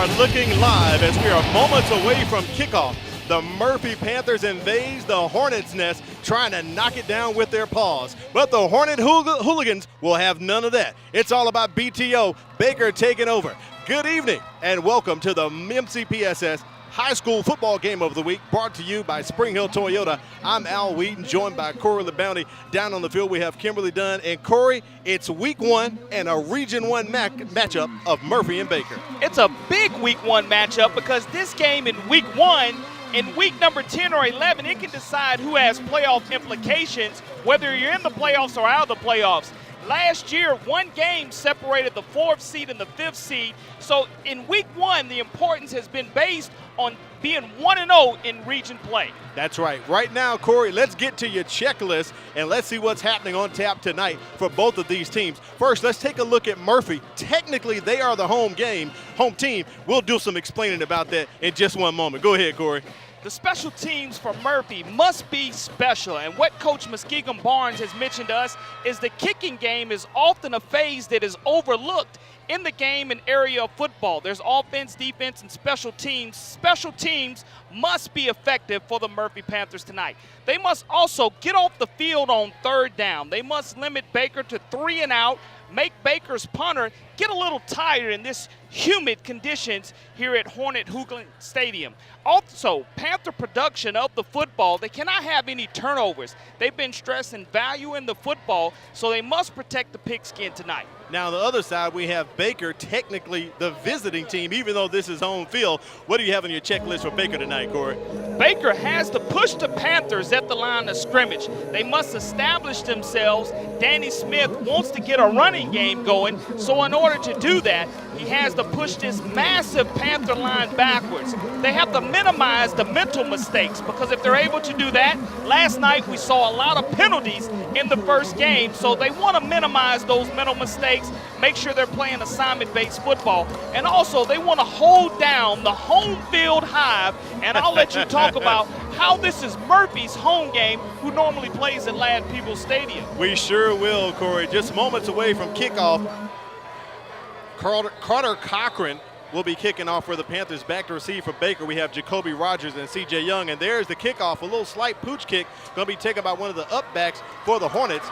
are looking live as we are moments away from kickoff. The Murphy Panthers invades the Hornets' nest, trying to knock it down with their paws. But the Hornet hooligans will have none of that. It's all about BTO, Baker taking over. Good evening and welcome to the MCPSS High School Football Game of the Week, brought to you by Spring Hill Toyota. I'm Al Wheaton, joined by Corey LeBounty. Down on the field, we have Kimberly Dunn. And Corey, it's week one and a Region 1 matchup of Murphy and Baker. It's a big week one matchup because this game in week one, in week number 10 or 11, it can decide who has playoff implications, whether you're in the playoffs or out of the playoffs. Last year, one game separated the 4th seed and the 5th seed. So in week one, the importance has been based on being 1-0 in region play. That's right. Right now, Corey, let's get to your checklist and let's see what's happening on tap tonight for both of these teams. First, let's take a look at Murphy. Technically, they are the home team. We'll do some explaining about that in just one moment. Go ahead, Corey. The special teams for Murphy must be special, and what Coach Muskegon Barnes has mentioned to us is the kicking game is often a phase that is overlooked in the game and area of football. There's offense, defense, and special teams. Special teams must be effective for the Murphy Panthers tonight. They must also get off the field on 3rd down. They must limit Baker to 3 and out, make Baker's punter get a little tired in this humid conditions here at Hornet Hooligans Stadium. Also, Panther production of the football, they cannot have any turnovers. They've been stressing value in the football, so they must protect the pigskin tonight. Now, on the other side, we have Baker, technically the visiting team, even though this is home field. What do you have on your checklist for Baker tonight, Corey? Baker has to push the Panthers at the line of scrimmage. They must establish themselves. Danny Smith wants to get a running game going, so in order to do that, he has to push this massive Panther line backwards. They have to minimize the mental mistakes, because if they're able to do that, last night we saw a lot of penalties in the first game, so they want to minimize those mental mistakes, make sure they're playing assignment-based football, and also they want to hold down the home field hive, and I'll let you talk about how this is Murphy's home game, who normally plays at Ladd Peebles Stadium. We sure will, Corey. Just moments away from kickoff, Carter Cochran will be kicking off for the Panthers. Back to receive for Baker, we have Jacoby Rogers and C.J. Young, and there's the kickoff, a little slight pooch kick, going to be taken by one of the up-backs for the Hornets.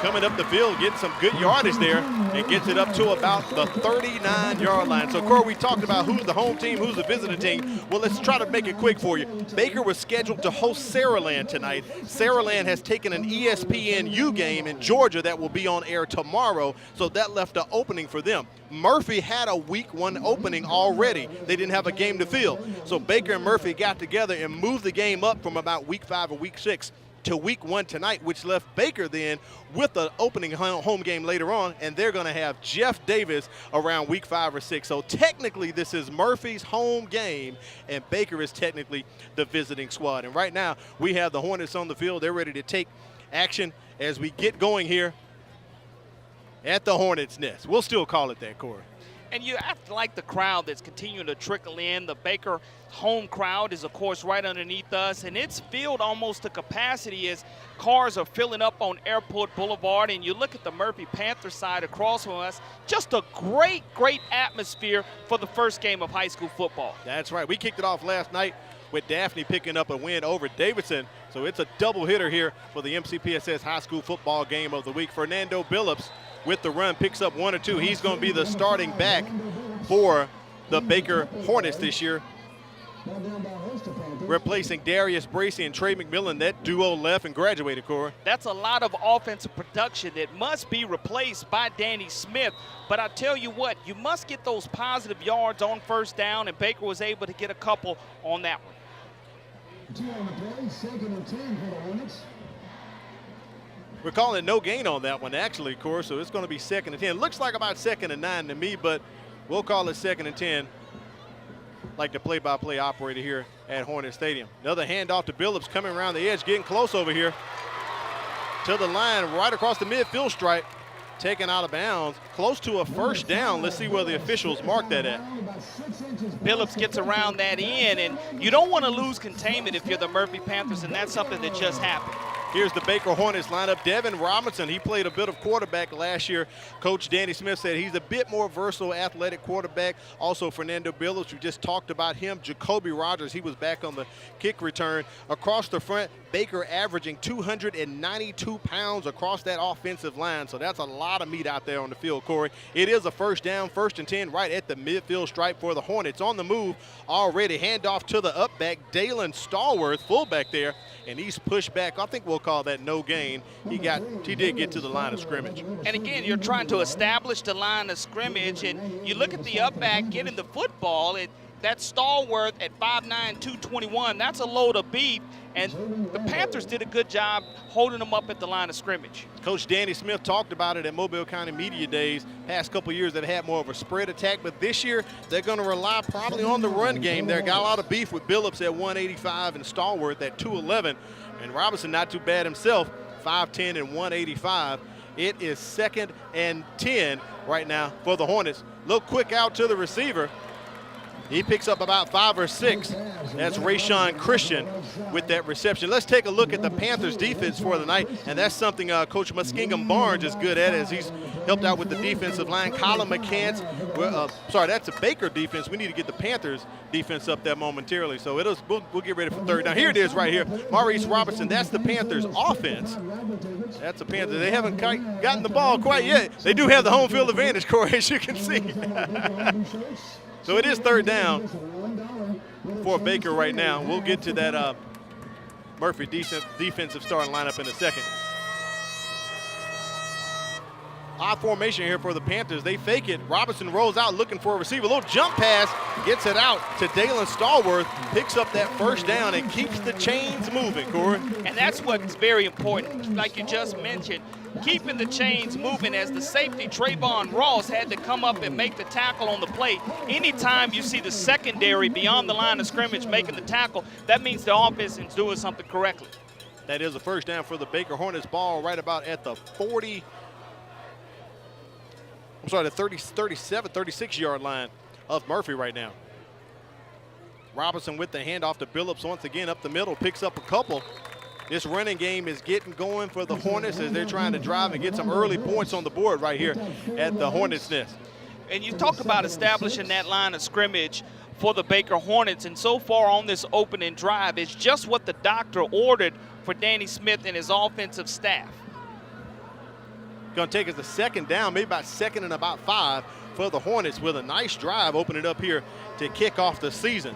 Coming up the field, getting some good yardage there, and gets it up to about the 39-yard line. So, Corey, we talked about who's the home team, who's the visiting team. Well, let's try to make it quick for you. Baker was scheduled to host Saraland tonight. Saraland has taken an ESPNU game in Georgia that will be on air tomorrow, so that left an opening for them. Murphy had a week one opening already. They didn't have a game to fill. So Baker and Murphy got together and moved the game up from about week 5 or week 6 to week 1 tonight, which left Baker then with the opening home game later on, and they're going to have Jeff Davis around week 5 or 6. So technically this is Murphy's home game, and Baker is technically the visiting squad. And right now we have the Hornets on the field. They're ready to take action as we get going here at the Hornets' nest. We'll still call it that, Corey. And you have to like the crowd that's continuing to trickle in. The Baker home crowd is, of course, right underneath us, and it's filled almost to capacity as cars are filling up on Airport Boulevard. And you look at the Murphy Panther side across from us, just a great, great atmosphere for the first game of high school football. That's right. We kicked it off last night with Daphne picking up a win over Davidson. So it's a double hitter here for the MCPSS High School Football Game of the Week. Fernando Billups with the run picks up 1 or 2. He's going to be the starting back for the Baker Hornets this year, replacing Darius Bracey and Trey McMillan. That duo left and graduated, Corey. That's a lot of offensive production that must be replaced by Danny Smith. But I tell you what, you must get those positive yards on 1st down, and Baker was able to get a couple on that one. 2 on the play, 2nd and 10 for the Hornets. We're calling it no gain on that one, actually, Corey, so it's going to be 2nd and 10. Looks like about 2nd and 9 to me, but we'll call it 2nd and 10, like the play-by-play operator here at Hornet Stadium. Another handoff to Billups, coming around the edge, getting close over here to the line, right across the midfield stripe, taken out of bounds, close to a 1st down. Let's see where the officials mark that at. Billups gets around that end, and you don't want to lose containment if you're the Murphy Panthers, and that's something that just happened. Here's the Baker Hornets lineup. Devin Robinson, he played a bit of quarterback last year. Coach Danny Smith said he's a bit more versatile athletic quarterback. Also Fernando Billups, we just talked about him. Jacoby Rogers, he was back on the kick return. Across the front, Baker averaging 292 pounds across that offensive line. So that's a lot of meat out there on the field, Corey. It is a first down, 1st and 10 right at the midfield stripe for the Hornets. On the move already, handoff to the up back, Dalen Stallworth, fullback there, and he's pushed back. I think we'll call that no gain. He did get to the line of scrimmage. And again, you're trying to establish the line of scrimmage, and you look at the up back getting the football. That Stallworth at 5'9", 221, that's a load of beef, and the Panthers did a good job holding them up at the line of scrimmage. Coach Danny Smith talked about it at Mobile County Media Days. Past couple years that had more of a spread attack, but this year they're going to rely probably on the run game. They got a lot of beef with Billups at 185 and Stallworth at 211, and Robinson not too bad himself, 5'10 and 185. It is 2nd and 10 right now for the Hornets. Little quick out to the receiver. He picks up about 5 or 6. That's Rayshon Christian with that reception. Let's take a look at the Panthers defense for the night, and that's something Coach Muskingum Barnes is good at, as he's helped out with the defensive line. Colin McCants, that's a Baker defense. We need to get the Panthers defense up there momentarily. So we'll get ready for 3rd down. Here it is right here. Maurice Robinson, that's the Panthers offense. That's the Panthers. They haven't gotten the ball quite yet. They do have the home field advantage, Corey, as you can see. So it is 3rd down for Baker right now. We'll get to that Murphy defensive starting lineup in a second. Odd formation here for the Panthers. They fake it. Robinson rolls out looking for a receiver. A little jump pass, gets it out to Dalen Stallworth, picks up that 1st down and keeps the chains moving, Corey. And that's what's very important, like you just mentioned, keeping the chains moving, as the safety Trayvon Ross had to come up and make the tackle on the play. Anytime you see the secondary beyond the line of scrimmage making the tackle, that means the offense is doing something correctly. That is a 1st down for the Baker Hornets. Ball right about at the 37, 36-yard line of Murphy right now. Robinson with the handoff to Billups once again up the middle, picks up a couple. This running game is getting going for the Hornets as they're trying to drive and get some early points on the board right here at the Hornets' nest. And you talk about establishing that line of scrimmage for the Baker Hornets, and so far on this opening drive, it's just what the doctor ordered for Danny Smith and his offensive staff. Going to take us to 2nd down, maybe about 2nd and about 5 for the Hornets, with a nice drive opening up here to kick off the season.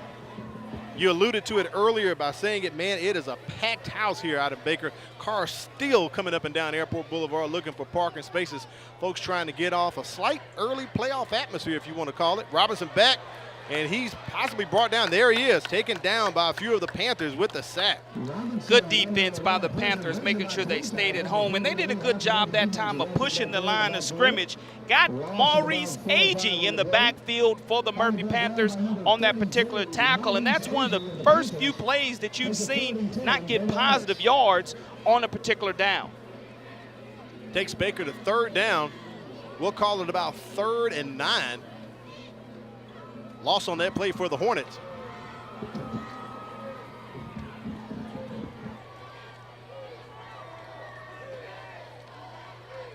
You alluded to it earlier by saying it, man, it is a packed house here out of Baker. Cars still coming up and down Airport Boulevard looking for parking spaces. Folks trying to get off a slight early playoff atmosphere, if you want to call it. Robinson back, and he's possibly brought down. There he is, taken down by a few of the Panthers with the sack. Good defense by the Panthers, making sure they stayed at home. And they did a good job that time of pushing the line of scrimmage. Got Maurice Agee in the backfield for the Murphy Panthers on that particular tackle. And that's one of the first few plays that you've seen not get positive yards on a particular down. Takes Baker to 3rd down. We'll call it about 3rd and 9. Loss on that play for the Hornets.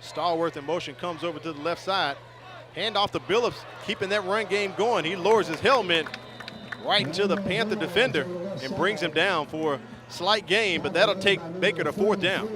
Stallworth in motion, comes over to the left side. Hand off to Billups, keeping that run game going. He lowers his helmet right into the Panther defender and brings him down for a slight gain, but that'll take Baker to 4th down.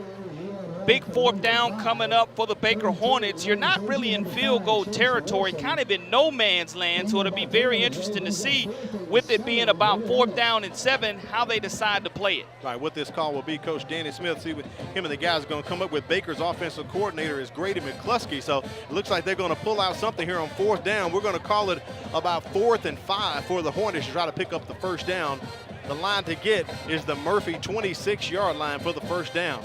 Big 4th down coming up for the Baker Hornets. You're not really in field goal territory, kind of in no man's land, so it'll be very interesting to see, with it being about 4th down and 7, how they decide to play it. All right, what this call will be, Coach Danny Smith, see what him and the guys are going to come up with. Baker's offensive coordinator is Grady McCluskey, so it looks like they're going to pull out something here on 4th down. We're going to call it about 4th and 5 for the Hornets to try to pick up the 1st down. The line to get is the Murphy 26-yard line for the 1st down.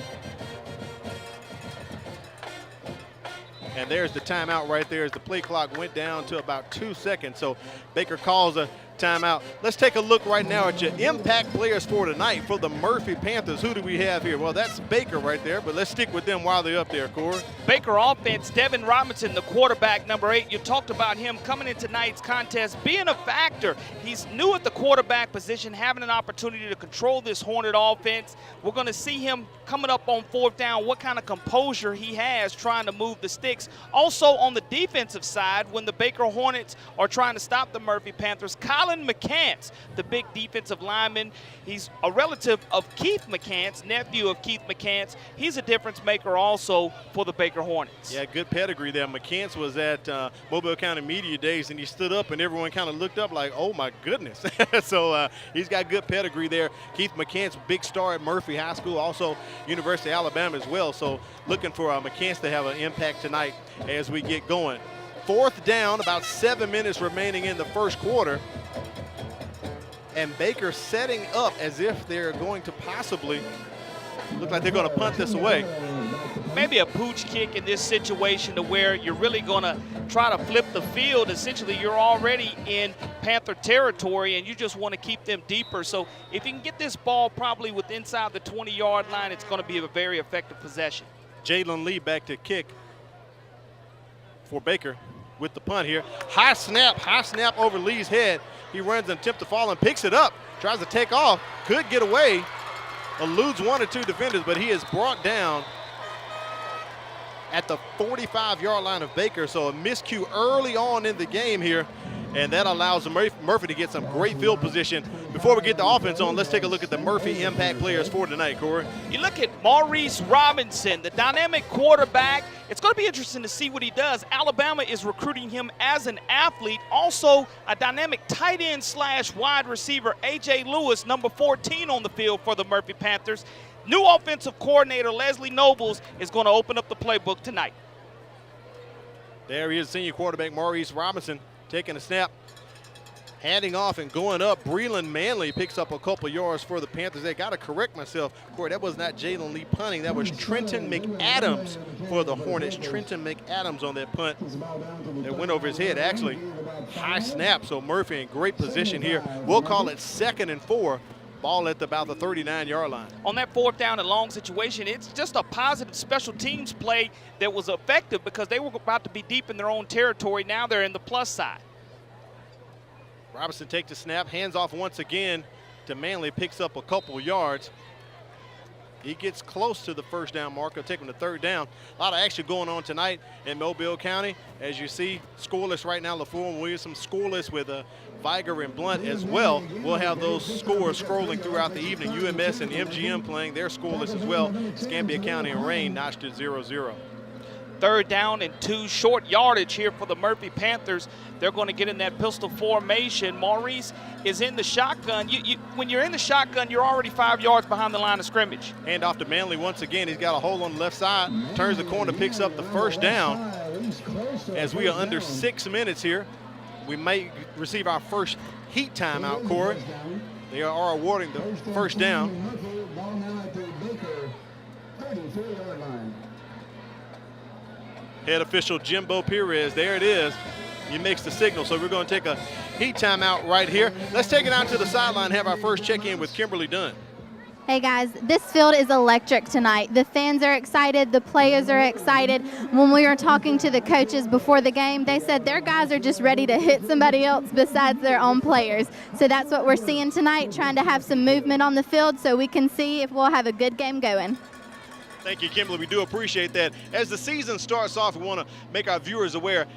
And there's the timeout right there as the play clock went down to about 2 seconds. So Baker calls a timeout. Let's take a look right now at your impact players for tonight for the Murphy Panthers. Who do we have here? Well, that's Baker right there, but let's stick with them while they're up there, Corey. Baker offense, Devin Robinson, the quarterback, number 8. You talked about him coming in tonight's contest, being a factor. He's new at the quarterback position, having an opportunity to control this Hornet offense. We're going to see him coming up on 4th down, what kind of composure he has trying to move the sticks. Also on the defensive side, when the Baker Hornets are trying to stop the Murphy Panthers, Colin McCants, the big defensive lineman. He's a relative of Keith McCants, nephew of Keith McCants. He's a difference maker also for the Baker Hornets. Yeah, good pedigree there. McCants was at Mobile County Media Days, and he stood up, and everyone kind of looked up like, oh, my goodness. So he's got good pedigree there. Keith McCants, big star at Murphy High School, also University of Alabama as well. So looking for McCants to have an impact tonight as we get going. 4th down, about 7 minutes remaining in the first quarter. And Baker setting up as if they're going to possibly look like they're going to punt this away. Maybe a pooch kick in this situation to where you're really going to try to flip the field. Essentially, you're already in Panther territory, and you just want to keep them deeper. So if you can get this ball probably with inside the 20-yard line, it's going to be a very effective possession. Jalen Lee back to kick for Baker with the punt here. High snap over Lee's head. He runs and attempts to fall and picks it up. Tries to take off, could get away. Eludes 1 or 2 defenders, but he is brought down at the 45-yard line of Baker. So a miscue early on in the game here, and that allows Murphy to get some great field position. Before we get the offense on, let's take a look at the Murphy impact players for tonight, Corey. You look at Maurice Robinson, the dynamic quarterback. It's going to be interesting to see what he does. Alabama is recruiting him as an athlete. Also, a dynamic tight end / wide receiver, A.J. Lewis, number 14 on the field for the Murphy Panthers. New offensive coordinator Leslie Nobles is going to open up the playbook tonight. There he is, senior quarterback Maurice Robinson taking a snap, handing off and going up. Breland Manley picks up a couple yards for the Panthers. They got to correct myself. Corey, that was not Jalen Lee punting. That was Trenton McAdams for the Hornets. Trenton McAdams on that punt. That went over his head, actually. High snap, so Murphy in great position here. We'll call it 2nd and 4. Ball at about the 39-yard line. On that 4th down and long situation, it's just a positive special teams play that was effective because they were about to be deep in their own territory. Now they're in the plus side. Robinson takes the snap, hands off once again to Manley, picks up a couple yards. He gets close to the 1st down marker, taking the 3rd down. A lot of action going on tonight in Mobile County. As you see, scoreless right now, LaFour and Williamson scoreless with Viger and Blunt as well. We'll have those scores scrolling throughout the evening. UMS and MGM playing, they're scoreless as well. Escambia County and Rain notched at 0-0. 3rd down and 2, short yardage here for the Murphy Panthers. They're going to get in that pistol formation. Maurice is in the shotgun. When you're in the shotgun, you're already 5 yards behind the line of scrimmage. Hand off to Manley once again. He's got a hole on the left side. Turns the corner, picks up the 1st down. As we are under 6 minutes here, we may receive our first heat timeout, Corey. They are awarding the 1st down. Head official Jimbo Perez, there it is. He makes the signal, so we're going to take a heat timeout right here. Let's take it out to the sideline and have our first check-in with Kimberly Dunn. Hey guys, this field is electric tonight. The fans are excited, the players are excited. When we were talking to the coaches before the game, they said their guys are just ready to hit somebody else besides their own players. So that's what we're seeing tonight, trying to have some movement on the field so we can see if we'll have a good game going. Thank you, Kimberly. We do appreciate that. As the season starts off, we want to make our viewers aware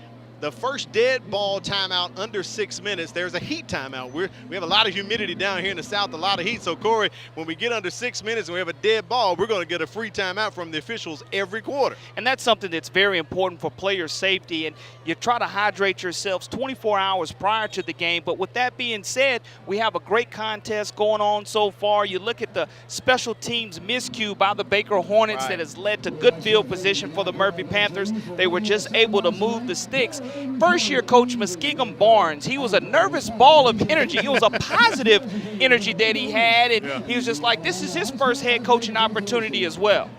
the first dead ball timeout under 6 minutes, there's a heat timeout. We have a lot of humidity down here in the south, a lot of heat. So, Corey, when we get under 6 minutes and we have a dead ball, we're going to get a free timeout from the officials every quarter. And that's something that's very important for player safety. And you try to hydrate yourselves 24 hours prior to the game. But with that being said, we have a great contest going on so far. You look at the special teams miscue by the Baker Hornets that has led to good field position for the Murphy Panthers. They were just able to move the sticks. First-year coach Muskegum Barnes, he was a nervous ball of energy. He was a positive energy that he had, and he was just like, this is his first head coaching opportunity as well.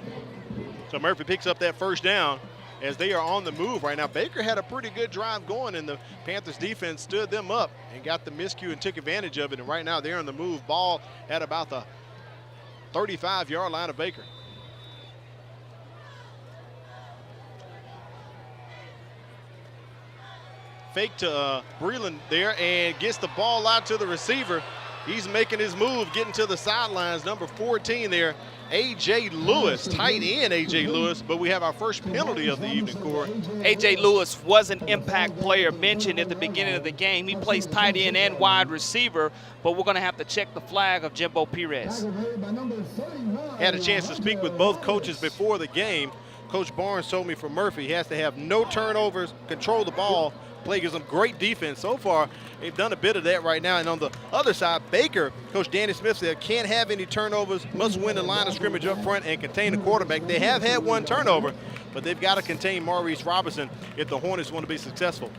So Murphy picks up that first down. as they are on the move right now. Baker had a pretty good drive going, and the Panthers defense stood them up and got the miscue and took advantage of it. And right now they're on the move. Ball at about the 35-yard line of Baker. Fake to Breland there and gets the ball out to the receiver. He's making his move, getting to the sidelines. Number 14 there, A.J. Lewis, tight end A.J. Lewis, but we have our first penalty of the evening, Corey. A.J. Lewis was an impact player mentioned at the beginning of the game. He plays tight end and wide receiver, but we're going to have to check the flag of Jimbo Perez. Had a chance to speak with both coaches before the game. Coach Barnes told me for Murphy, he has to have no turnovers, control the ball, play some great defense. So far, they've done a bit of that right now. And on the other side, Baker, Coach Danny Smith said, can't have any turnovers, must win the line of scrimmage up front and contain the quarterback. They have had one turnover, but they've got to contain Maurice Robinson if the Hornets want to be successful.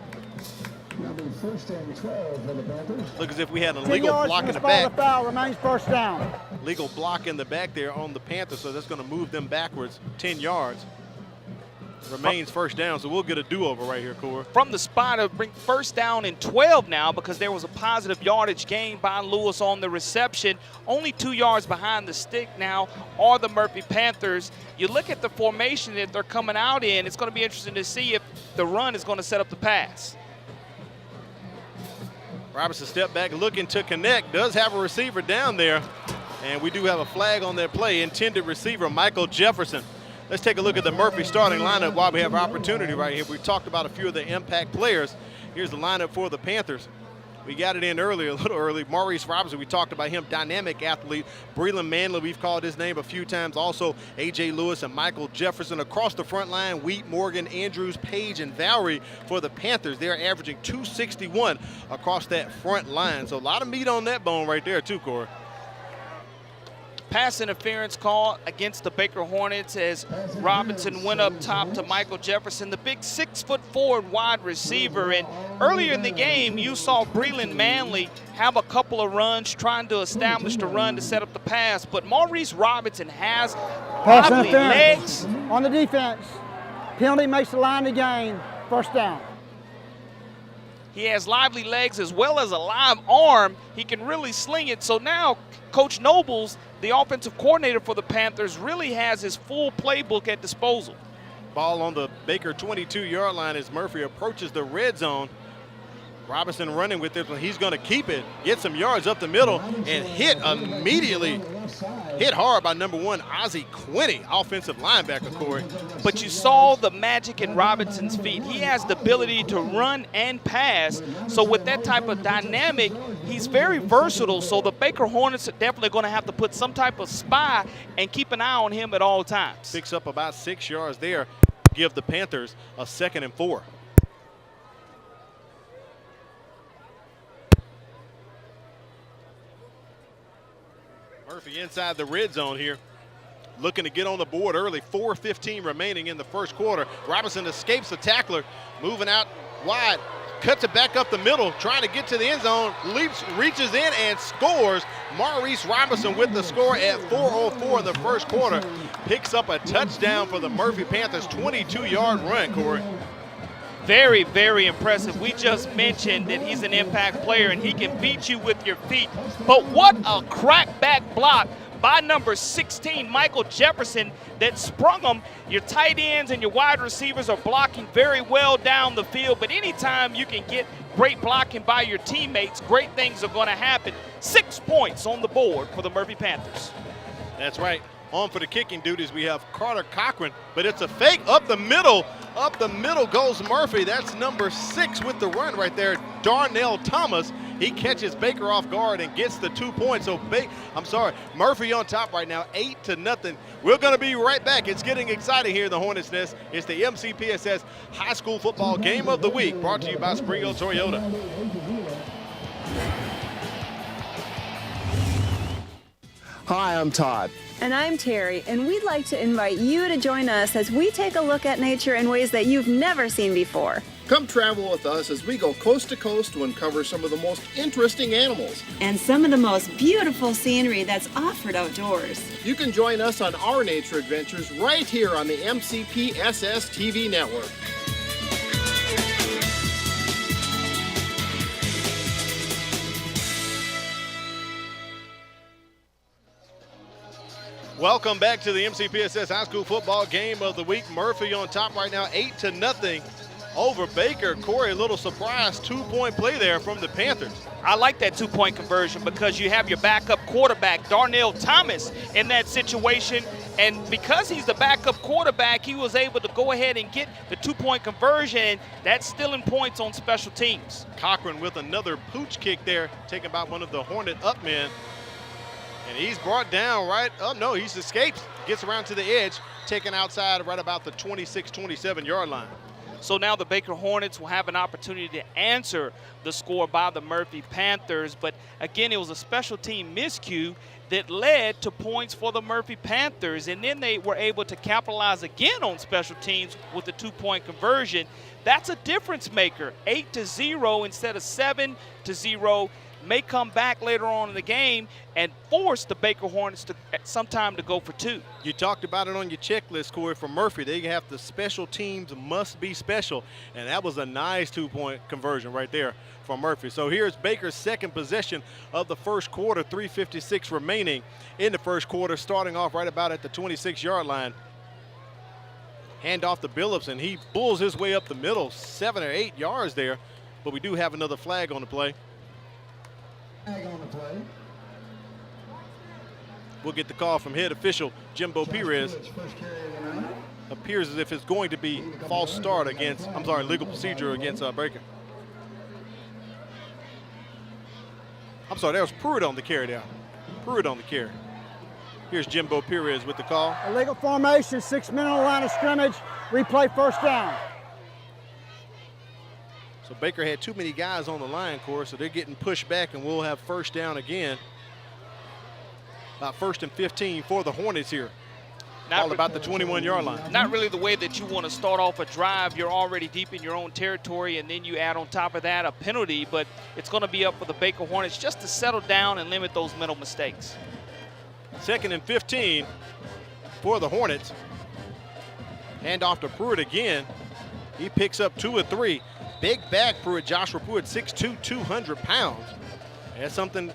First and 12 for the Panthers. Look as if we had a 10 legal yards block from in the the spot of back. the foul remains first down. Legal block in the back there on the Panthers, so that's going to move them backwards 10 yards. Remains first down, so we'll get a do-over right here, Corey. From the spot of bring first down and 12 now because there was a positive yardage gain by Lewis on the reception. Only 2 yards behind the stick now are the Murphy Panthers. You look at the formation that they're coming out in, it's going to be interesting to see if the run is going to set up the pass. Robinson step back looking to connect, does have a receiver down there, and we do have a flag on that play. Intended receiver Michael Jefferson. Let's take a look at the Murphy starting lineup while we have opportunity right here. We talked about a few of the impact players. Here's the lineup for the Panthers. We got it in earlier, a little early. Maurice Robinson, we talked about him, dynamic athlete. Breland Manley, we've called his name a few times. Also, A.J. Lewis and Michael Jefferson. Across the front line, Wheat, Morgan, Andrews, Page, and Valerie for the Panthers. They're averaging 261 across that front line. So a lot of meat on that bone right there too, Corey. Pass interference call against the Baker Hornets as Robinson went up top to Michael Jefferson, the big 6'4" wide receiver. And earlier in the game, you saw Breland Manley have a couple of runs trying to establish the run to set up the pass. But Maurice Robinson has Pass lively interference legs. on the defense. Penalty makes the line to gain. First down. He has lively legs as well as a live arm. He can really sling it. So now Coach Nobles, the offensive coordinator for the Panthers, really has his full playbook at disposal. Ball on the Baker 22-yard line as Murphy approaches the red zone. Robinson running with it, but he's going to keep it, get some yards up the middle, and hit immediately. Hit hard by number 1, Ozzie Quinney, offensive linebacker, Corey. But you saw the magic in Robinson's feet. He has the ability to run and pass. So with that type of dynamic, he's very versatile. So the Baker Hornets are definitely going to have to put some type of spy and keep an eye on him at all times. Picks up about 6 yards there. Give the Panthers a 2nd and 4. Murphy inside the red zone here, looking to get on the board early. 4:15 remaining in the first quarter. Robinson escapes the tackler, moving out wide, cuts it back up the middle, trying to get to the end zone, leaps, reaches in, and scores. Maurice Robinson with the score at 4:04 in the first quarter. Picks up a touchdown for the Murphy Panthers, 22-yard run, Corey. Very, very impressive. We just mentioned that he's an impact player and he can beat you with your feet. But what a crackback block by number 16, Michael Jefferson, that sprung him. Your tight ends and your wide receivers are blocking very well down the field, but anytime you can get great blocking by your teammates, great things are going to happen. 6 points on the board for the Murphy Panthers. That's right. On for the kicking duties, we have Carter Cochran, but it's a fake up the middle. Up the middle goes Murphy. That's number 6 with the run right there, Darnell Thomas. He catches Baker off guard and gets the 2 points. So Murphy on top right now, 8-0. We're going to be right back. It's getting exciting here in the Hornets' Nest. It's the MCPSS High School Football Game of the Week, brought to you by Springfield Toyota. Hi, I'm Todd. And I'm Terry, and we'd like to invite you to join us as we take a look at nature in ways that you've never seen before. Come travel with us as we go coast to coast to uncover some of the most interesting animals. And some of the most beautiful scenery that's offered outdoors. You can join us on our nature adventures right here on the MCPSS TV network. Welcome back to the MCPSS High School Football Game of the Week. Murphy on top right now, 8-0 over Baker. Corey, a little surprise 2-point play there from the Panthers. I like that 2-point conversion because you have your backup quarterback, Darnell Thomas, in that situation. And because he's the backup quarterback, he was able to go ahead and get the 2-point conversion. That's still in points on special teams. Cochran with another pooch kick there, taken by one of the Hornet up men. And he's brought down right, oh no, he's escaped, gets around to the edge, taken outside right about the 26-27 yard line. So now the Baker Hornets will have an opportunity to answer the score by the Murphy Panthers. But again, it was a special team miscue that led to points for the Murphy Panthers. And then they were able to capitalize again on special teams with the 2-point conversion. That's a difference maker. 8-0 instead of 7-0. May come back later on in the game and force the Baker Hornets to sometime to go for 2. You talked about it on your checklist, Corey, for Murphy. They have the special teams must be special, and that was a nice 2-point conversion right there from Murphy. So here's Baker's second possession of the first quarter, 3:56 remaining in the first quarter, starting off right about at the 26-yard line. Hand off to Billups, and he bulls his way up the middle, 7 or 8 yards there, but we do have another flag on the play. Flag on the play. We'll get the call from head official Jimbo Perez. First carry of the night. Appears as if it's going to be false start against, legal procedure against Baker. I'm sorry, that was Pruitt on the carry there. Pruitt on the carry. Here's Jimbo Perez with the call. Illegal formation, 6 men on the line of scrimmage. Replay first down. So Baker had too many guys on the line, Corey, so they're getting pushed back, and we'll have first down again. About 1st and 15 for the Hornets here. All about the 21-yard line. Not really the way that you want to start off a drive. You're already deep in your own territory, and then you add on top of that a penalty, but it's going to be up for the Baker Hornets just to settle down and limit those mental mistakes. 2nd and 15 for the Hornets. Hand off to Pruitt again. He picks up 2 or 3. Big back Pruitt, Joshua Pruitt, 6'2", 200 pounds. That's something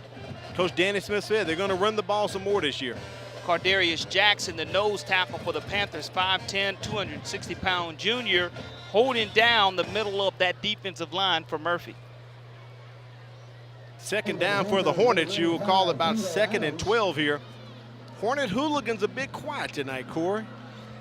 Coach Danny Smith said. They're going to run the ball some more this year. Cardarius Jackson, the nose tackle for the Panthers, 5'10", 260-pound junior, holding down the middle of that defensive line for Murphy. 2nd down for the Hornets. You will call it about 2nd and 12 here. Hornet hooligans a bit quiet tonight, Corey.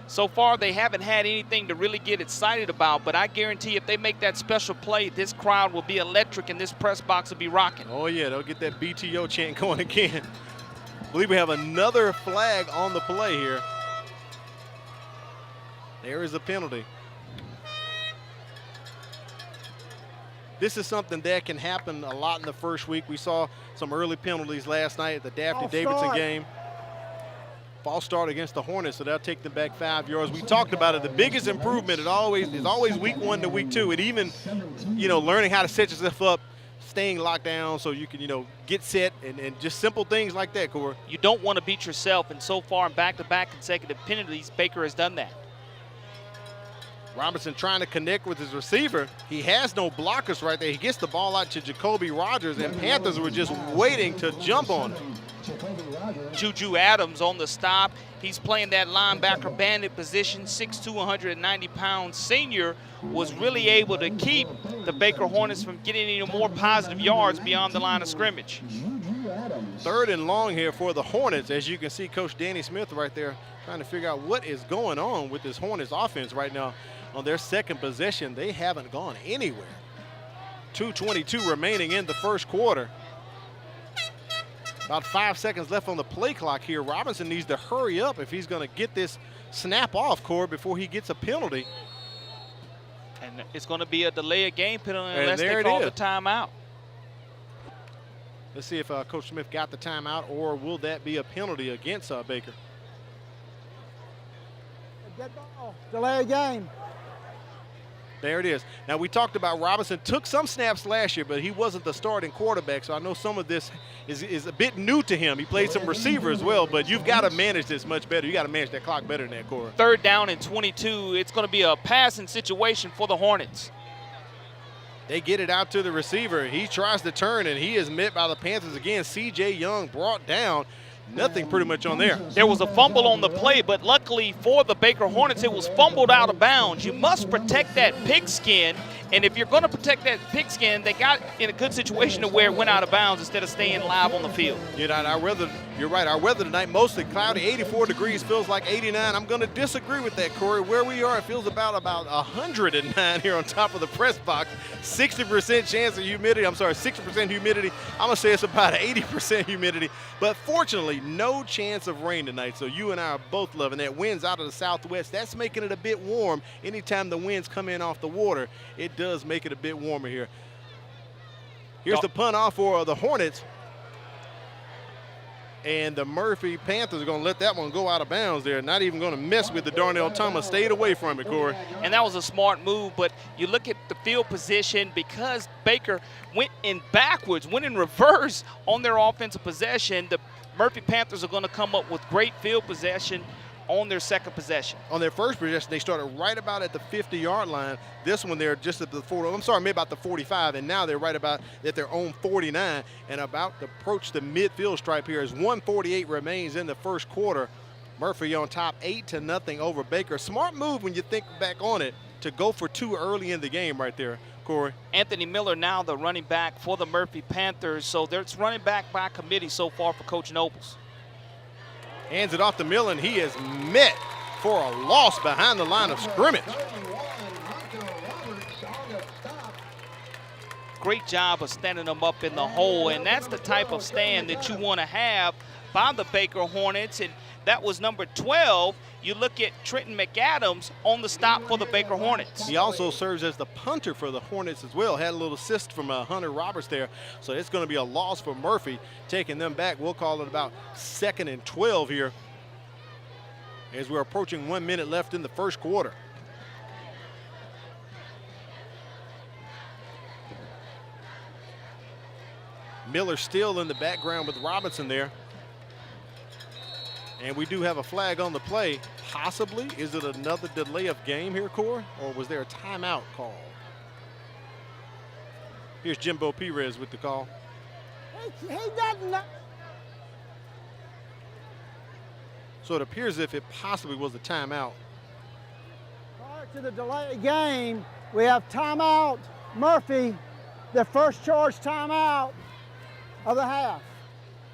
So far, they haven't had anything to really get excited about, but I guarantee if they make that special play, this crowd will be electric and this press box will be rocking. Oh, yeah, they'll get that BTO chant going again. I believe we have another flag on the play here. There is a penalty. This is something that can happen a lot in the first week. We saw some early penalties last night at the Daphne Davidson game. False start against the Hornets, so they'll take them back 5 yards. We talked about it. The biggest improvement is always week 1 to week 2. And even, learning how to set yourself up, staying locked down so you can, get set and just simple things like that, Corey. You don't want to beat yourself, and so far in back-to-back consecutive penalties, Baker has done that. Robinson trying to connect with his receiver. He has no blockers right there. He gets the ball out to Jacoby Rogers, and Panthers were just waiting to jump on him. Juju Adams on the stop. He's playing that linebacker bandit position. 6'2", 190-pound senior was really able to keep the Baker Hornets from getting any more positive yards beyond the line of scrimmage. 3rd and long here for the Hornets. As you can see, Coach Danny Smith right there trying to figure out what is going on with this Hornets offense right now. On their second possession, they haven't gone anywhere. 2:22 remaining in the first quarter. About 5 seconds left on the play clock here. Robinson needs to hurry up if he's going to get this snap off, Corey, before he gets a penalty. And it's going to be a delay of game penalty And unless there they it call is. the timeout. Let's see if Coach Smith got the timeout, or will that be a penalty against Baker? Dead ball. Delay a game. There it is. Now, we talked about Robinson took some snaps last year, but he wasn't the starting quarterback, so I know some of this is a bit new to him. He played some receiver as well, but you've got to manage this much better. You got to manage that clock better than that, Corey. 3rd down and 22. It's going to be a passing situation for the Hornets. They get it out to the receiver. He tries to turn, and he is met by the Panthers again. C.J. Young brought down. Nothing pretty much on there. There was a fumble on the play, but luckily for the Baker Hornets, it was fumbled out of bounds. You must protect that pigskin, and if you're going to protect that pigskin, they got in a good situation to where it went out of bounds instead of staying live on the field. You know, you're right, our weather tonight, mostly cloudy, 84 degrees, feels like 89. I'm going to disagree with that, Corey. Where we are, it feels about 109 here on top of the press box. 60% chance of humidity. I'm sorry, 60% humidity. I'm going to say it's about 80% humidity. But fortunately, no chance of rain tonight, so you and I are both loving that. Wind's out of the southwest. That's making it a bit warm. Anytime the winds come in off the water, it does make it a bit warmer here. Here's the punt off for the Hornets. And the Murphy Panthers are going to let that one go out of bounds there. Not even going to mess with the Darnell Thomas. Stayed away from it, Corey. And that was a smart move, but you look at the field position, because Baker went in backwards, went in reverse on their offensive possession, the Murphy Panthers are going to come up with great field possession on their second possession. On their first possession, they started right about at the 50-yard line. This one, they're just at the 40. I'm sorry, maybe about the 45, and now they're right about at their own 49 and about to approach the midfield stripe here as 1:48 remains in the first quarter. Murphy on top, 8-0 over Baker. Smart move when you think back on it to go for 2 early in the game right there, Corey. Anthony Miller now the running back for the Murphy Panthers, so there's running back by committee so far for Coach Nobles. Hands it off to Miller, and he is met for a loss behind the line of scrimmage. Great job of standing them up in the hole, and that's the type of stand that you want to have by the Baker Hornets, and that was number 12. You look at Trenton McAdams on the stop for the Baker Hornets. He also serves as the punter for the Hornets as well. Had a little assist from Hunter Roberts there. So it's going to be a loss for Murphy, taking them back. We'll call it about 2nd and 12 here as we're approaching 1 minute left in the first quarter. Miller still in the background with Robinson there. And we do have a flag on the play. Possibly, is it another delay of game here, Corey? Or was there a timeout call? Here's Jimbo Perez with the call. He doesn't know. So it appears as if it possibly was a timeout. Prior to the delayed game, we have timeout. Murphy, the first charge timeout of the half.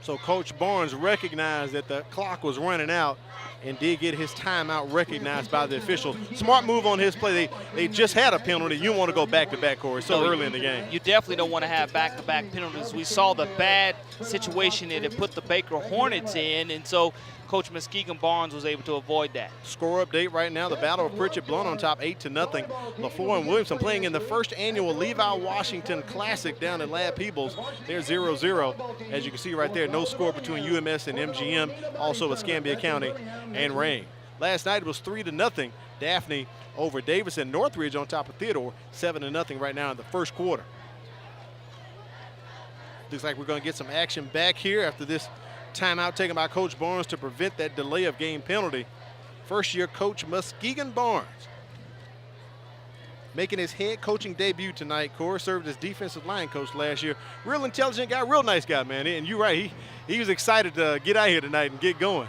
So Coach Barnes recognized that the clock was running out and did get his timeout recognized by the officials. Smart move on his play. They just had a penalty. You want to go back-to-back, Corey, so early in the game. You definitely don't want to have back-to-back penalties. We saw the bad situation that it put the Baker Hornets in, and so Coach Muskegon Barnes was able to avoid that. Score update right now, the Battle of Pritchett Blount on top 8-0. LaFleur and Williamson playing in the first annual Levi Washington Classic down at Lab Peebles. They're 0-0. As you can see right there, no score between UMS and MGM, also Escambia County and Rain. Last night it was 3-0. Daphne over Davis, and Northridge on top of Theodore, 7-0 right now in the first quarter. Looks like we're going to get some action back here after this timeout taken by Coach Barnes to prevent that delay of game penalty. First-year coach Muskegon Barnes making his head coaching debut tonight. Corey served as defensive line coach last year. Real intelligent guy, real nice guy, man. And you're right, he was excited to get out here tonight and get going.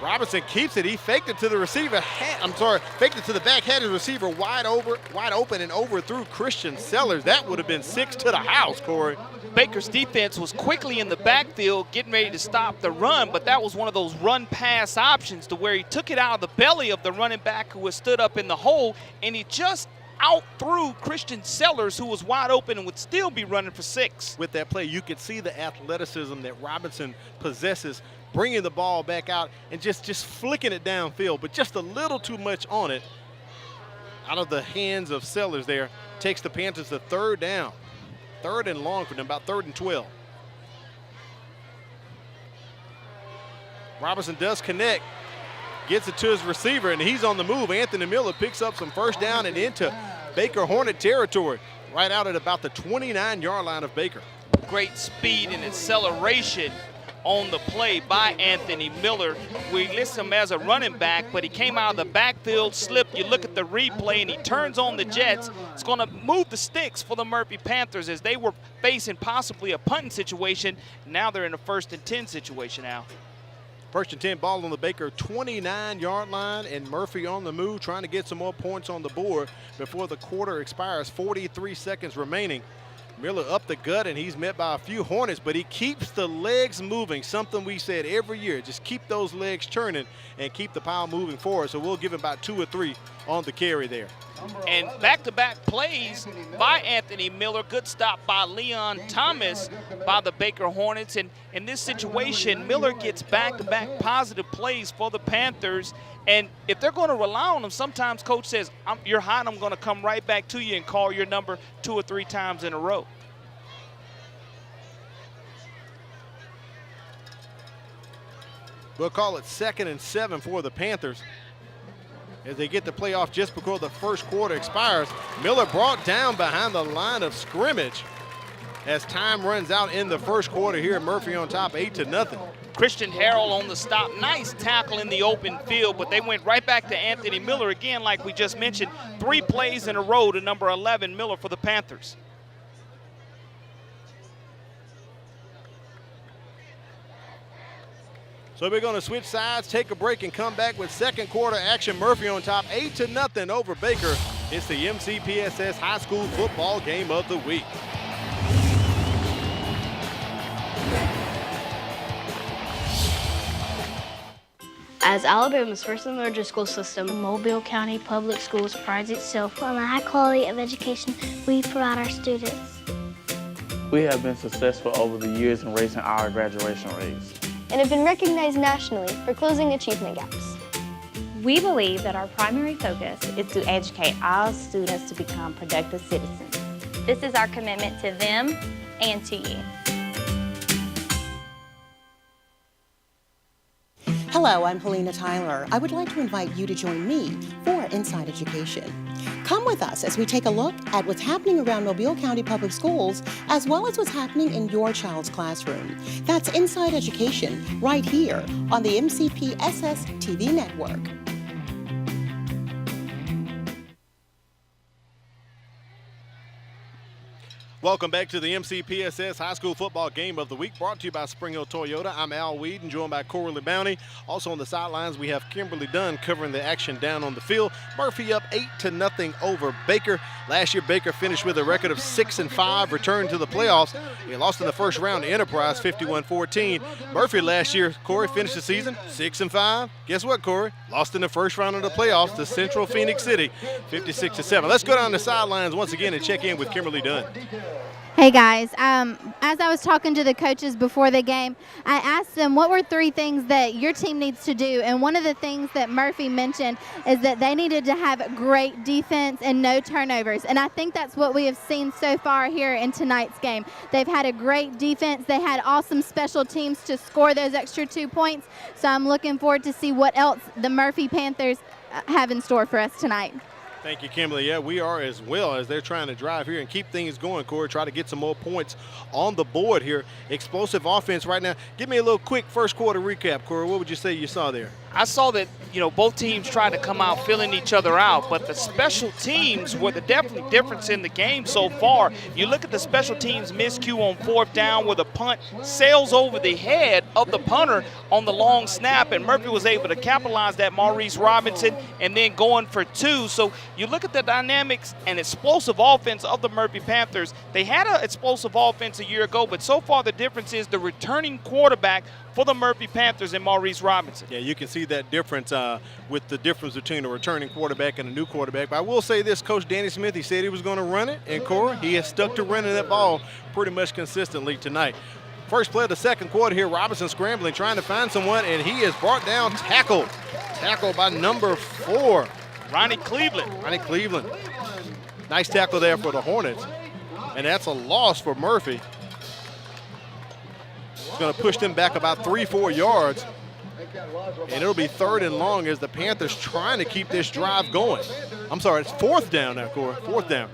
Robinson keeps it. He faked it to the receiver. Faked it to the back. Had his receiver wide open and overthrew Christian Sellers. That would have been 6 to the house, Corey. Baker's defense was quickly in the backfield getting ready to stop the run, but that was one of those run-pass options to where he took it out of the belly of the running back who was stood up in the hole, and he just outthrew Christian Sellers, who was wide open and would still be running for 6. With that play, you could see the athleticism that Robinson possesses, bringing the ball back out and just flicking it downfield, but just a little too much on it. Out of the hands of Sellers there, takes the Panthers to 3rd down. 3rd and long for them, about 3rd and 12. Robinson does connect. gets it to his receiver, and he's on the move. Anthony Miller picks up some first down and into Baker Hornet territory, right out at about the 29-yard line of Baker. Great speed and acceleration on the play by Anthony Miller. We list him as a running back, but he came out of the backfield, slipped. You look at the replay, and he turns on the jets. It's going to move the sticks for the Murphy Panthers as they were facing possibly a punting situation. Now they're in a 1st and 10 situation now. 1st and 10, ball on the Baker 29-yard line, and Murphy on the move, trying to get some more points on the board before the quarter expires. 43 seconds remaining. Miller up the gut, and he's met by a few Hornets, but he keeps the legs moving, something we said every year. Just keep those legs turning and keep the pile moving forward. So we'll give him about 2 or 3 on the carry there. And back-to-back plays by Anthony Miller. Good stop by Leon Thomas by the Baker Hornets. And in this situation, Miller gets back-to-back positive plays for the Panthers. And if they're going to rely on him, sometimes coach says, you're hot, I'm going to come right back to you and call your number 2 or 3 times in a row. We'll call it 2nd and 7 for the Panthers as they get the play off just before the first quarter expires. Miller brought down behind the line of scrimmage as time runs out in the first quarter here. Murphy on top 8-0. Christian Harrell on the stop. Nice tackle in the open field, but they went right back to Anthony Miller again, like we just mentioned. 3 plays in a row to number 11, Miller, for the Panthers. So we're going to switch sides, take a break, and come back with second quarter action. Murphy on top 8-0 over Baker. It's the MCPSS High School Football Game of the Week. As Alabama's first and largest school system, Mobile County Public Schools prides itself on the high quality of education we provide our students. We have been successful over the years in raising our graduation rates and have been recognized nationally for closing achievement gaps. We believe that our primary focus is to educate all students to become productive citizens. This is our commitment to them and to you. Hello, I'm Helena Tyler. I would like to invite you to join me for Inside Education. Come with us as we take a look at what's happening around Mobile County Public Schools, as well as what's happening in your child's classroom. That's Inside Education, right here on the MCPSS TV network. Welcome back to the MCPSS High School Football Game of the Week, brought to you by Spring Hill Toyota. I'm Al Weed, and joined by Coralie Bounty. Also on the sidelines, we have Kimberly Dunn covering the action down on the field. Murphy up 8-0 over Baker. Last year, Baker finished with a record of 6-5, returned to the playoffs. He lost in the first round to Enterprise, 51-14. Murphy last year, Corey, finished the season 6-5. Guess what, Corey? Lost in the first round of the playoffs to Central Phoenix City, 56-7. Let's go down the sidelines once again and check in with Kimberly Dunn. Hey guys, as I was talking to the coaches before the game, I asked them what were 3 things that your team needs to do, and one of the things that Murphy mentioned is that they needed to have great defense and no turnovers, and I think that's what we have seen so far here in tonight's game. They've had a great defense, they had awesome special teams to score those extra 2 points, so I'm looking forward to see what else the Murphy Panthers have in store for us tonight. Thank you, Kimberly. Yeah, we are as well, as they're trying to drive here and keep things going, Corey. Try to get some more points on the board here. Explosive offense right now. Give me a little quick first quarter recap, Corey. What would you say you saw there? I saw that, both teams tried to come out filling each other out, but the special teams were the definitely difference in the game so far. You look at the special teams miscue on 4th down where the punt sails over the head of the punter on the long snap, and Murphy was able to capitalize that, Maurice Robinson, and then going for 2. So you look at the dynamics and explosive offense of the Murphy Panthers. They had an explosive offense a year ago, but so far the difference is the returning quarterback for the Murphy Panthers and Maurice Robinson. Yeah, you can see that difference with the difference between a returning quarterback and a new quarterback. But I will say this, Coach Danny Smith, he said he was going to run it, and Corey, he has stuck to running that ball pretty much consistently tonight. First play of the second quarter here, Robinson scrambling, trying to find someone, and he is brought down, tackled by number 4. Ronnie Cleveland. Nice tackle there for the Hornets, and that's a loss for Murphy. It's going to push them back about 3-4 yards. And it'll be 3rd and long as the Panthers trying to keep this drive going. I'm sorry, it's 4th down now, Corey, 4th down.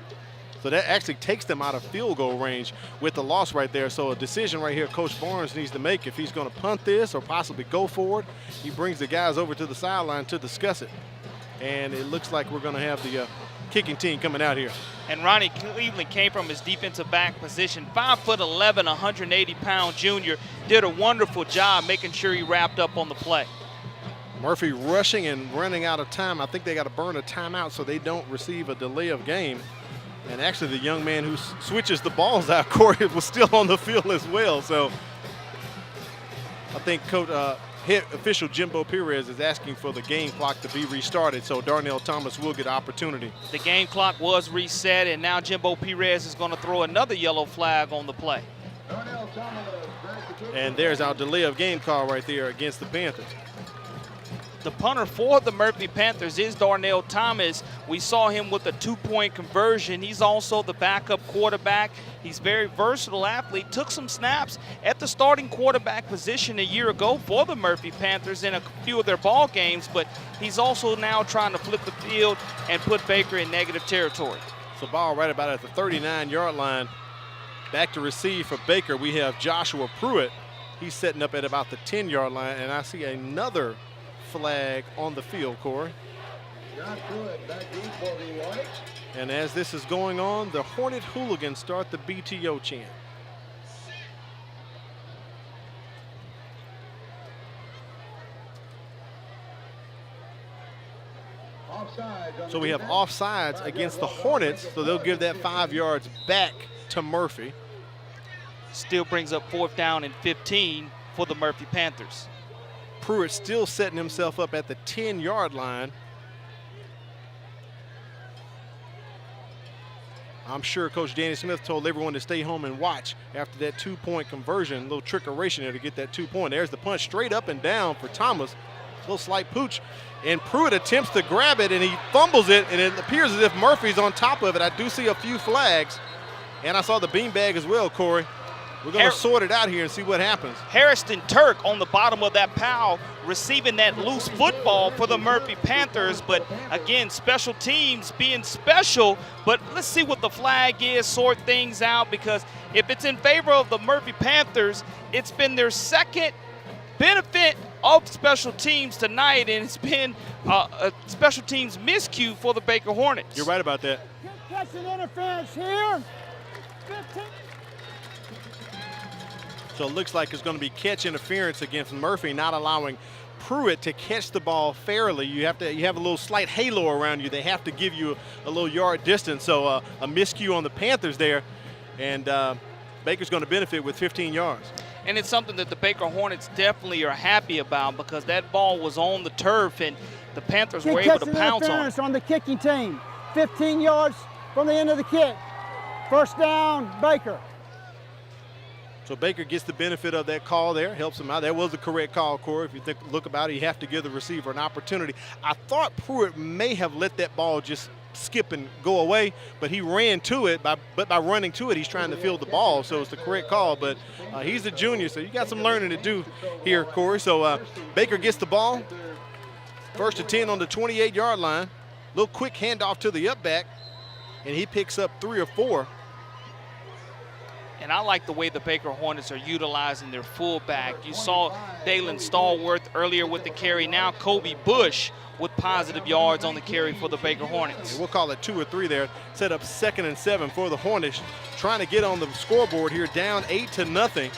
So that actually takes them out of field goal range with the loss right there. So a decision right here Coach Barnes needs to make if he's going to punt this or possibly go for it. He brings the guys over to the sideline to discuss it. And it looks like we're going to have the kicking team coming out here. And Ronnie Cleveland came from his defensive back position. 5'11", 180-pound junior. Did a wonderful job making sure he wrapped up on the play. Murphy rushing and running out of time. I think they got to burn a timeout so they don't receive a delay of game. And actually the young man who switches the balls out, Corey, was still on the field as well. So I think head official Jimbo Perez is asking for the game clock to be restarted, so Darnell Thomas will get opportunity. The game clock was reset, and now Jimbo Perez is going to throw another yellow flag on the play. And there's our delay of game call right there against the Panthers. The punter for the Murphy Panthers is Darnell Thomas. We saw him with a 2-point conversion. He's also the backup quarterback. He's a very versatile athlete. Took some snaps at the starting quarterback position a year ago for the Murphy Panthers in a few of their ball games, but he's also now trying to flip the field and put Baker in negative territory. So ball right about at the 39-yard line. Back to receive for Baker. We have Joshua Pruitt. He's setting up at about the 10-yard line, and I see another flag on the field, Corey. And as this is going on, the Hornet hooligans start the BTO chant. So we have offsides against the Hornets, so they'll give that 5 yards back to Murphy. Still brings up 4th down and 15 for the Murphy Panthers. Pruitt still setting himself up at the 10-yard line. I'm sure Coach Danny Smith told everyone to stay home and watch after that 2-point conversion. A little trickeration there to get that 2-point. There's the punch straight up and down for Thomas. A little slight pooch. And Pruitt attempts to grab it, and he fumbles it, and it appears as if Murphy's on top of it. I do see a few flags. And I saw the beanbag as well, Corey. We're going to sort it out here and see what happens. Harrison Turk on the bottom of that pile receiving that loose football for the Murphy Panthers. But again, special teams being special. But let's see what the flag is, sort things out, because if it's in favor of the Murphy Panthers, it's been their second benefit of special teams tonight, and it's been a special teams miscue for the Baker Hornets. You're right about that. Catch an interference here. 15. So it looks like it's going to be catch interference against Murphy, not allowing Pruitt to catch the ball fairly. You have a little slight halo around you. They have to give you a little yard distance. So a miscue on the Panthers there, and Baker's going to benefit with 15 yards. And it's something that the Baker Hornets definitely are happy about, because that ball was on the turf and the Panthers were able to pounce on it. On the kicking team, 15 yards from the end of the kick. 1st down, Baker. So Baker gets the benefit of that call there, helps him out. That was the correct call, Corey. If you look about it, you have to give the receiver an opportunity. I thought Pruitt may have let that ball just skip and go away, but he ran to it. But by running to it, he's trying to field the ball, so it's the correct call. But he's a junior, so you got some learning to do here, Corey. So Baker gets the ball. 1st and 10 on the 28-yard line. Little quick handoff to the up back, and he picks up 3 or 4. And I like the way the Baker Hornets are utilizing their fullback. You saw Dalen Stallworth earlier with the carry. Now Kobe Bush with positive yards on the carry for the Baker Hornets. We'll call it 2 or 3 there. Set up 2nd and 7 for the Hornets. Trying to get on the scoreboard here, down 8-0.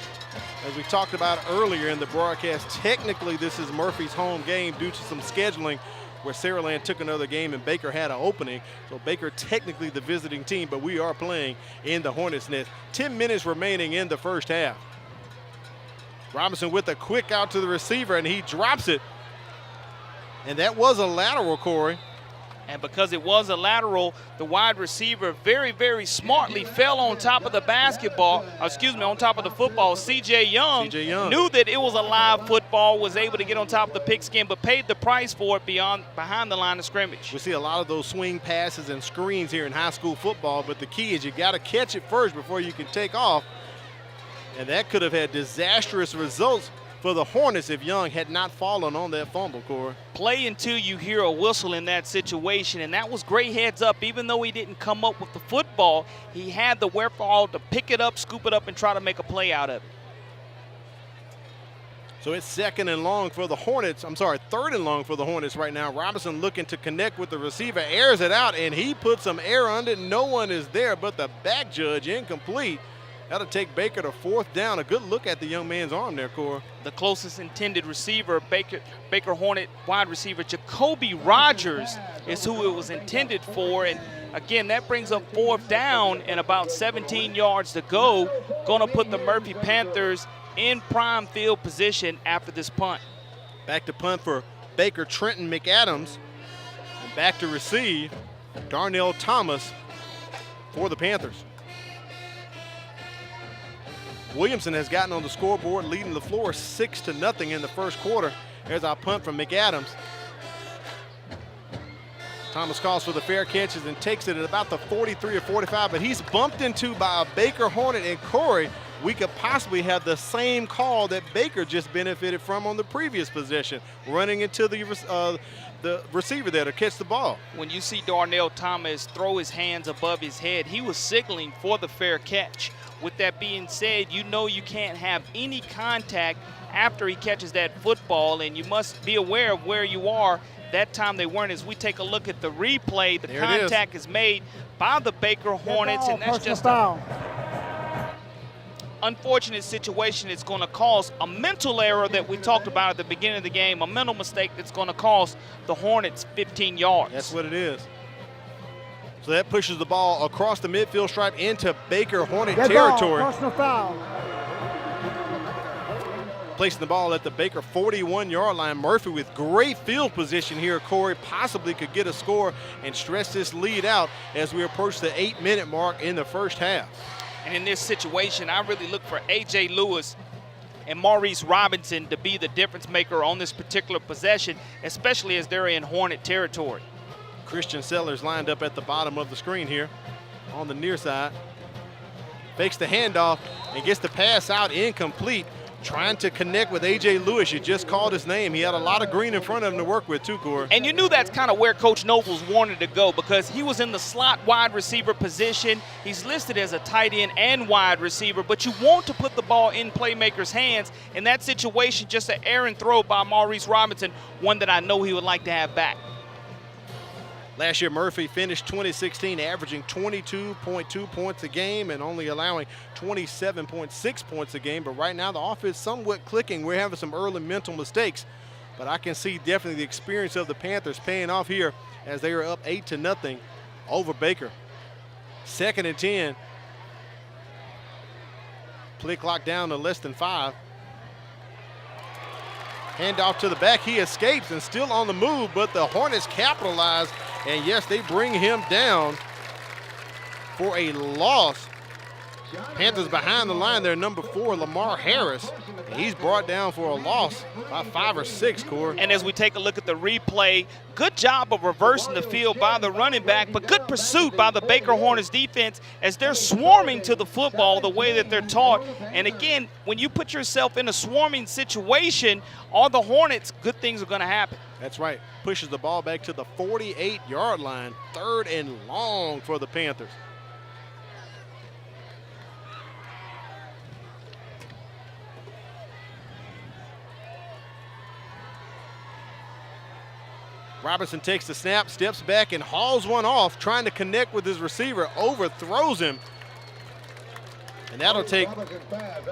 As we talked about earlier in the broadcast, technically this is Murphy's home game due to some scheduling where Saraland took another game and Baker had an opening. So Baker technically the visiting team, but we are playing in the Hornets' nest. 10 minutes remaining in the first half. Robinson with a quick out to the receiver, and he drops it. And that was a lateral, Corey. And because it was a lateral, the wide receiver very, very smartly fell on top of the on top of the football. C.J. Young knew that it was a live football, was able to get on top of the pigskin, but paid the price for it behind the line of scrimmage. We see a lot of those swing passes and screens here in high school football, but the key is you got to catch it first before you can take off. And that could have had disastrous results for the Hornets if Young had not fallen on that fumble, Corey. Play until you hear a whistle in that situation, and that was great heads up. Even though he didn't come up with the football, he had the wherewithal to pick it up, scoop it up, and try to make a play out of it. So it's second and long for the Hornets. I'm sorry, third and long for the Hornets right now. Robinson looking to connect with the receiver, airs it out, and he put some air under it. No one is there but the back judge, incomplete. That'll take Baker to fourth down. A good look at the young man's arm there, Cora. The closest intended receiver, Baker Hornet wide receiver Jacoby Rogers is who it was intended for. And again, that brings up fourth down and about 17 yards to go. Gonna put the Murphy Panthers in prime field position after this punt. Back to punt for Baker Trenton McAdams. And back to receive Darnell Thomas for the Panthers. Williamson has gotten on the scoreboard, leading the floor 6-0 in the first quarter. There's our punt from McAdams. Thomas calls for the fair catches and takes it at about the 43 or 45, but he's bumped into by a Baker Hornet. And Corey, we could possibly have the same call that Baker just benefited from on the previous possession, running into the receiver there to catch the ball. When you see Darnell Thomas throw his hands above his head, he was signaling for the fair catch. With that being said, you know you can't have any contact after he catches that football, and you must be aware of where you are. That time they weren't. As we take a look at the replay, the contact is made by the Baker Hornets, and that's just an unfortunate situation. It's going to cause a mental error that we talked about at the beginning of the game, a mental mistake that's going to cost the Hornets 15 yards. That's what it is. So that pushes the ball across the midfield stripe into Baker Hornet territory. Personal foul. Placing the ball at the Baker 41-yard line. Murphy with great field position here, Corey, possibly could get a score and stretch this lead out as we approach the 8-minute mark in the first half. And in this situation, I really look for A.J. Lewis and Maurice Robinson to be the difference maker on this particular possession, especially as they're in Hornet territory. Christian Sellers lined up at the bottom of the screen here on the near side. Fakes the handoff and gets the pass out incomplete. Trying to connect with A.J. Lewis. You just called his name. He had a lot of green in front of him to work with too, Corey. And you knew that's kind of where Coach Nobles wanted to go, because he was in the slot wide receiver position. He's listed as a tight end and wide receiver, but you want to put the ball in playmakers' hands. In that situation, just an errant throw by Maurice Robinson, one that I know he would like to have back. Last year, Murphy finished 2016 averaging 22.2 points a game and only allowing 27.6 points a game. But right now, the offense is somewhat clicking. We're having some early mental mistakes. But I can see definitely the experience of the Panthers paying off here as they are up 8-0 over Baker. 2nd and 10. Play clock down to less than 5. Handoff to the back. He escapes and still on the move, but the Hornets capitalize. And yes, they bring him down for a loss. Panthers behind the line there, number 4, Lamar Harris. And he's brought down for a loss by 5 or 6, Corey. And as we take a look at the replay, good job of reversing the field by the running back, but good pursuit by the Baker Hornets defense as they're swarming to the football the way that they're taught. And again, when you put yourself in a swarming situation, all the Hornets, good things are going to happen. That's right. Pushes the ball back to the 48-yard line. 3rd and long for the Panthers. Robinson takes the snap, steps back, and hauls one off, trying to connect with his receiver, overthrows him. And that'll take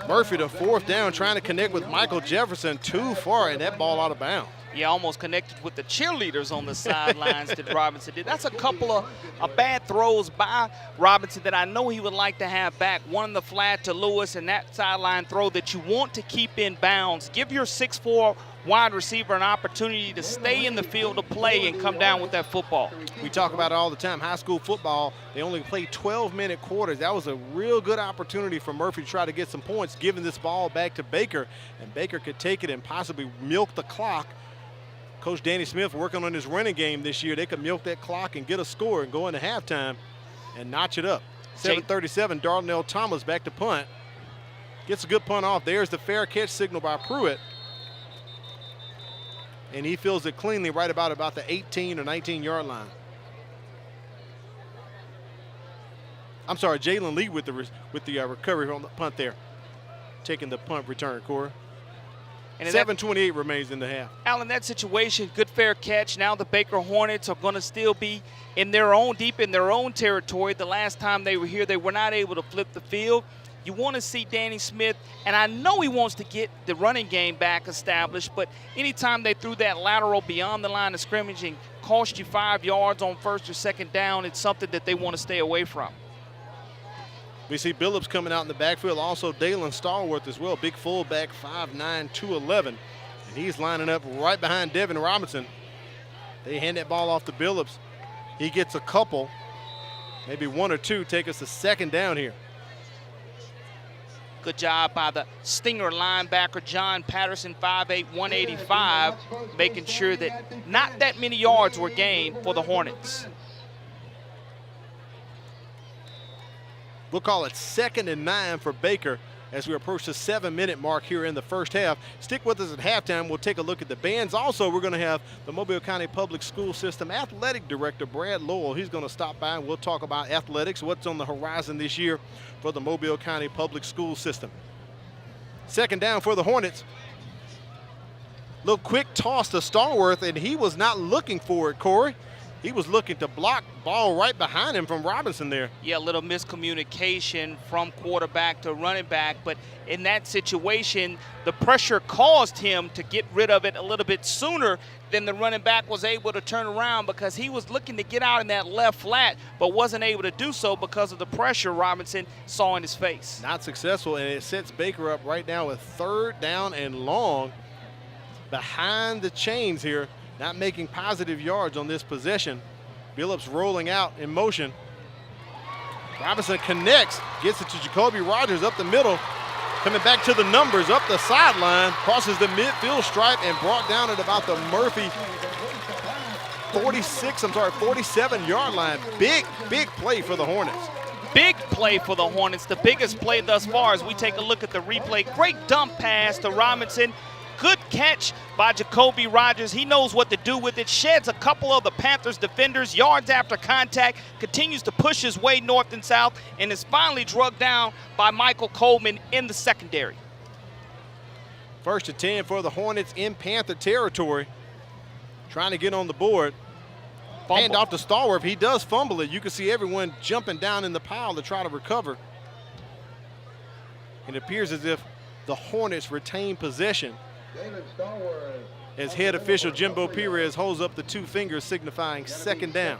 Murphy to 4th down, trying to connect with Michael Jefferson too far, and that ball out of bounds. Yeah, almost connected with the cheerleaders on the sidelines that Robinson did. That's a couple of bad throws by Robinson that I know he would like to have back. One in the flat to Lewis, and that sideline throw that you want to keep in bounds. Give your 6'4" wide receiver an opportunity to stay in the field to play and come down with that football. We talk about it all the time. High school football, they only play 12-minute quarters. That was a real good opportunity for Murphy to try to get some points, giving this ball back to Baker, and Baker could take it and possibly milk the clock. Coach Danny Smith working on his running game this year. They could milk that clock and get a score and go into halftime and notch it up. 7:37, Darnell Thomas back to punt. Gets a good punt off. There's the fair catch signal by Pruitt. and he fields it cleanly right about the 18 or 19-yard line. I'm sorry, Jalen Lee with the recovery from the punt there, taking the punt return, Corey. And 7:28 remains in the half. Alan, that situation, good fair catch. Now the Baker Hornets are going to still be deep in their own territory. The last time they were here, they were not able to flip the field. You want to see Danny Smith, and I know he wants to get the running game back established, but anytime they threw that lateral beyond the line of scrimmage and cost you 5 yards on first or second down, it's something that they want to stay away from. We see Billups coming out in the backfield, also Dalen Stallworth as well, big fullback, 5'9", 211, and he's lining up right behind Devin Robinson. They hand that ball off to Billups. He gets a couple, maybe one or two, take us to second down here. Good job by the Stinger linebacker, John Patterson, 5'8", 185, making sure that not that many yards were gained for the Hornets. We'll call it 2nd and 9 for Baker as we approach the 7-minute mark here in the first half. Stick with us at halftime. We'll take a look at the bands. Also, we're going to have the Mobile County Public School System Athletic Director, Brad Lowell. He's going to stop by and we'll talk about athletics, what's on the horizon this year for the Mobile County Public School System. Second down for the Hornets. Little quick toss to Stallworth, and he was not looking for it, Corey. He was looking to block, ball right behind him from Robinson there. Yeah, a little miscommunication from quarterback to running back, but in that situation, the pressure caused him to get rid of it a little bit sooner than the running back was able to turn around, because he was looking to get out in that left flat, but wasn't able to do so because of the pressure Robinson saw in his face. Not successful, and it sets Baker up right now with 3rd down and long behind the chains here. Not making positive yards on this possession. Billups rolling out in motion. Robinson connects, gets it to Jacoby Rogers up the middle. Coming back to the numbers, up the sideline, crosses the midfield stripe and brought down at about the Murphy 47-yard line. Big play for the Hornets. Big play for the Hornets, the biggest play thus far as we take a look at the replay. Great dump pass to Robinson. Good catch by Jacoby Rogers. He knows what to do with it. Sheds a couple of the Panthers defenders yards after contact. Continues to push his way north and south and is finally drugged down by Michael Coleman in the secondary. 1st and 10 for the Hornets in Panther territory. Trying to get on the board. Hand off to Stallworth. He does fumble it. You can see everyone jumping down in the pile to try to recover. It appears as if the Hornets retain possession, as head official Jimbo Perez holds up the 2 fingers signifying 2nd down.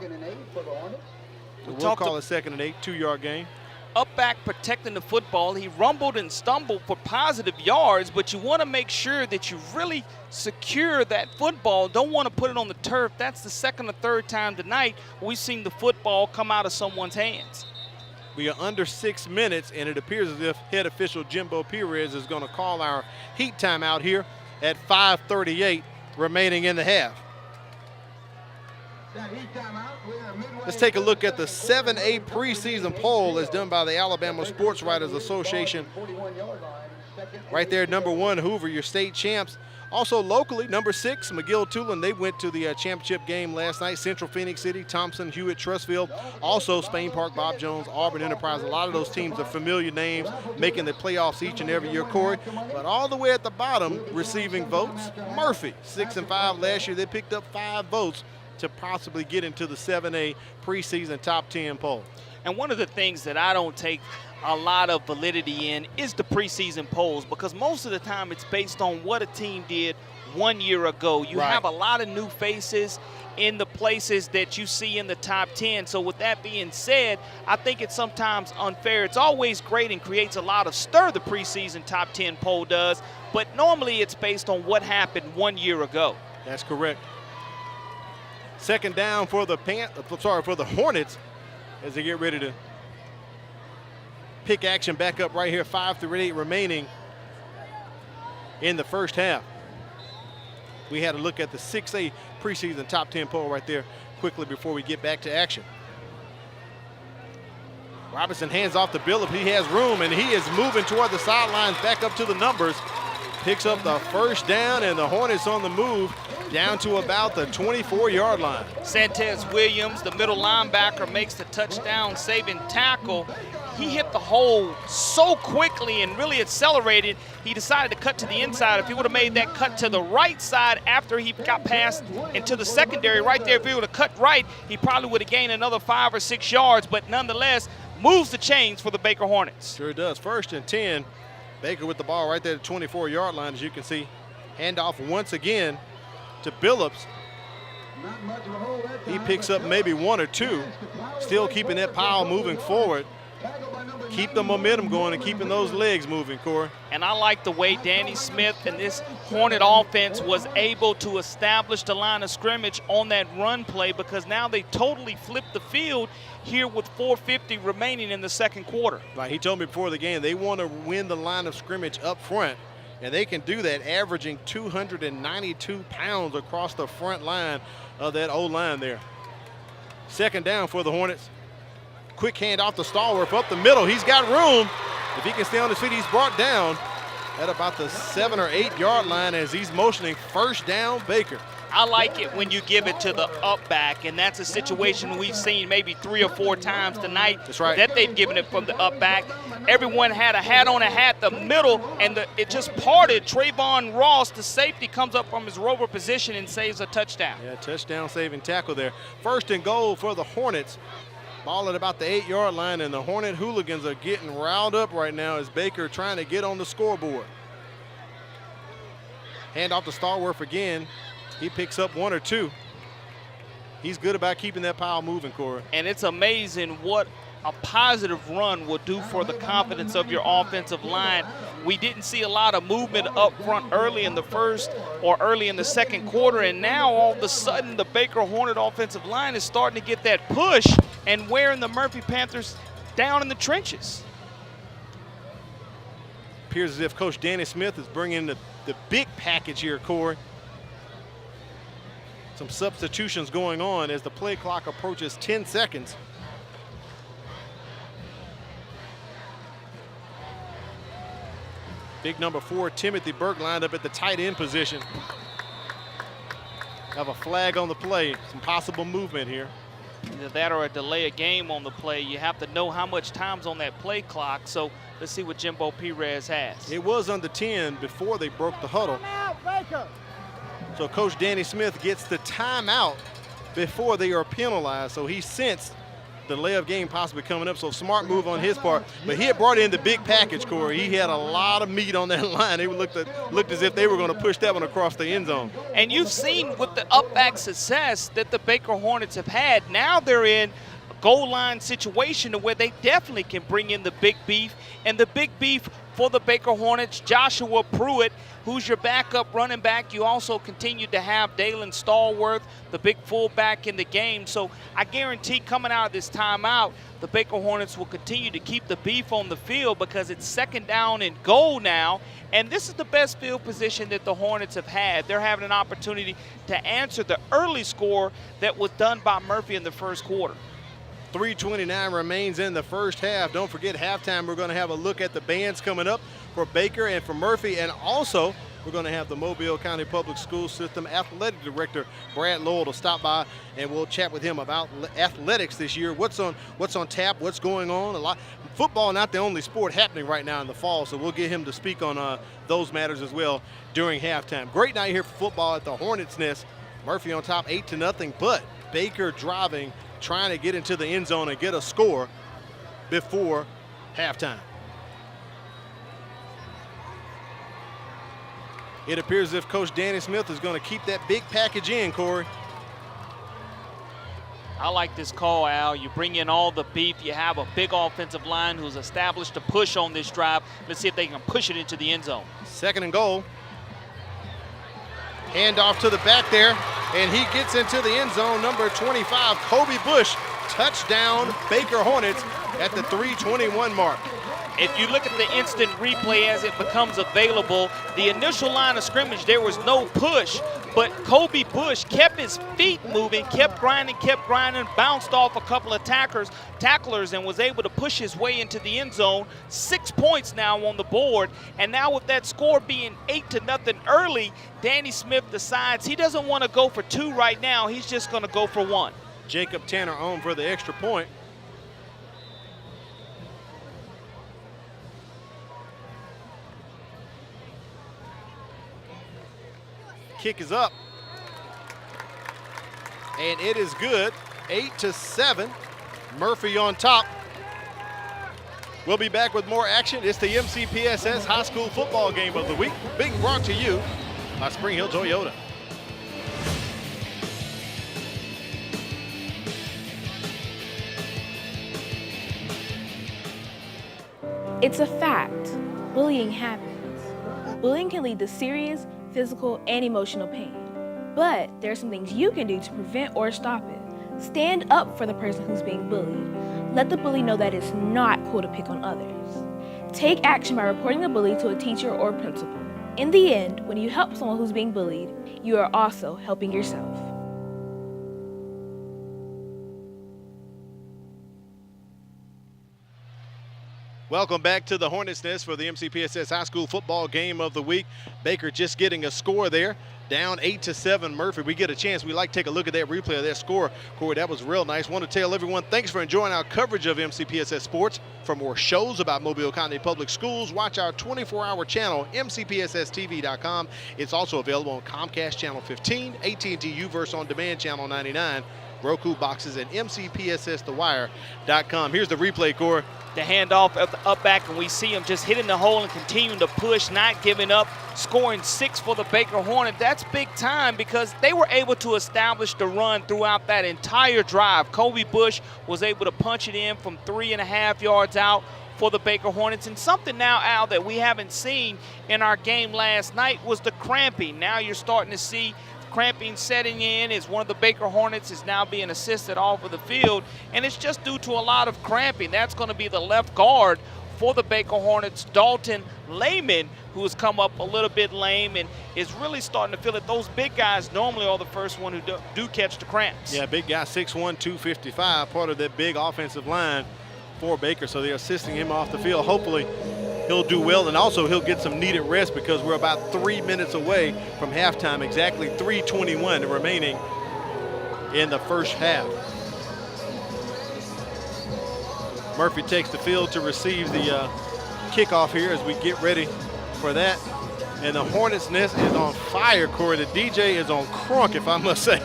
We'll call it 2nd and 8, 2-yard gain. Up back protecting the football. He rumbled and stumbled for positive yards, but you want to make sure that you really secure that football. Don't want to put it on the turf. That's the 2nd or 3rd time tonight we've seen the football come out of someone's hands. We are under 6 minutes, and it appears as if head official Jimbo Perez is going to call our heat timeout here at 5:38 remaining in the half. Let's take a look at the 7A preseason poll as done by the Alabama Sports Writers Association. Right there, number 1, Hoover, your state champs. Also locally, number 6, McGill-Tulane. They went to the championship game last night. Central Phoenix City, Thompson, Hewitt, Trustfield. Also Spain Park, Bob Jones, Auburn Enterprise. A lot of those teams are familiar names, making the playoffs each and every year, Corey. But all the way at the bottom, receiving votes, Murphy, 6-5 last year. They picked up 5 votes to possibly get into the 7A preseason top 10 poll. And one of the things that I don't take a lot of validity in is the preseason polls, because most of the time it's based on what a team did 1 year ago. You have a lot of new faces in the places that you see in the top 10. So with that being said, I think it's sometimes unfair. It's always great and creates a lot of stir, the preseason top 10 poll does, but normally it's based on what happened 1 year ago. That's correct. 2nd down for the Hornets as they get ready to pick action back up right here. 5:38 remaining in the first half. We had a look at the 6A preseason top 10 poll right there quickly before we get back to action. Robinson hands off to Billups. He has room, and he is moving toward the sidelines back up to the numbers. picks up the first down, and the Hornets on the move down to about the 24-yard line. Santez Williams, the middle linebacker, makes the touchdown-saving tackle. He hit the hole so quickly and really accelerated, he decided to cut to the inside. If he would have made that cut to the right side after he got past into the secondary right there, if he would have cut right, he probably would have gained another 5 or 6 yards, but nonetheless, moves the chains for the Baker Hornets. Sure does. 1st and 10. Baker with the ball right there at the 24-yard line, as you can see. Handoff once again to Billups. He picks up maybe 1 or 2, still keeping that pile moving forward. Keep the momentum going and keeping those legs moving, Corey. And I like the way Danny Smith and this Hornet offense was able to establish the line of scrimmage on that run play, because now they totally flipped the field here with 4:50 remaining in the second quarter. Right, he told me before the game they want to win the line of scrimmage up front, and they can do that, averaging 292 pounds across the front line of that O-line there. 2nd down for the Hornets. Quick hand off to Stallworth up the middle. He's got room. If he can stay on his feet, he's brought down at about the 7 or 8 yard line as he's motioning 1st down Baker. I like it when you give it to the up back, and that's a situation we've seen maybe 3 or 4 times tonight. That's right. That they've given it from the up back. Everyone had a hat on a hat, the middle, and it just parted. Trayvon Ross, the safety, comes up from his rover position and saves a touchdown. Yeah, touchdown saving tackle there. 1st and goal for the Hornets. Ball at about the 8 yard line, and the Hornet hooligans are getting riled up right now as Baker trying to get on the scoreboard. Hand off to Stallworth again. He picks up 1 or 2. He's good about keeping that pile moving, Corey. And it's amazing what a positive run will do for the confidence of your offensive line. We didn't see a lot of movement up front early in the first or early in the second quarter, and now all of a sudden the Baker Hornet offensive line is starting to get that push and wearing the Murphy Panthers down in the trenches. Appears as if Coach Danny Smith is bringing the big package here, Corey. Some substitutions going on as the play clock approaches 10 seconds. Big number 4, Timothy Burke, lined up at the tight end position. Have a flag on the play, some possible movement here. Either that or a delay of game on the play. You have to know how much time's on that play clock. So let's see what Jimbo Perez has. It was under 10 before they broke the huddle. So Coach Danny Smith gets the timeout before they are penalized. So he sensed the delay of game possibly coming up. So smart move on his part. But he had brought in the big package, Corey. He had a lot of meat on that line. It looked as if they were going to push that one across the end zone. And you've seen with the up back success that the Baker Hornets have had. Now they're in a goal line situation where they definitely can bring in the big beef. And the big beef for the Baker Hornets, Joshua Pruitt, who's your backup running back. You also continue to have Dalen Stallworth, the big fullback in the game. So I guarantee coming out of this timeout, the Baker Hornets will continue to keep the beef on the field because it's 2nd down and goal now. And this is the best field position that the Hornets have had. They're having an opportunity to answer the early score that was done by Murphy in the first quarter. 3:29 remains in the first half. Don't forget halftime, we're going to have a look at the bands coming up for Baker and for Murphy, and also we're going to have the Mobile County Public School System Athletic Director Brad Lowell to stop by, and we'll chat with him about athletics this year. What's on tap, what's going on. A lot. Football not the only sport happening right now in the fall, so we'll get him to speak on those matters as well during halftime. Great night here for football at the Hornets' Nest. Murphy on top 8-0, but Baker driving, trying to get into the end zone and get a score before halftime. It appears as if Coach Danny Smith is going to keep that big package in, Corey. I like this call, Al. You bring in all the beef. You have a big offensive line who's established a push on this drive. Let's see if they can push it into the end zone. 2nd and goal. Hand off to the back there, and he gets into the end zone. Number 25, Kobe Bush, touchdown Baker Hornets at the 3:21 mark. If you look at the instant replay as it becomes available, the initial line of scrimmage, there was no push, but Kobe Bush kept his feet moving, kept grinding, bounced off a couple of tacklers, and was able to push his way into the end zone. 6 points now on the board, and now with that score being 8-0 early, Danny Smith decides he doesn't want to go for 2 right now. He's just going to go for 1. Jacob Tanner on for the extra point. Kick is up, and it is good. 8-7, Murphy on top. We'll be back with more action. It's the MCPSS High School Football Game of the Week, being brought to you by Spring Hill Toyota. It's a fact. Bullying happens. Bullying can lead to serious physical and emotional pain. But there are some things you can do to prevent or stop it. Stand up for the person who's being bullied. Let the bully know that it's not cool to pick on others. Take action by reporting the bully to a teacher or principal. In the end, when you help someone who's being bullied, you are also helping yourself. Welcome back to the Hornets' Nest for the MCPSS High School Football Game of the Week. Baker just getting a score there, down 8-7 Murphy. We get a chance, we like to take a look at that replay of that score. Corey, that was real nice. Want to tell everyone, thanks for enjoying our coverage of MCPSS sports. For more shows about Mobile County Public Schools, watch our 24-hour channel, mcpsstv.com. It's also available on Comcast Channel 15, AT&T UVerse On Demand Channel 99, Roku boxes, and mcpssthewire.com. Here's the replay, Corey. The handoff at the up back, and we see him just hitting the hole and continuing to push, not giving up, scoring 6 for the Baker Hornet. That's big time because they were able to establish the run throughout that entire drive. Kobe Bush was able to punch it in from 3.5 yards out for the Baker Hornets. And something now, Al, that we haven't seen in our game last night was the cramping. Now you're starting to see cramping setting in as one of the Baker Hornets is now being assisted off of the field, and it's just due to a lot of cramping. That's going to be the left guard for the Baker Hornets, Dalton Lehman, who has come up a little bit lame and is really starting to feel it. Those big guys normally are the first one who do catch the cramps. Yeah, big guy, 6'1", 255, part of that big offensive line for Baker, so they're assisting him off the field. Hopefully he'll do well, and also he'll get some needed rest because we're about 3 minutes away from halftime, exactly 3:21 remaining in the first half. Murphy takes the field to receive the kickoff here as we get ready for that. And the Hornets' Nest is on fire, Corey. The DJ is on crunk, if I must say.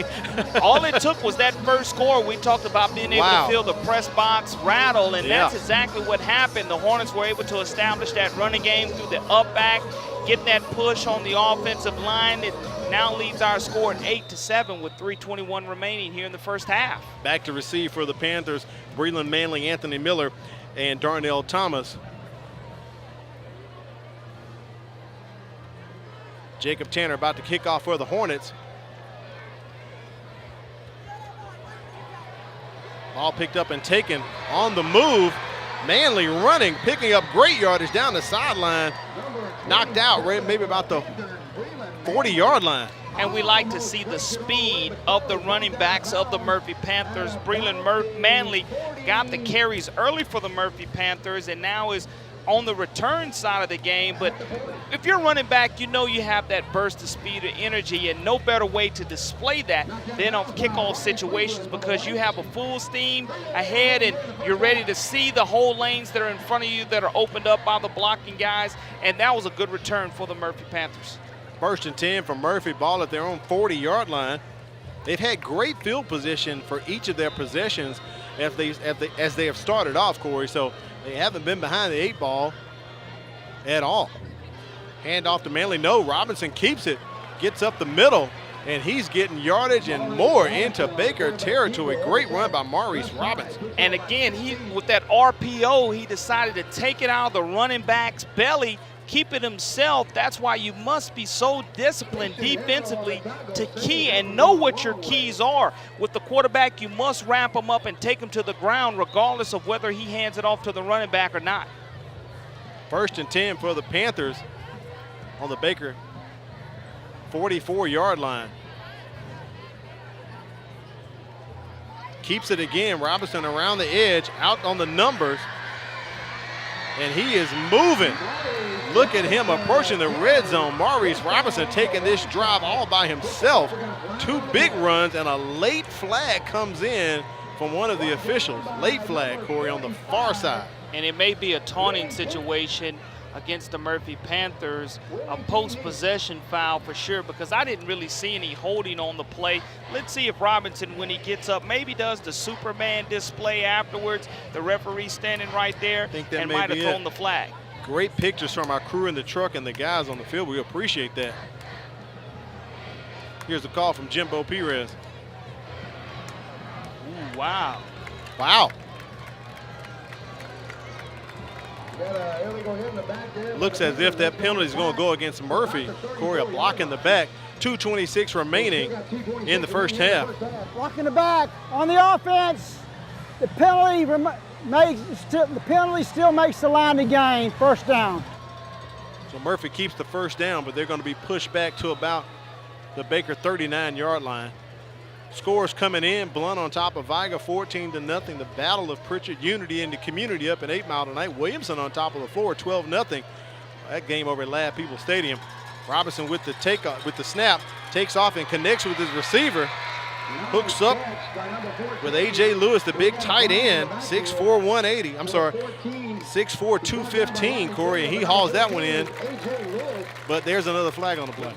All it took was that first score. We talked about being able to feel the press box rattle, and that's exactly what happened. The Hornets were able to establish that running game through the up back, getting that push on the offensive line. It now leads our score at 8-7 with 3:21 remaining here in the first half. Back to receive for the Panthers, Breland Manley, Anthony Miller, and Darnell Thomas. Jacob Tanner about to kick off for the Hornets. Ball picked up and taken on the move. Manley running, picking up great yardage down the sideline. Knocked out right maybe about the 40-yard line. And we like to see the speed of the running backs of the Murphy Panthers. Breland Manley got the carries early for the Murphy Panthers and now is on the return side of the game. But if you're running back, you know you have that burst of speed or energy, and no better way to display that than on kickoff situations because you have a full steam ahead and you're ready to see the whole lanes that are in front of you that are opened up by the blocking guys, and that was a good return for the Murphy Panthers. 1st and 10 from Murphy, ball at their own 40-yard line. They've had great field position for each of their possessions as they have started off, Corey, so they haven't been behind the 8 ball at all. Hand off to Manley. No, Robinson keeps it, gets up the middle, and he's getting yardage and more into Baker territory. Great run by Maurice Robinson. And again, with that RPO, he decided to take it out of the running back's belly, keep it himself. That's why you must be so disciplined defensively to key and know what your keys are. With the quarterback, you must wrap him up and take him to the ground regardless of whether he hands it off to the running back or not. 1st and 10 for the Panthers on the Baker 44-yard line. keeps it again. Robinson around the edge, out on the numbers, and he is moving. Look at him approaching the red zone. Maurice Robinson taking this drive all by himself. 2 big runs, and a late flag comes in from one of the officials. Late flag, Corey, on the far side. And it may be a taunting situation against the Murphy Panthers, a post-possession foul for sure, because I didn't really see any holding on the play. Let's see if Robinson, when he gets up, maybe does the Superman display afterwards. The referee standing right there and might have thrown the flag. Great pictures from our crew in the truck and the guys on the field. We appreciate that. Here's a call from Jimbo Perez. Ooh, wow. Wow. Looks as if that penalty is going to go against Murphy. Corey, a block in the back. 2:26 remaining in the first half. Block in the back on the offense. The penalty still makes the line to gain. First down. So Murphy keeps the first down, but they're going to be pushed back to about the Baker 39-yard line. Scores coming in. Blunt on top of Viga, 14-0. The Battle of Pritchard, Unity in the community up in 8 Mile tonight. Williamson on top of the floor, 12-0. That game over at Lab People Stadium. Robinson with the takeoff, with the snap, takes off and connects with his receiver. Hooks up with A.J. Lewis, the big tight end, 6'4", 180. I'm sorry, 6'4", 215, Corey, and he hauls that one in. But there's another flag on the play.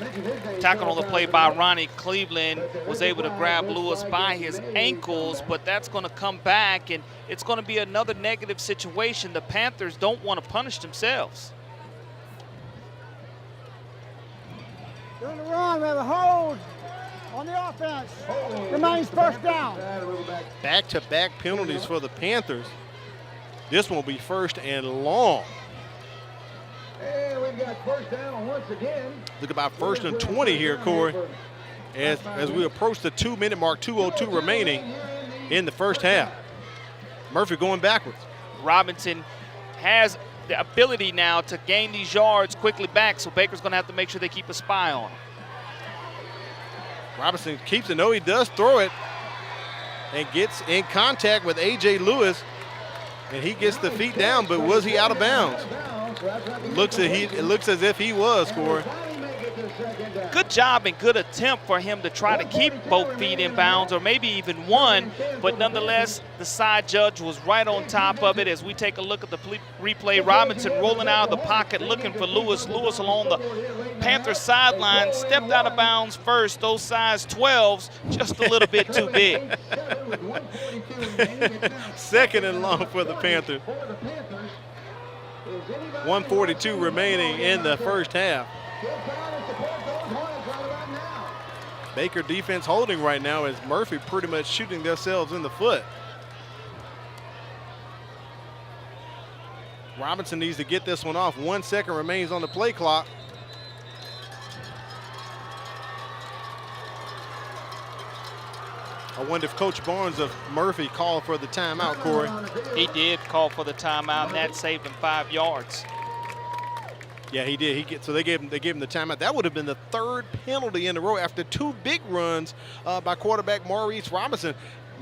Tackle on the play by Ronnie Cleveland, was able to grab Lewis by his ankles, but that's going to come back, and it's going to be another negative situation. The Panthers don't want to punish themselves. During the run, we have a hold on the offense. Remains first down. Back-to-back penalties for the Panthers. This one will be first and long. And we've got first down once again. Look about 1st and 20 here, Corey, as we approach the 2-minute mark, 2:02 remaining in the first half. Murphy going backwards. Robinson has the ability now to gain these yards quickly back, so Baker's going to have to make sure they keep a spy on him. Robinson keeps it. No, he does throw it and gets in contact with A.J. Lewis, and he gets the feet down, but was he out of bounds? It looks as if he was, Corey. Good job and good attempt for him to try to keep both feet in bounds, or maybe even one, but nonetheless, the side judge was right on top of it. As we take a look at the replay, Robinson rolling out of the pocket looking for Lewis. Lewis along the Panther sideline, stepped out of bounds first. Those size 12s, just a little bit too big. 2nd and long for the Panthers. 1:42 remaining in the first half. Baker defense holding right now as Murphy pretty much shooting themselves in the foot. Robinson needs to get this one off. 1 second remains on the play clock. I wonder if Coach Barnes of Murphy called for the timeout, Corey. He did call for the timeout, and that saved him 5 yards. Yeah, he did. So they gave him the timeout. That would have been the 3rd penalty in a row after 2 big runs by quarterback Maurice Robinson.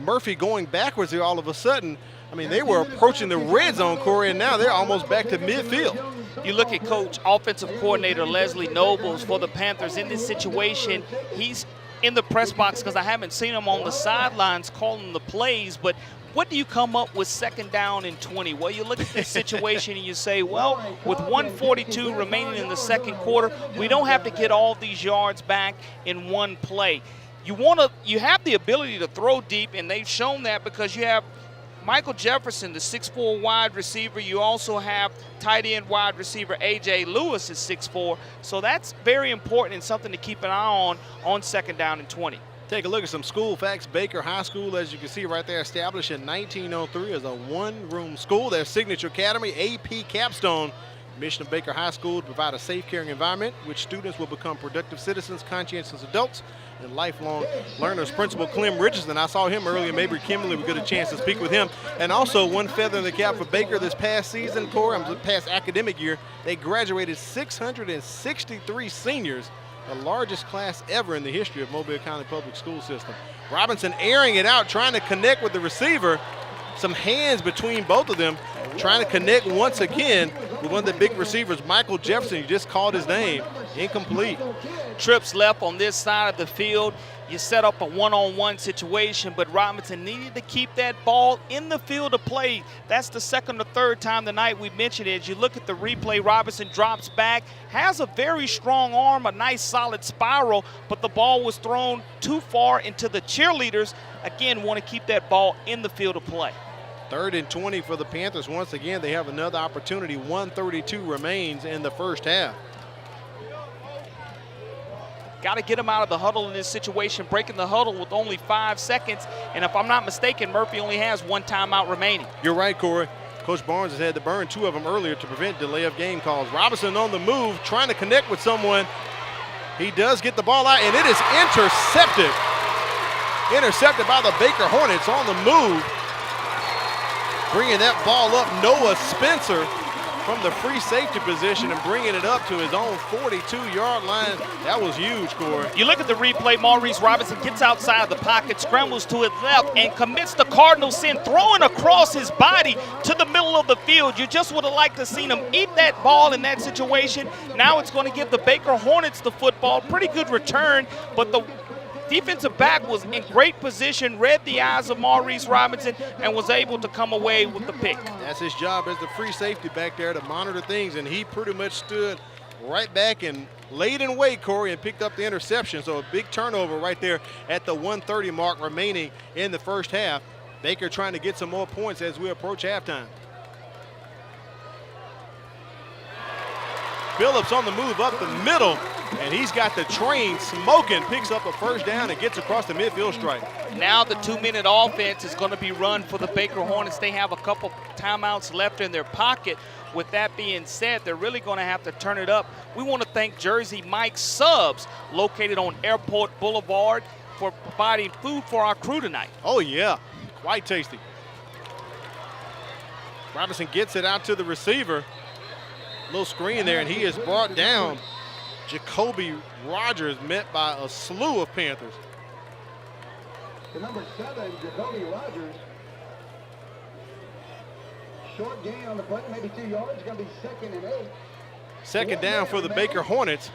Murphy going backwards here all of a sudden. I mean, they were approaching the red zone, Corey, and now they're almost back to midfield. You look at Coach Offensive Coordinator Leslie Nobles for the Panthers in this situation. He's in the press box because I haven't seen him on the sidelines calling the plays, but what do you come up with 2nd down and 20? Well, you look at this situation and you say, well, with 1:42 remaining in the 2nd quarter, we don't have to get all these yards back in one play. You have the ability to throw deep, and they've shown that because you have Michael Jefferson, the 6'4" wide receiver. You also have tight end wide receiver A.J. Lewis is 6'4", so that's very important and something to keep an eye on 2nd down and 20. Take a look at some school facts. Baker High School, as you can see right there, established in 1903 as a one-room school. Their signature academy, AP Capstone. Mission of Baker High School to provide a safe, caring environment which students will become productive citizens, conscientious adults, and lifelong learners. Principal Clem Richardson, I saw him earlier. Mabry Kimberly, we got a chance to speak with him. And also one feather in the cap for Baker this past season, Corey, past academic year, they graduated 663 seniors, the largest class ever in the history of Mobile County Public School System. Robinson airing it out, trying to connect with the receiver. Some hands between both of them, trying to connect once again with one of the big receivers, Michael Jefferson. You just called his name. Incomplete. Trips left on this side of the field. You set up a one-on-one situation, but Robinson needed to keep that ball in the field of play. That's the second or third time tonight we mentioned it. As you look at the replay, Robinson drops back, has a very strong arm, a nice solid spiral, but the ball was thrown too far into the cheerleaders. Again, want to keep that ball in the field of play. 3rd and 20 for the Panthers. Once again, they have another opportunity. 1:32 remains in the first half. Got to get them out of the huddle in this situation, breaking the huddle with only 5 seconds. And if I'm not mistaken, Murphy only has 1 timeout remaining. You're right, Corey. Coach Barnes has had to burn 2 of them earlier to prevent delay of game calls. Robinson on the move, trying to connect with someone. He does get the ball out, and it is intercepted. Intercepted by the Baker Hornets on the move. Bringing that ball up, Noah Spencer from the free safety position and bringing it up to his own 42-yard line. That was huge, Corey. You look at the replay, Maurice Robinson gets outside of the pocket, scrambles to his left, and commits the Cardinal sin, throwing across his body to the middle of the field. You just would have liked to seen him eat that ball in that situation. Now it's going to give the Baker Hornets the football. Pretty good return, but the defensive back was in great position, read the eyes of Maurice Robinson, and was able to come away with the pick. That's his job as the free safety back there, to monitor things, and he pretty much stood right back and laid in wait, Corey, and picked up the interception. So a big turnover right there at the 1:30 mark remaining in the first half. Baker trying to get some more points as we approach halftime. Phillips on the move up the middle, and he's got the train smoking, picks up a first down and gets across the midfield stripe. Now the 2-minute offense is going to be run for the Baker Hornets. They have a couple timeouts left in their pocket. With that being said, they're really going to have to turn it up. We want to thank Jersey Mike's Subs, located on Airport Boulevard, for providing food for our crew tonight. Oh yeah, quite tasty. Robinson gets it out to the receiver. Little screen there, and he is brought down. Jacoby Rogers met by a slew of Panthers. The number 7, Jacoby Rogers. Short gain on the play, maybe 2 yards. Going to be 2nd and 8. Second down for the Baker Hornets.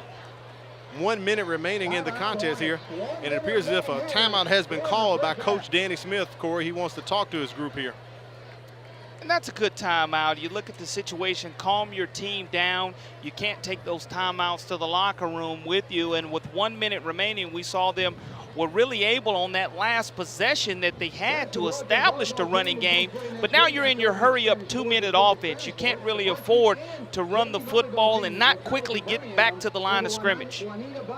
1 minute remaining in the contest here, and it appears as if a timeout has been called by Coach Danny Smith. Corey, he wants to talk to his group here. And that's a good timeout. You look at the situation, calm your team down. You can't take those timeouts to the locker room with you. And with 1 minute remaining, we saw them were really able on that last possession that they had to establish the running game. But now you're in your hurry-up 2-minute offense. You can't really afford to run the football and not quickly get back to the line of scrimmage.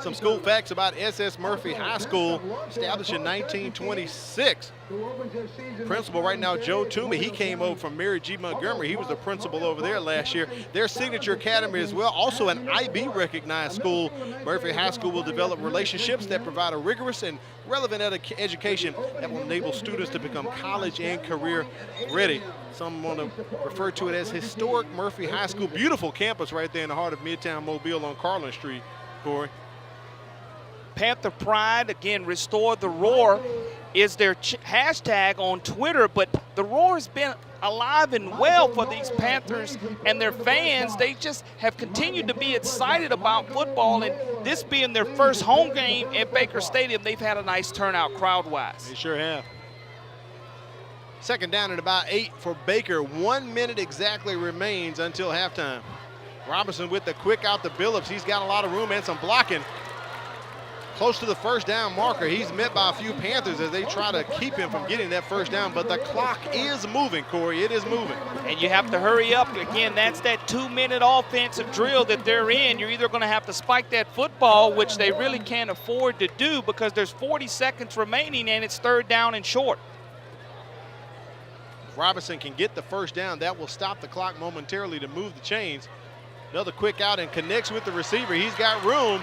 Some school facts about S.S. Murphy High School, established in 1926. Principal right now, Joe Toomey, he came over from Mary G. Montgomery. He was the principal over there last year. Their signature academy as well, also an IB recognized school. Murphy High School will develop relationships that provide a rigorous and relevant education that will enable students to become college and career ready. Some want to refer to it as historic Murphy High School. Beautiful campus right there in the heart of Midtown Mobile on Carlin Street, Corey. Panther Pride, again, Restore the Roar is their hashtag on Twitter, but the Roar has been alive and well for these Panthers and their fans. They just have continued to be excited about football, and this being their first home game at Baker Stadium, they've had a nice turnout crowd-wise. They sure have. Second down at about 8 for Baker. 1 minute exactly remains until halftime. Robinson with the quick out to Billups. He's got a lot of room and some blocking. Close to the first down marker. He's met by a few Panthers as they try to keep him from getting that first down, but the clock is moving, Corey. It is moving. And you have to hurry up. Again, that's that 2-minute offensive drill that they're in. You're either going to have to spike that football, which they really can't afford to do because there's 40 seconds remaining and it's 3rd down and short. If Robinson can get the first down, that will stop the clock momentarily to move the chains. Another quick out and connects with the receiver. He's got room.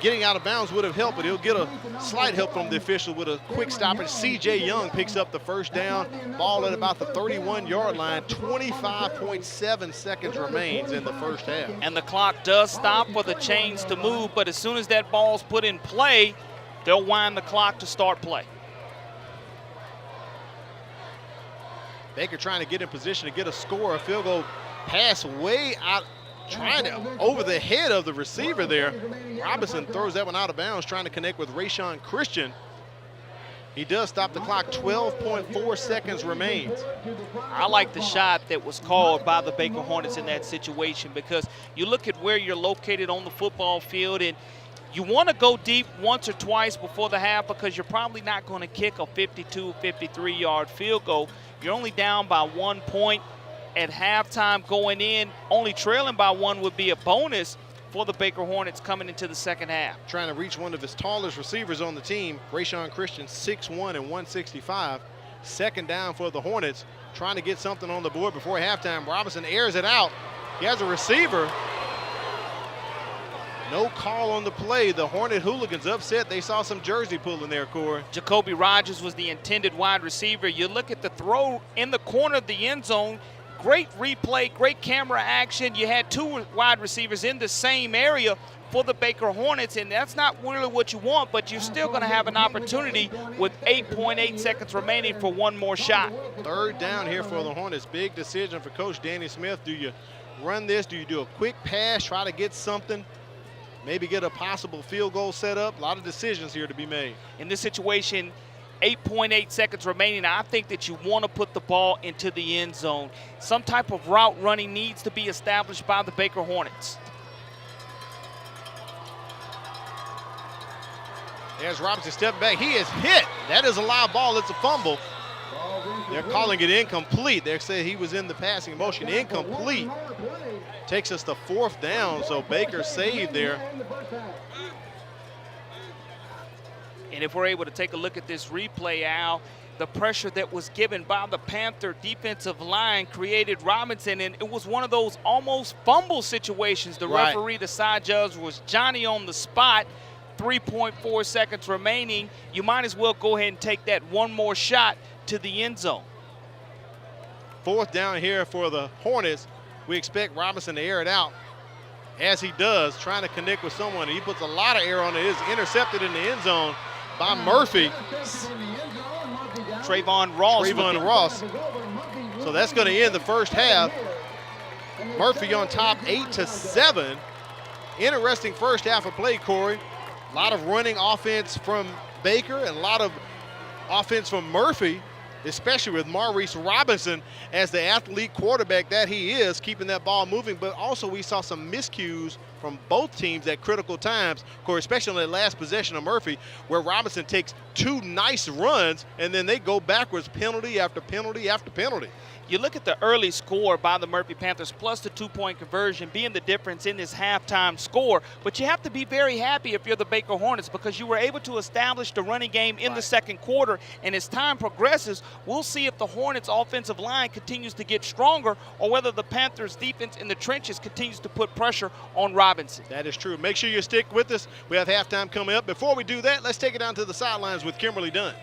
Getting out of bounds would have helped, but he'll get a slight help from the official with a quick stoppage. C.J. Young picks up the first down. Ball at about the 31-yard line. 25.7 seconds remains in the first half. And the clock does stop for the chains to move, but as soon as that ball's put in play, they'll wind the clock to start play. Baker trying to get in position to get a score. A field goal pass way out, trying to over the head of the receiver there. Robinson throws that one out of bounds, trying to connect with Rayshon Christian. He does stop the clock. 12.4 seconds remains. I like the shot that was called by the Baker Hornets in that situation, because you look at where you're located on the football field, and you want to go deep once or twice before the half, because you're probably not going to kick a 52, 53-yard field goal. You're only down by 1 point at halftime going in. Only trailing by 1 would be a bonus for the Baker Hornets coming into the second half. Trying to reach one of his tallest receivers on the team, Rayshon Christian, 6'1" and 165. Second down for the Hornets, trying to get something on the board before halftime. Robinson airs it out. He has a receiver. No call on the play. The Hornet hooligans upset. They saw some jersey pulling there, Corey. Jacoby Rogers was the intended wide receiver. You look at the throw in the corner of the end zone. Great replay, great camera action. You had 2 wide receivers in the same area for the Baker Hornets, and that's not really what you want, but you're still going to have an opportunity with 8.8 seconds remaining for one more shot. Third down here for the Hornets. Big decision for Coach Danny Smith. Do you run this? Do you do a quick pass, try to get something? Maybe get a possible field goal set up? A lot of decisions here to be made. In this situation, 8.8 seconds remaining. I think that you want to put the ball into the end zone. Some type of route running needs to be established by the Baker Hornets. There's Robinson stepping back. He is hit. That is a live ball. It's a fumble. They're calling it incomplete. They said he was in the passing motion. Incomplete. Takes us to 4th down, so Baker saved there. And if we're able to take a look at this replay, Al, the pressure that was given by the Panther defensive line created Robinson, and it was one of those almost fumble situations. The referee, the side judge, was Johnny on the spot. 3.4 seconds remaining. You might as well go ahead and take that one more shot to the end zone. 4th down here for the Hornets. We expect Robinson to air it out, as he does, trying to connect with someone. He puts a lot of air on it. It is intercepted in the end zone by Murphy. Trayvon Ross. So that's going to end the first half. Murphy on top, 8-7. Interesting first half of play, Corey. A lot of running offense from Baker and a lot of offense from Murphy, especially with Maurice Robinson as the athlete quarterback that he is, keeping that ball moving. But also we saw some miscues from both teams at critical times, Corey, especially on that last possession of Murphy, where Robinson takes 2 nice runs and then they go backwards, penalty after penalty after penalty. You look at the early score by the Murphy Panthers plus the 2-point conversion being the difference in this halftime score, but you have to be very happy if you're the Baker Hornets, because you were able to establish the running game in the second quarter, and as time progresses, we'll see if the Hornets offensive line continues to get stronger or whether the Panthers defense in the trenches continues to put pressure on Robinson. That is true. Make sure you stick with us. We have halftime coming up. Before we do that, let's take it down to the sidelines with Kimberly Dunn.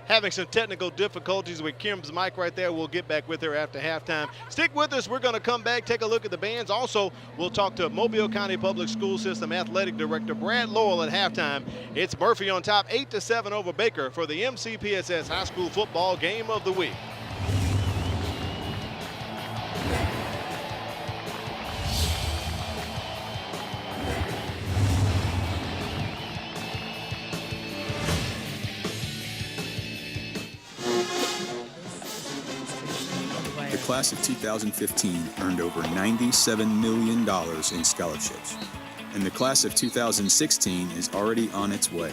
Having some technical difficulties with Kim's mic right there. We'll get back with her after halftime. Stick with us. We're going to come back, take a look at the bands. Also, we'll talk to Mobile County Public School System Athletic Director Brad Lowell at halftime. It's Murphy on top, 8-7 over Baker for the MCPSS High School Football Game of the Week. The class of 2015 earned over $97 million in scholarships, and the class of 2016 is already on its way.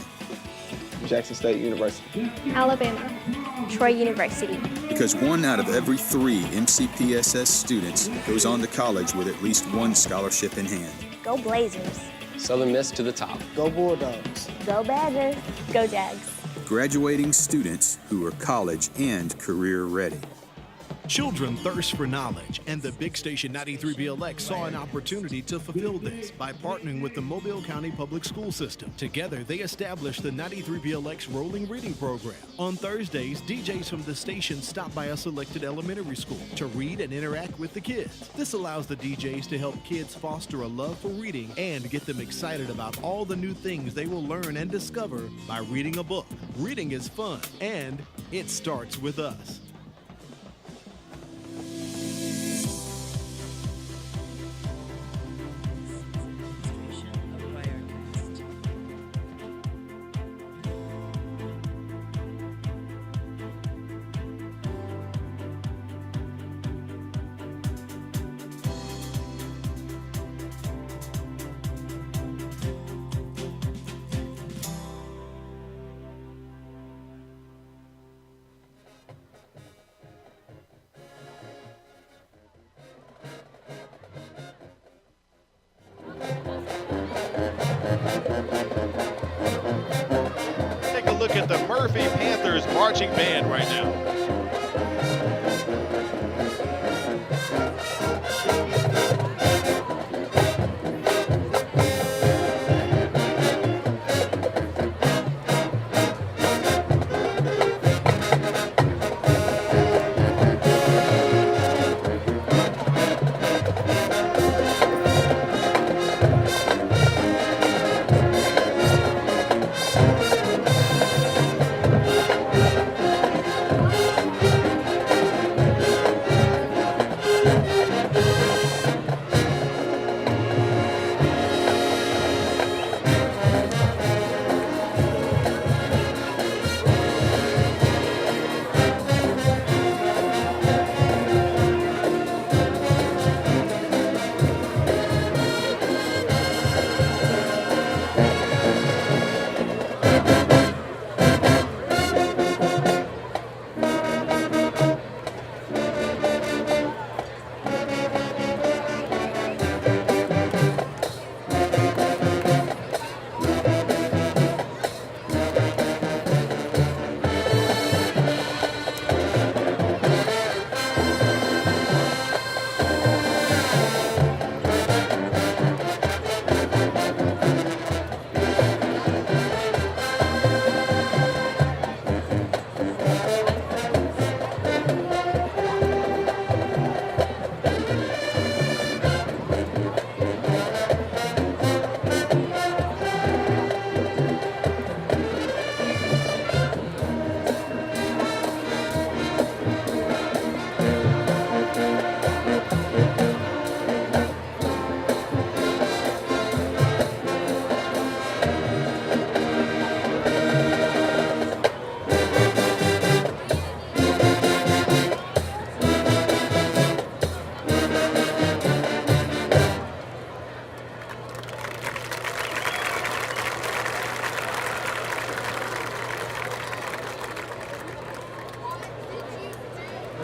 Jackson State University. Alabama. Troy University. Because 1 out of every 3 MCPSS students goes on to college with at least 1 scholarship in hand. Go Blazers. Southern Miss to the top. Go Bulldogs. Go Badgers. Go Jags. Graduating students who are college and career ready. Children thirst for knowledge, and the Big Station 93BLX saw an opportunity to fulfill this by partnering with the Mobile County Public School System. Together, they established the 93BLX Rolling Reading Program. On Thursdays, DJs from the station stop by a selected elementary school to read and interact with the kids. This allows the DJs to help kids foster a love for reading and get them excited about all the new things they will learn and discover by reading a book. Reading is fun, and it starts with us. Take a look at the Murphy Panthers marching band right now.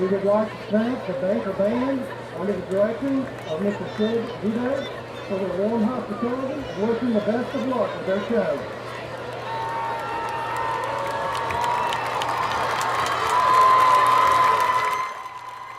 We would like to thank the Baker Band under the direction of Mr. Sid Duda for their warm hospitality and wishing the best of luck with their show.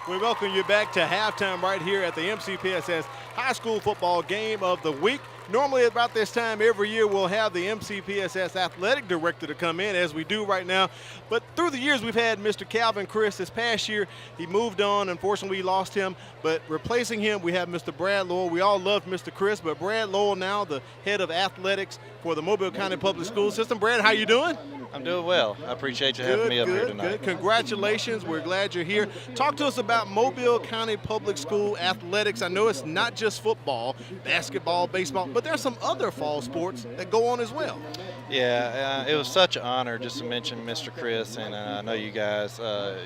We welcome you back to halftime right here at the MCPSS High School Football Game of the Week. Normally about this time every year we'll have the MCPSS Athletic Director to come in, as we do right now. But through the years we've had Mr. Calvin Chris. This past year he moved on. Unfortunately we lost him. But replacing him we have Mr. Brad Lowell. We all loved Mr. Chris, but Brad Lowell now the head of athletics for the Mobile County Public School System. Brad, how you doing? I'm doing well. I appreciate you having me up here tonight. Good. Congratulations. We're glad you're here. Talk to us about Mobile County Public School athletics. I know it's not just football, basketball, baseball, but there's some other fall sports that go on as well. Yeah, it was such an honor just to mention Mr. Chris, and I know you guys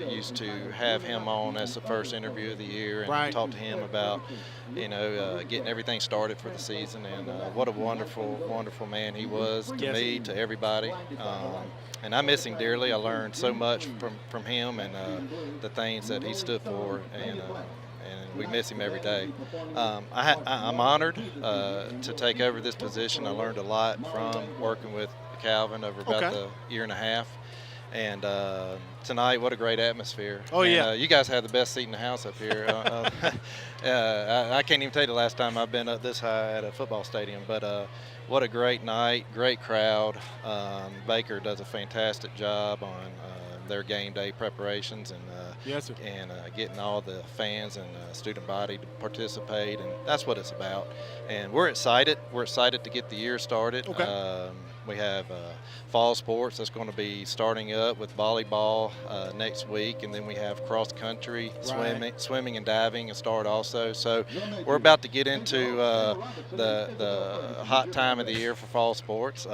used to have him on as the first interview of the year and talk to him about, getting everything started for the season. And what a wonderful, wonderful man he was to me, to everybody. And I miss him dearly. I learned so much from him and the things that he stood for, and we miss him every day. I'm honored to take over this position. I learned a lot from working with Calvin over about the year and a half. And tonight, what a great atmosphere. Oh, and, yeah. You guys have the best seat in the house up here. I can't even tell you the last time I've been up this high at a football stadium, but what a great night, great crowd. Baker does a fantastic job on their game day preparations and yes, sir. And getting all the fans and student body to participate, and that's what it's about. And we're excited. We're excited to get the year started. Okay. We have fall sports that's going to be starting up with volleyball next week, and then we have cross country, swimming and diving and start also. So we're about to get into the hot time of the year for fall sports,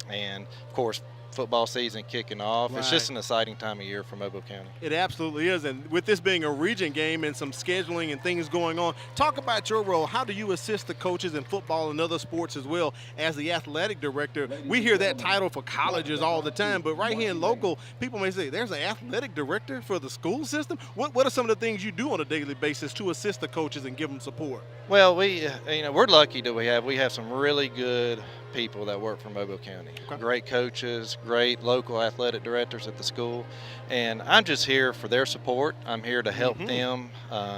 and of course football season kicking off. It's just an exciting time of year for Mobile County. It absolutely is, and with this being a region game and some scheduling and things going on, talk about your role. How do you assist the coaches in football and other sports as well as the athletic director? We hear that title for colleges all the time, but right here in local, people may say, there's an athletic director for the school system? What are some of the things you do on a daily basis to assist the coaches and give them support? Well, we're lucky that we have some really good people that work for Mobile County. Okay. Great coaches, great local athletic directors at the school, and I'm just here for their support. I'm here to help them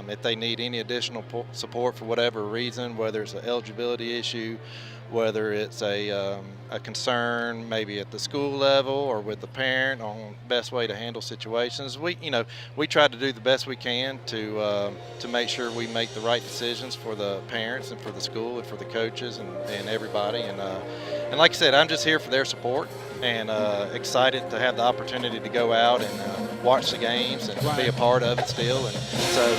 if they need any additional support for whatever reason, whether it's an eligibility issue, whether it's a concern maybe at the school level or with the parent on best way to handle situations. We try to do the best we can to make sure we make the right decisions for the parents and for the school and for the coaches and everybody. And like I said, I'm just here for their support and excited to have the opportunity to go out and watch the games and be a part of it still. And so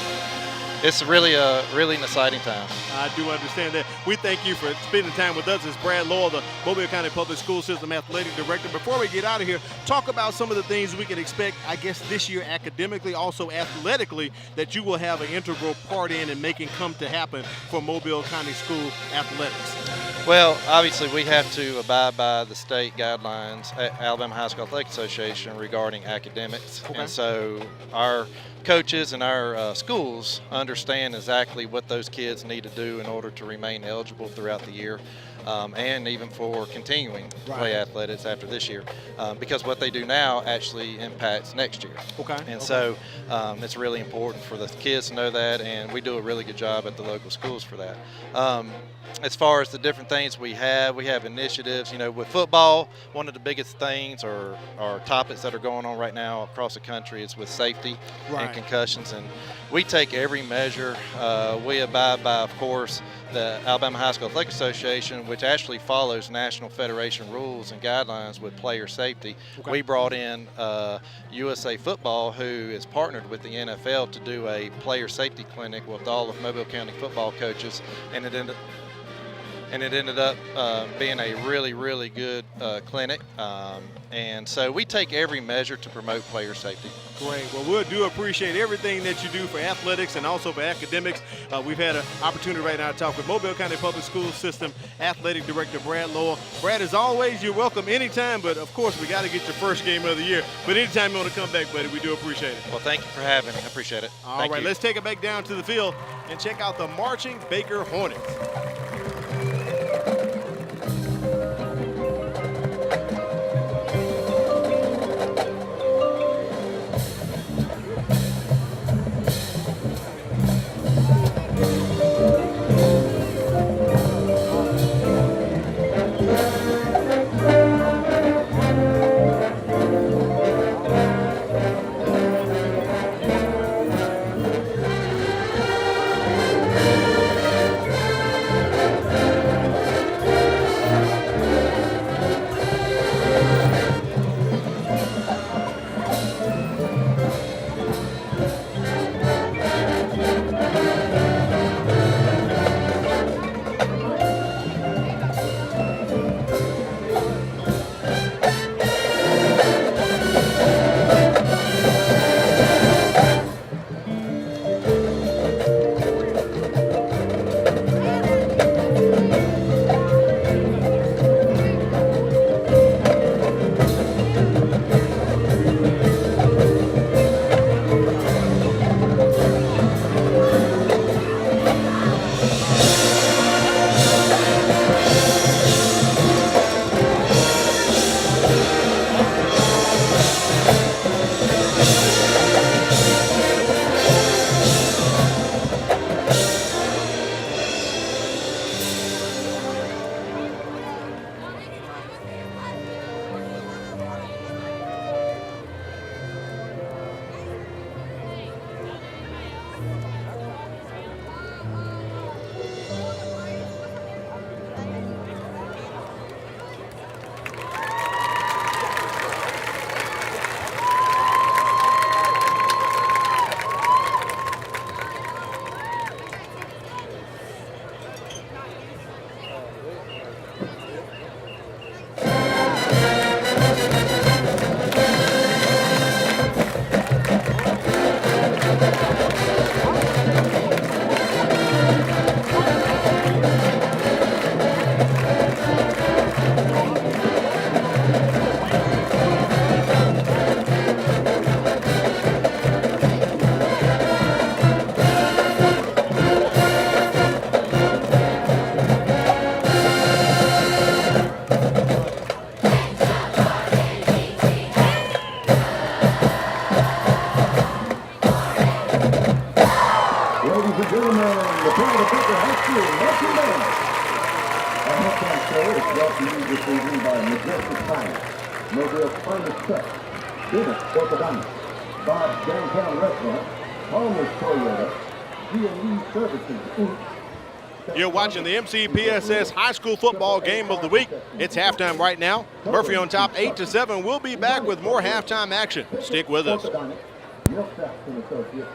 it's really an exciting time. I do understand that. We thank you for spending time with us. It's Brad Lowell, the Mobile County Public School System Athletic Director. Before we get out of here, talk about some of the things we can expect, I guess, this year academically, also athletically, that you will have an integral part in and making come to happen for Mobile County School athletics. Well, obviously we have to abide by the state guidelines at Alabama High School Athletic Association regarding academics. Okay. And so our coaches and our schools understand exactly what those kids need to do in order to remain eligible throughout the year, and even for continuing to play athletics after this year, because what they do now actually impacts next year. Okay. And so it's really important for the kids to know that, and we do a really good job at the local schools for that. As far as the different things we have initiatives. With football, one of the biggest things or topics that are going on right now across the country is with safety and concussions, and we take every measure. We abide by, of course, the Alabama High School Athletic Association, which actually follows National Federation rules and guidelines with player safety. Okay. We brought in USA Football, who is partnered with the NFL, to do a player safety clinic with all of Mobile County football coaches, and it ended up being a really, really good clinic. And so we take every measure to promote player safety. Great. Well, we do appreciate everything that you do for athletics and also for academics. We've had an opportunity right now to talk with Mobile County Public School System Athletic Director Brad Lowell. Brad, as always, you're welcome anytime, but of course we got to get your first game of the year. But anytime you want to come back, buddy, we do appreciate it. Well, thank you for having me. I appreciate it. All right, let's take it back down to the field and check out the marching Baker Hornets. the Baker High School marching band. Our halftime show is brought to you this evening by Majestic Tire, Mobile's finest truck, Dennis Orthodontics, Bob's Downtown Restaurant, Palmer's Toyota, G&E Services, Inc. You're watching the MCPSS High School Football Game of the Week. It's halftime right now. Murphy on top 8-7. We'll be back with more halftime action. Stick with us. Neil Saxton Associates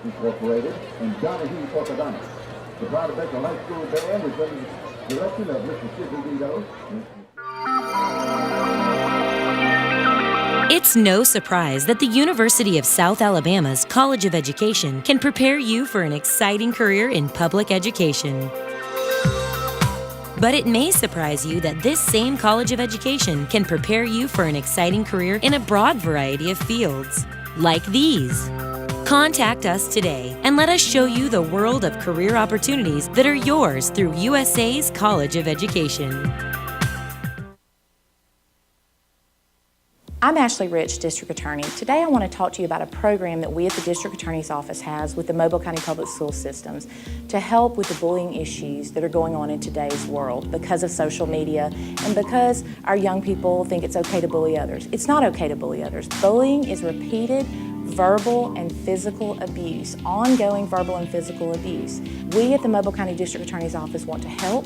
Incorporated and Donahue Orthodontics. The Pride Baker High School Band is under the direction of Mr. Sidney Vito. It's no surprise that the University of South Alabama's College of Education can prepare you for an exciting career in public education. But it may surprise you that this same College of Education can prepare you for an exciting career in a broad variety of fields, like these. Contact us today and let us show you the world of career opportunities that are yours through USA's College of Education. I'm Ashley Rich, District Attorney. Today I want to talk to you about a program that we at the District Attorney's Office has with the Mobile County Public School Systems to help with the bullying issues that are going on in today's world because of social media and because our young people think it's okay to bully others. It's not okay to bully others. Bullying is repeated verbal and physical abuse, ongoing verbal and physical abuse. We at the Mobile County District Attorney's Office want to help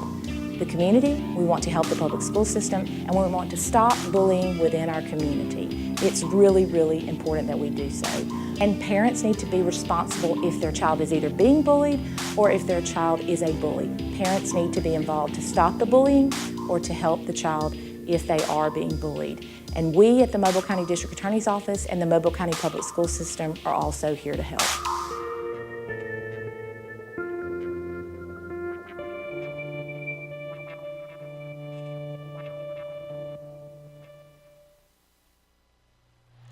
the community, we want to help the public school system, and we want to stop bullying within our community. It's really, really important that we do so. And parents need to be responsible if their child is either being bullied or if their child is a bully. Parents need to be involved to stop the bullying or to help the child if they are being bullied. And we at the Mobile County District Attorney's Office and the Mobile County Public School System are also here to help.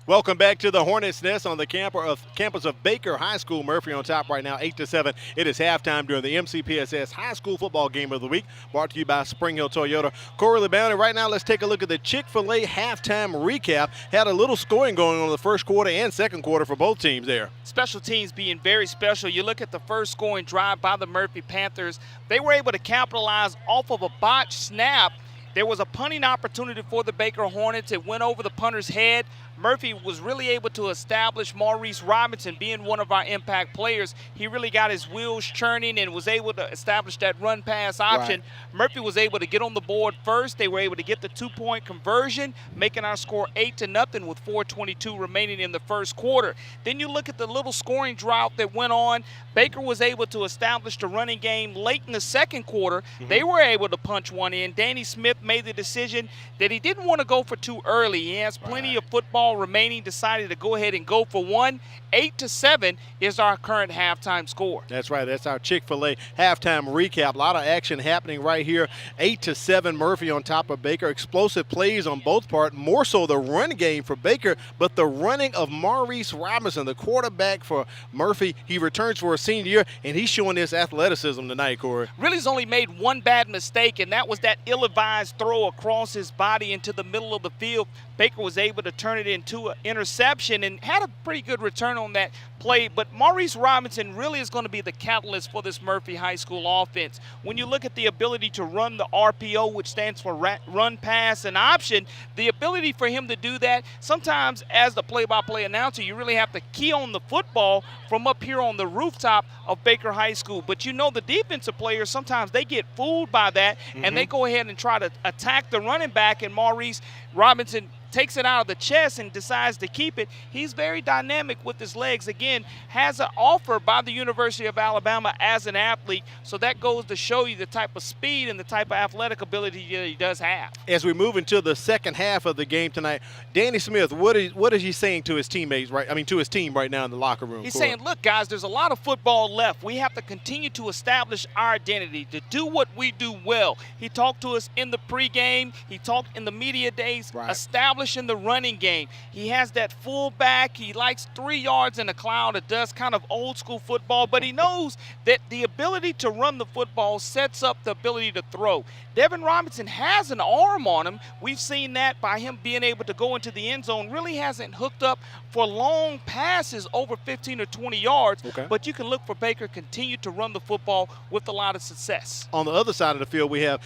Welcome back to the Hornets' Nest on the campus of Baker High School. Murphy on top right now, 8-7. It is halftime during the MCPSS High School Football Game of the Week, brought to you by Spring Hill Toyota. Corey LeBounty, right now let's take a look at the Chick-fil-A halftime recap. Had a little scoring going on in the first quarter and second quarter for both teams there. Special teams being very special. You look at the first scoring drive by the Murphy Panthers. They were able to capitalize off of a botched snap. There was a punting opportunity for the Baker Hornets. It went over the punter's head. Murphy was really able to establish Maurice Robinson being one of our impact players. He really got his wheels churning and was able to establish that run-pass option. Right. Murphy was able to get on the board first. They were able to get the two-point conversion, making our score 8-0 with 4:22 remaining in the first quarter. Then you look at the little scoring drought that went on. Baker was able to establish the running game late in the second quarter. They were able to punch one in. Danny Smith made the decision that he didn't want to go for too early. He has plenty of football remaining, decided to go ahead and go for one. 8-7 is our current halftime score. That's right. That's our Chick-fil-A halftime recap. A lot of action happening right here. 8-7 Murphy on top of Baker. Explosive plays on both parts. More so the run game for Baker, but the running of Maurice Robinson, the quarterback for Murphy. He returns for a senior year, and he's showing his athleticism tonight, Corey. Really's only made one bad mistake, and that was that ill-advised throw across his body into the middle of the field. Baker was able to turn it into an interception and had a pretty good return on that play. But Maurice Robinson really is going to be the catalyst for this Murphy High School offense. When you look at the ability to run the RPO, which stands for run, pass, and option, the ability for him to do that, sometimes as the play-by-play announcer, you really have to key on the football from up here on the rooftop of Baker High School. But you know the defensive players, sometimes they get fooled by that, and they go ahead and try to attack the running back, and Maurice Robinson takes it out of the chest and decides to keep it. He's very dynamic with his legs. Again, has an offer by the University of Alabama as an athlete, so that goes to show you the type of speed and the type of athletic ability that he does have. As we move into the second half of the game tonight, Danny Smith, what is he saying to his teammates, to his team right now in the locker room? He's saying, look, guys, there's a lot of football left. We have to continue to establish our identity, to do what we do well. He talked to us in the pregame. He talked in the media days, establishing the running game. He has that fullback. He likes 3 yards in the cloud. cloud of dust, kind of old school football, but he knows that the ability to run the football sets up the ability to throw. Devin Robinson has an arm on him. We've seen that by him being able to go into the end zone. Really hasn't hooked up for long passes over 15 or 20 yards, but you can look for Baker continue to run the football with a lot of success. On the other side of the field, we have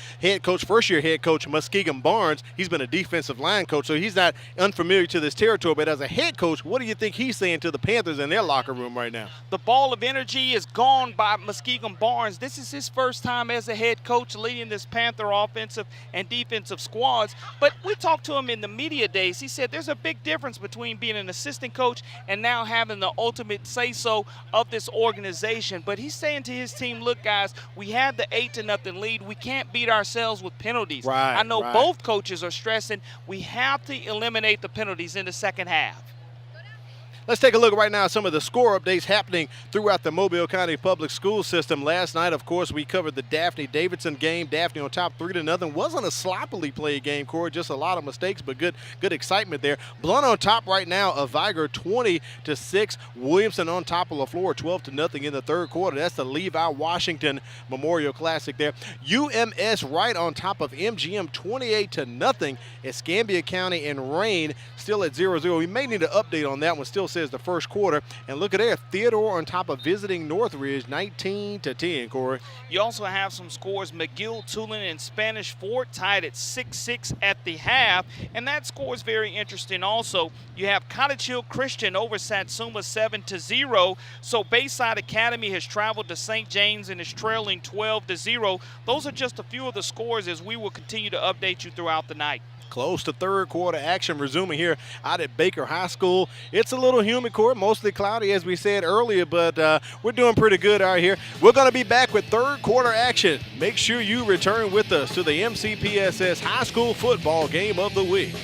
first-year head coach Muskegon Barnes. He's been a defensive line coach, so he's not unfamiliar to this territory, but as a head coach, what do you think he's saying to the Panthers in their locker room right now? The ball of energy is gone by Muskegon Barnes. This is his first time as a head coach leading this Panther offensive and defensive squads, but we talked to him in the media days. He said there's a big difference between being an assistant coach and now having the ultimate say-so of this organization. But he's saying to his team, look, guys, we had the 8-0 lead. We can't beat ourselves with penalties. I know both coaches are stressing we have to eliminate the penalties in the second half. Let's take a look right now at some of the score updates happening throughout the Mobile County Public School System. Last night, of course, we covered the Daphne-Davidson game. Daphne on top 3-0. Wasn't a sloppily played game, Corey. Just a lot of mistakes, but good excitement there. Blount on top right now of Viger 20-6. Williamson on top of LaFleur 12-0 in the third quarter. That's the Levi Washington Memorial Classic there. UMS right on top of MGM 28-0. Escambia County and Rain still at 0-0. We may need an update on that one. Still says the first quarter. And look at there, Theodore on top of visiting Northridge 19-10, Corey. You also have some scores. McGill, Tulane, and Spanish Fort tied at 6-6 at the half. And that score is very interesting also. You have Cottage Hill Christian over Satsuma 7-0. So Bayside Academy has traveled to St. James and is trailing 12-0. Those are just a few of the scores as we will continue to update you throughout the night. Close to third quarter action resuming here out at Baker High School. It's a little humid, Court, mostly cloudy as we said earlier, but we're doing pretty good out here. We're going to be back with third quarter action. Make sure you return with us to the MCPSS High School Football Game of the Week.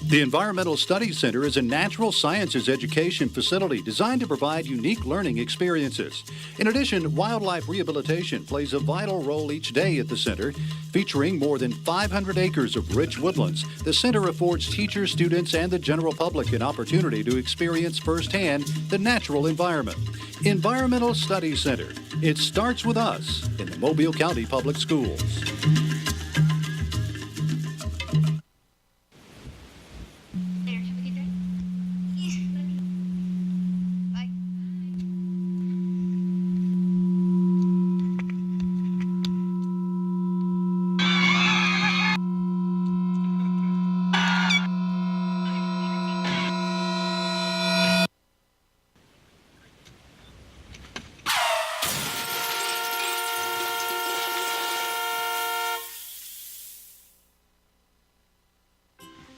The Environmental Studies Center is a natural sciences education facility designed to provide unique learning experiences. In addition, wildlife rehabilitation plays a vital role each day at the center. Featuring more than 500 acres of rich woodlands, the center affords teachers, students, and the general public an opportunity to experience firsthand the natural environment. Environmental Studies Center. It starts with us in the Mobile County Public Schools.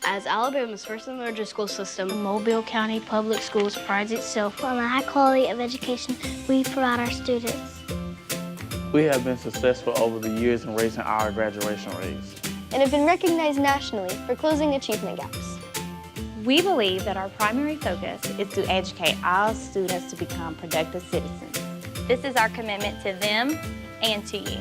As Alabama's first and largest school system, Mobile County Public Schools prides itself on the high quality of education we provide our students. We have been successful over the years in raising our graduation rates and have been recognized nationally for closing achievement gaps. We believe that our primary focus is to educate all students to become productive citizens. This is our commitment to them and to you.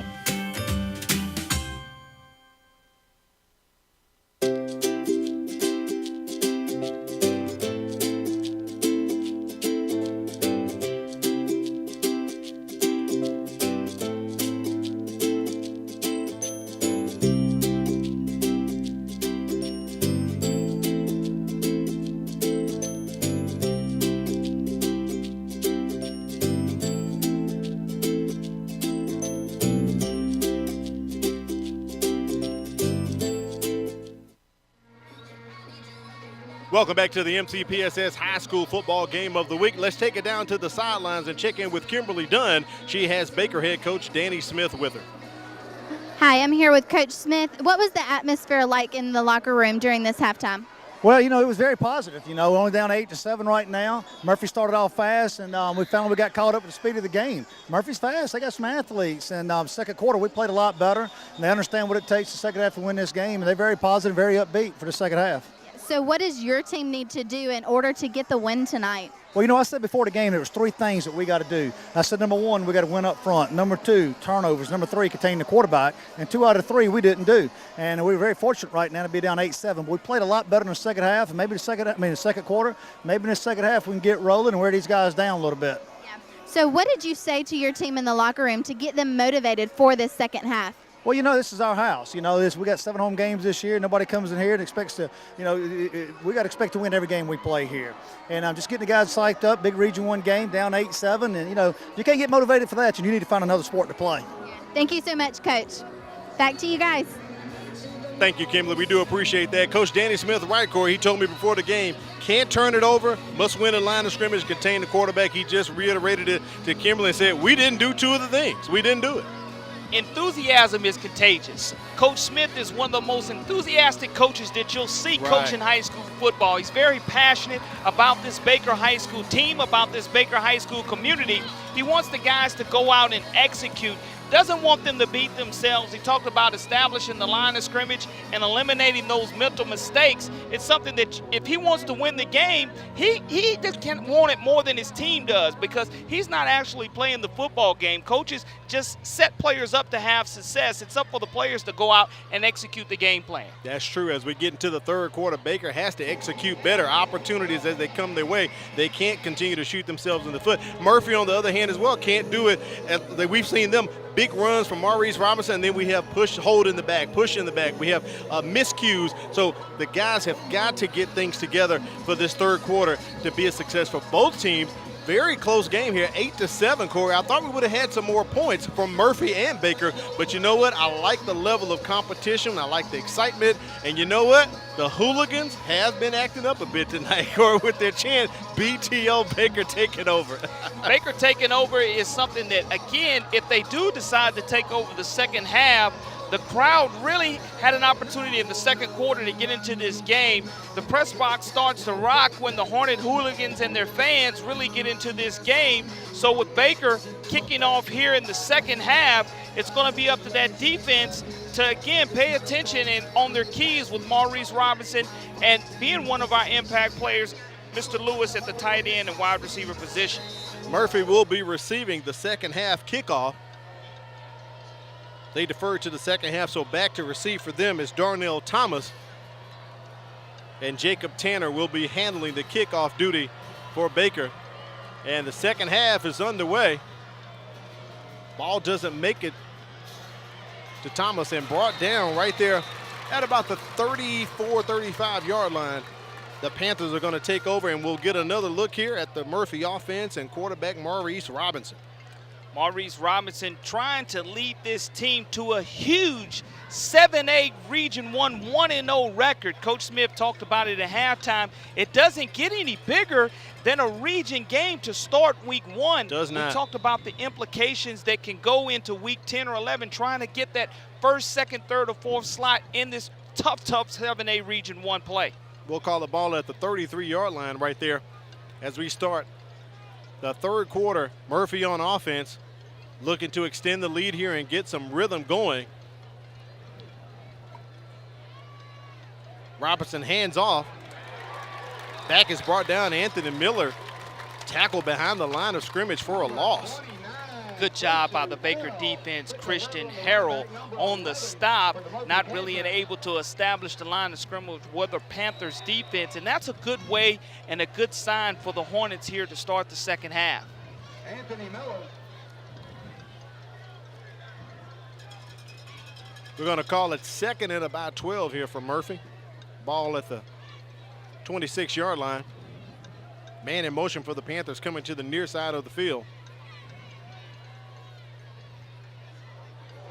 Welcome back to the MCPSS High School Football Game of the Week. Let's take it down to the sidelines and check in with Kimberly Dunn. She has Baker head coach Danny Smith with her. Hi, I'm here with Coach Smith. What was the atmosphere like in the locker room during this halftime? Well, it was very positive. We're only down 8-7 right now. Murphy started off fast, and we found we got caught up with the speed of the game. Murphy's fast. They got some athletes. And second quarter, we played a lot better. And they understand what it takes the second half to win this game, and they're very positive, very upbeat for the second half. So what does your team need to do in order to get the win tonight? Well, you know, I said before the game there was 3 things that we got to do. I said, number 1, we got to win up front. Number 2, turnovers. Number 3, contain the quarterback. And 2 out of 3 we didn't do. And we're very fortunate right now to be down 8-7. We played a lot better in the second half, and maybe the second quarter. Maybe in the second half we can get rolling and wear these guys down a little bit. Yeah. So what did you say to your team in the locker room to get them motivated for this second half? Well, you know, this is our house. You know, we got 7 home games this year. Nobody comes in here and expects to, you know, we got to expect to win every game we play here. And I'm just getting the guys psyched up. Big Region 1 game, down 8-7. And, you know, you can't get motivated for that. You need to find another sport to play. Thank you so much, Coach. Back to you guys. Thank you, Kimberly. We do appreciate that. Coach Danny Smith, right, Corey, he told me before the game, can't turn it over, must win a line of scrimmage, contain the quarterback. He just reiterated it to Kimberly and said, we didn't do 2 of the things. We didn't do it. Enthusiasm is contagious. Coach Smith is one of the most enthusiastic coaches that you'll see coaching high school football. He's very passionate about this Baker High School team, about this Baker High School community. He wants the guys to go out and execute. Doesn't want them to beat themselves. He talked about establishing the line of scrimmage and eliminating those mental mistakes. It's something that if he wants to win the game, he just can't want it more than his team does, because he's not actually playing the football game. Coaches just set players up to have success. It's up for the players to go out and execute the game plan. That's true. As we get into the third quarter, Baker has to execute better. Opportunities as they come their way, they can't continue to shoot themselves in the foot. Murphy, on the other hand, as well, can't do it. We've seen them big runs from Maurice Robinson, and then we have push in the back. We have miscues. So the guys have got to get things together for this third quarter to be a success for both teams. Very close game here, 8-7, Corey. I thought we would have had some more points from Murphy and Baker, but you know what? I like the level of competition. I like the excitement. And you know what? The hooligans have been acting up a bit tonight, Corey, with their chant, BTO, Baker taking over. Baker taking over is something that, again, if they do decide to take over the second half, the crowd really had an opportunity in the second quarter to get into this game. The press box starts to rock when the Hornet hooligans and their fans really get into this game. So with Baker kicking off here in the second half, it's going to be up to that defense to, again, pay attention and on their keys with Maurice Robinson and being one of our impact players, Mr. Lewis at the tight end and wide receiver position. Murphy will be receiving the second half kickoff. They defer to the second half, so back to receive for them is Darnell Thomas. And Jacob Tanner will be handling the kickoff duty for Baker. And the second half is underway. Ball doesn't make it to Thomas and brought down right there at about the 34, 35-yard line. The Panthers are going to take over, and we'll get another look here at the Murphy offense and quarterback Maurice Robinson. Maurice Robinson trying to lead this team to a huge 7-8 Region 1 1-0 record. Coach Smith talked about it at halftime. It doesn't get any bigger than a region game to start week 1. Does not. We talked about the implications that can go into week 10 or 11, trying to get that first, second, third, or fourth slot in this tough 7-8 Region 1 play. We'll call the ball at the 33-yard line right there as we start the third quarter. Murphy on offense, looking to extend the lead here and get some rhythm going. Robinson hands off. Back is brought down. Anthony Miller tackled behind the line of scrimmage for a loss. Good job by the Baker defense. Christian Harrell on the stop, not really able to establish the line of scrimmage with the Panthers defense, and that's a good way and a good sign for the Hornets here to start the second half. Anthony Miller. We're going to call it second and about 12 here for Murphy. Ball at the 26-yard line. Man in motion for the Panthers coming to the near side of the field.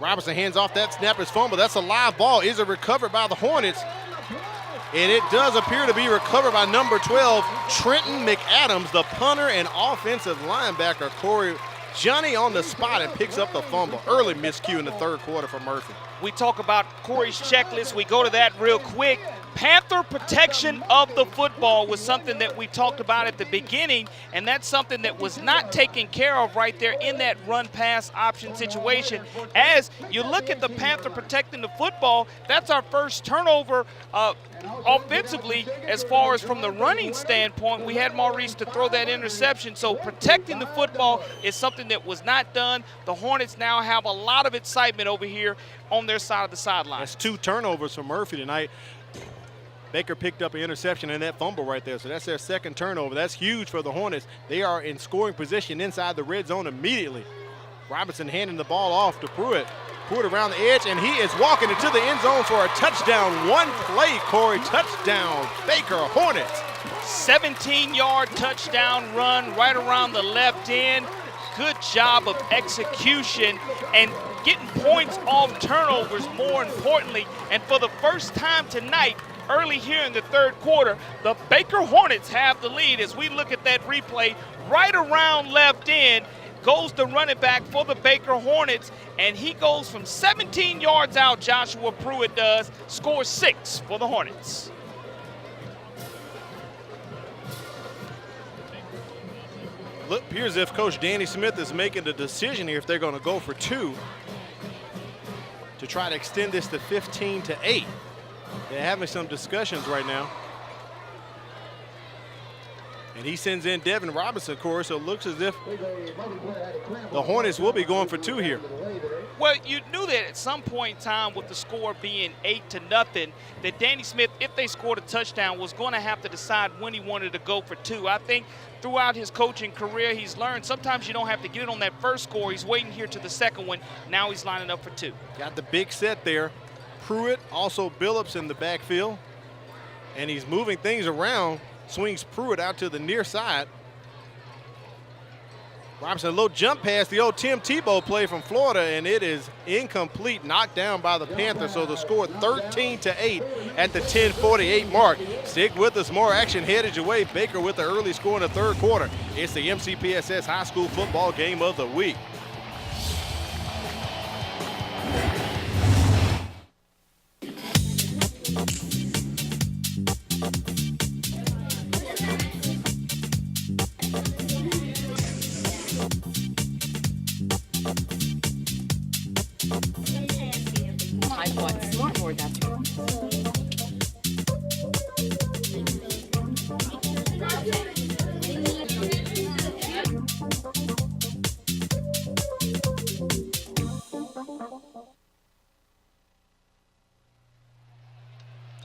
Robinson hands off that snap, his fumble. That's a live ball. Is it recovered by the Hornets? And it does appear to be recovered by number 12, Trenton McAdams, the punter and offensive linebacker. Corey, Johnny on the spot and picks up the fumble. Early miscue in the third quarter for Murphy. We talk about Corey's checklist. We go to that real quick. Panther protection of the football was something that we talked about at the beginning, and that's something that was not taken care of right there in that run-pass option situation. As you look at the Panther protecting the football, that's our first turnover offensively. As far as from the running standpoint, we had Maurice to throw that interception. So protecting the football is something that was not done. The Hornets now have a lot of excitement over here on their side of the sideline. That's 2 turnovers for Murphy tonight. Baker picked up an interception and that fumble right there, so that's their second turnover. That's huge for the Hornets. They are in scoring position inside the red zone immediately. Robinson handing the ball off to Pruitt. Pruitt around the edge, and he is walking into the end zone for a touchdown. One play, Corey, touchdown, Baker Hornets. 17-yard touchdown run right around the left end. Good job of execution and getting points off turnovers, more importantly. And for the first time tonight, early here in the third quarter, the Baker Hornets have the lead. As we look at that replay, right around left end goes the running back for the Baker Hornets, and he goes from 17 yards out, Joshua Pruitt does, scores 6 for the Hornets. Look, appears as if Coach Danny Smith is making the decision here if they're going to go for 2 to try to extend this to 15-8. They're having some discussions right now. And he sends in Devin Robinson, of course, so it looks as if the Hornets will be going for 2 here. Well, you knew that at some point in time, with the score being 8-0, that Danny Smith, if they scored a touchdown, was going to have to decide when he wanted to go for 2. I think throughout his coaching career, he's learned sometimes you don't have to get it on that first score. He's waiting here to the second one. Now he's lining up for 2. Got the big set there. Pruitt, also Billups in the backfield. And he's moving things around. Swings Pruitt out to the near side. Robinson, a little jump pass, the old Tim Tebow play from Florida, and it is incomplete, knocked down by the Panthers. So the score 13-8 at the 10:48 mark. Stick with us, more action headed your way. Baker with the early score in the third quarter. It's the MCPSS High School Football Game of the Week.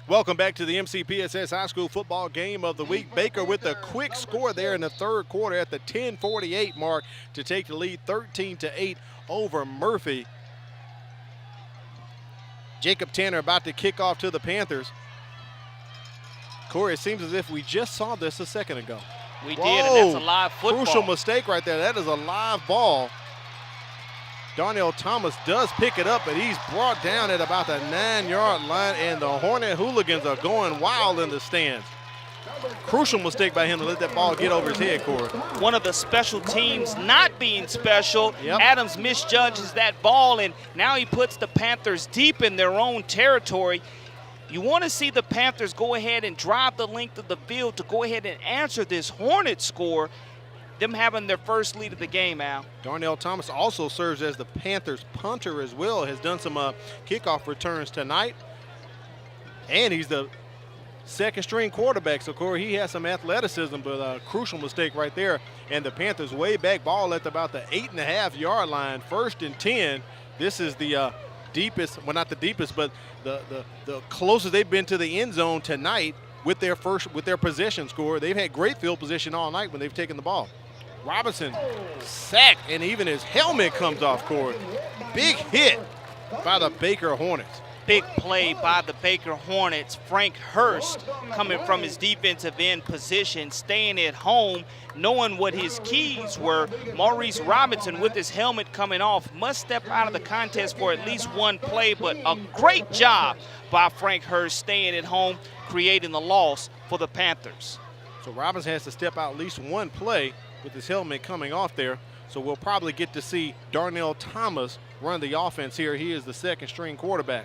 Welcome back to the MCPSS High School Football Game of the Week. Baker with a quick score there in the third quarter at the 10:48 mark to take the lead 13-8 over Murphy. Jacob Tanner about to kick off to the Panthers. Corey, it seems as if we just saw this a second ago. We did, and that's a live football. Crucial mistake right there. That is a live ball. Darnell Thomas does pick it up, but he's brought down at about the 9-yard line, and the Hornet hooligans are going wild in the stands. Crucial mistake by him to let that ball get over his head, Corey. One of the special teams not being special. Yep. Adams misjudges that ball, and now he puts the Panthers deep in their own territory. You want to see the Panthers go ahead and drive the length of the field to go ahead and answer this Hornet score, them having their first lead of the game, Al. Darnell Thomas also serves as the Panthers punter as well, has done some kickoff returns tonight. And he's the second string quarterback, so Corey, he has some athleticism, but a crucial mistake right there. And the Panthers way back, ball at about the 8.5-yard line, 1st and 10. This is the deepest, well, not the deepest, but the closest they've been to the end zone tonight with their possession score. They've had great field position all night when they've taken the ball. Robinson sacked, and even his helmet comes off, Corey. Big hit by the Baker Hornets. Big play by the Baker Hornets. Frank Hurst coming from his defensive end position, staying at home, knowing what his keys were. Maurice Robinson with his helmet coming off must step out of the contest for at least one play, but a great job by Frank Hurst staying at home, creating the loss for the Panthers. So Robinson has to step out at least one play with his helmet coming off there. So we'll probably get to see Darnell Thomas run the offense here. He is the second string quarterback.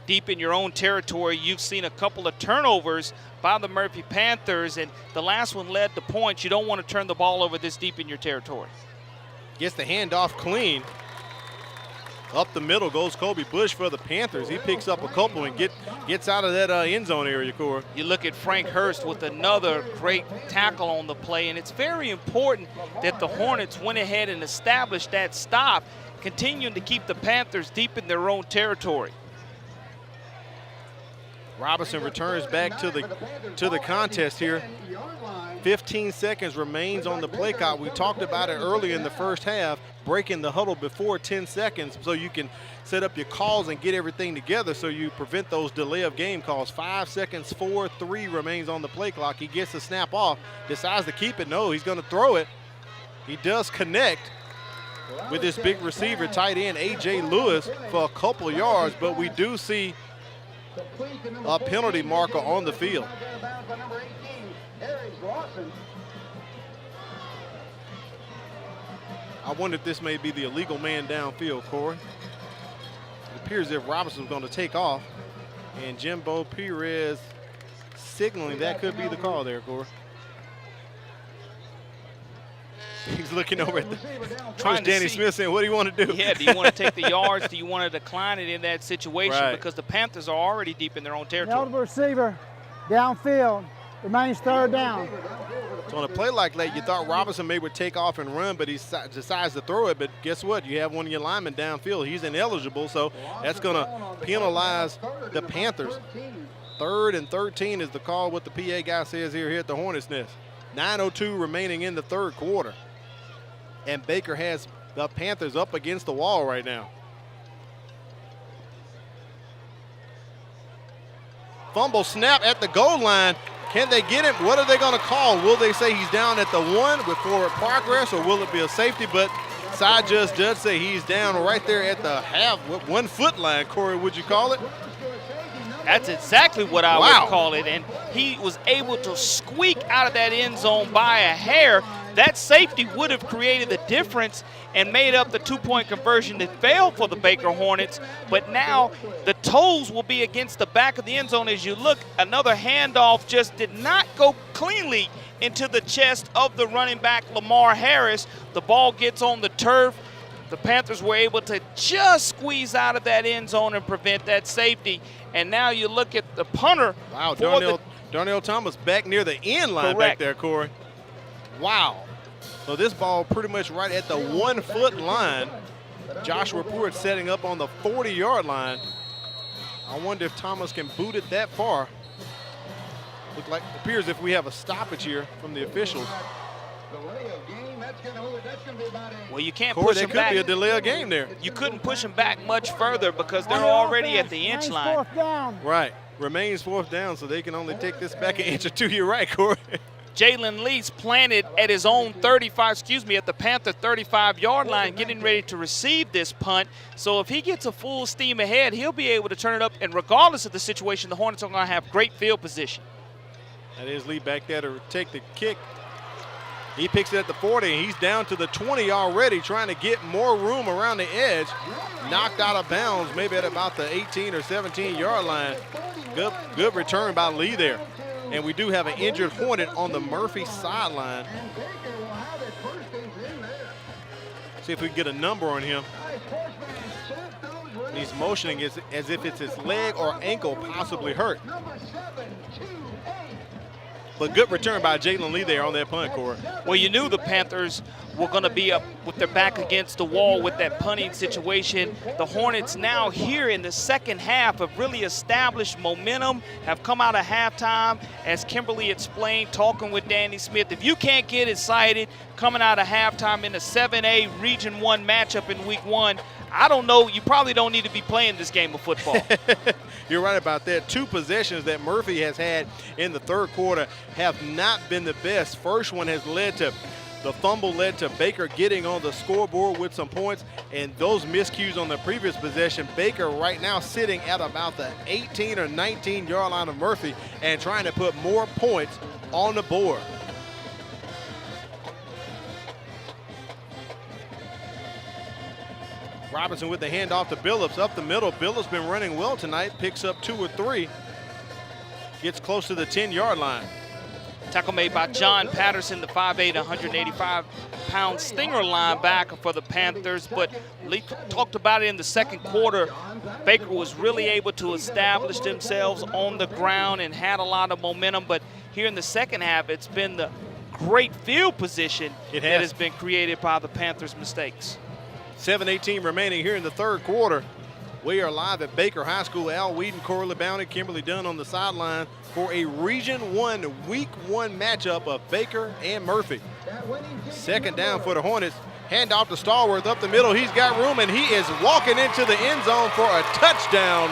deep in your own territory. You've seen a couple of turnovers by the Murphy Panthers, and the last one led to points. You don't want to turn the ball over this deep in your territory. Gets the handoff clean. Up the middle goes Kobe Bush for the Panthers. He picks up a couple and gets out of that end zone area, Corey. You look at Frank Hurst with another great tackle on the play, and it's very important that the Hornets went ahead and established that stop, continuing to keep the Panthers deep in their own territory. Robinson returns back to the contest here. 15 seconds remains on the play clock. We talked about it earlier in the first half, breaking the huddle before 10 seconds so you can set up your calls and get everything together so you prevent those delay of game calls. 5 seconds, 4, 3 remains on the play clock. He gets the snap off, decides to keep it. No, he's going to throw it. He does connect with this big receiver, tight end A.J. Lewis, for a couple yards, but we do see a penalty marker on the field. I wonder if this may be the illegal man downfield, Corey. It appears as if Robinson's going to take off, and Jimbo Perez signaling that could be the call there, Corey. He's looking over at the Coach Danny Smith saying, what do you want to do? Yeah, do you want to take the yards? Do you want to decline it in that situation? Right. Because the Panthers are already deep in their own territory. Eligible receiver downfield, remains third down. So on a play like that, you thought Robinson maybe would take off and run, but he decides to throw it. But guess what? You have one of your linemen downfield. He's ineligible, so that's going to penalize the Panthers. 3rd and 13 is the call, what the PA guy says here at the Hornets' Nest. 9:02 remaining in the third quarter. And Baker has the Panthers up against the wall right now. Fumble snap at the goal line. Can they get him? What are they going to call? Will they say he's down at the 1 with forward progress, or will it be a safety? But side judge does say he's down right there at the 1 foot line. Corey, would you call it? That's exactly what I would call it. And he was able to squeak out of that end zone by a hair. That safety would have created the difference and made up the 2-point conversion that failed for the Baker Hornets. But now the toes will be against the back of the end zone. As you look, another handoff just did not go cleanly into the chest of the running back, Lamar Harris. The ball gets on the turf. The Panthers were able to just squeeze out of that end zone and prevent that safety. And now you look at the punter. Wow, Darnell Thomas back near the end line back there, Corey. Wow. So this ball pretty much right at the 1 foot line. Joshua Pruitt setting up on the 40-yard line. I wonder if Thomas can boot it that far. Appears if we have a stoppage here from the officials. Well, you can't Corey, push there them back. could be a delay of game there. You couldn't push them back much further because they're already at the inch line. Right. Remains 4th down, so they can only take this back an inch or two. You're right, Corey. Jalen Lees planted at his own at the Panther 35-yard line, getting ready to receive this punt. So if he gets a full steam ahead, he'll be able to turn it up. And regardless of the situation, the Hornets are going to have great field position. That is Lee back there to take the kick. He picks it at the 40, and he's down to the 20 already, trying to get more room around the edge. Knocked out of bounds, maybe at about the 18 or 17-yard line. Good return by Lee there. And we do have an injured Hornet on the Murphy sideline. See if we can get a number on him. He's motioning as if it's his leg or ankle possibly hurt. But good return by Jalen Lee there on that punt, Corey. Well, you knew the Panthers were going to be up with their back against the wall with that punting situation. The Hornets now here in the second half have really established momentum, have come out of halftime, as Kimberly explained, talking with Danny Smith. If you can't get excited coming out of halftime in the 7A Region 1 matchup in Week 1, I don't know, you probably don't need to be playing this game of football. You're right about that. 2 possessions that Murphy has had in the third quarter have not been the best. First one has led to the fumble, led to Baker getting on the scoreboard with some points, and those miscues on the previous possession. Baker right now sitting at about the 18 or 19-yard line of Murphy and trying to put more points on the board. Robinson with the handoff to Billups up the middle. Billups been running well tonight, picks up 2 or 3, gets close to the 10-yard line. Tackle made by John Patterson, the 5'8", 185-pound Stinger linebacker for the Panthers. But Lee talked about it in the second quarter. Baker was really able to establish themselves on the ground and had a lot of momentum. But here in the second half, it's been the great field position that has been created by the Panthers' mistakes. 7:18 remaining here in the third quarter. We are live at Baker High School. Al Whedon, Corey LeBounty, Kimberly Dunn on the sideline for a Region 1 Week 1 matchup of Baker and Murphy. Second down for the Hornets. Handoff to Stallworth up the middle. He's got room, and he is walking into the end zone for a touchdown.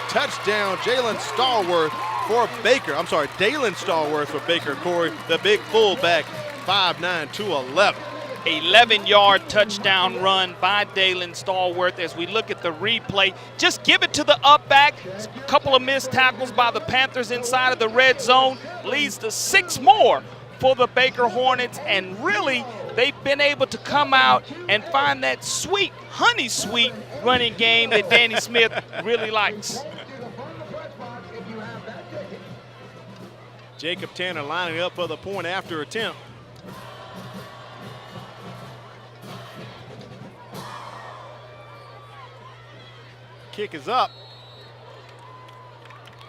Touchdown, Jalen Stallworth for Baker. I'm sorry, Dalen Stallworth for Baker, Corey, the big fullback, 5'9", 211. 11-yard touchdown run by Dalen Stallworth. As we look at the replay, just give it to the up back. A couple of missed tackles by the Panthers inside of the red zone leads to 6 more for the Baker Hornets, and really they've been able to come out and find that sweet, honey sweet running game that Danny Smith really likes. Jacob Tanner lining up for the point after attempt. Kick is up,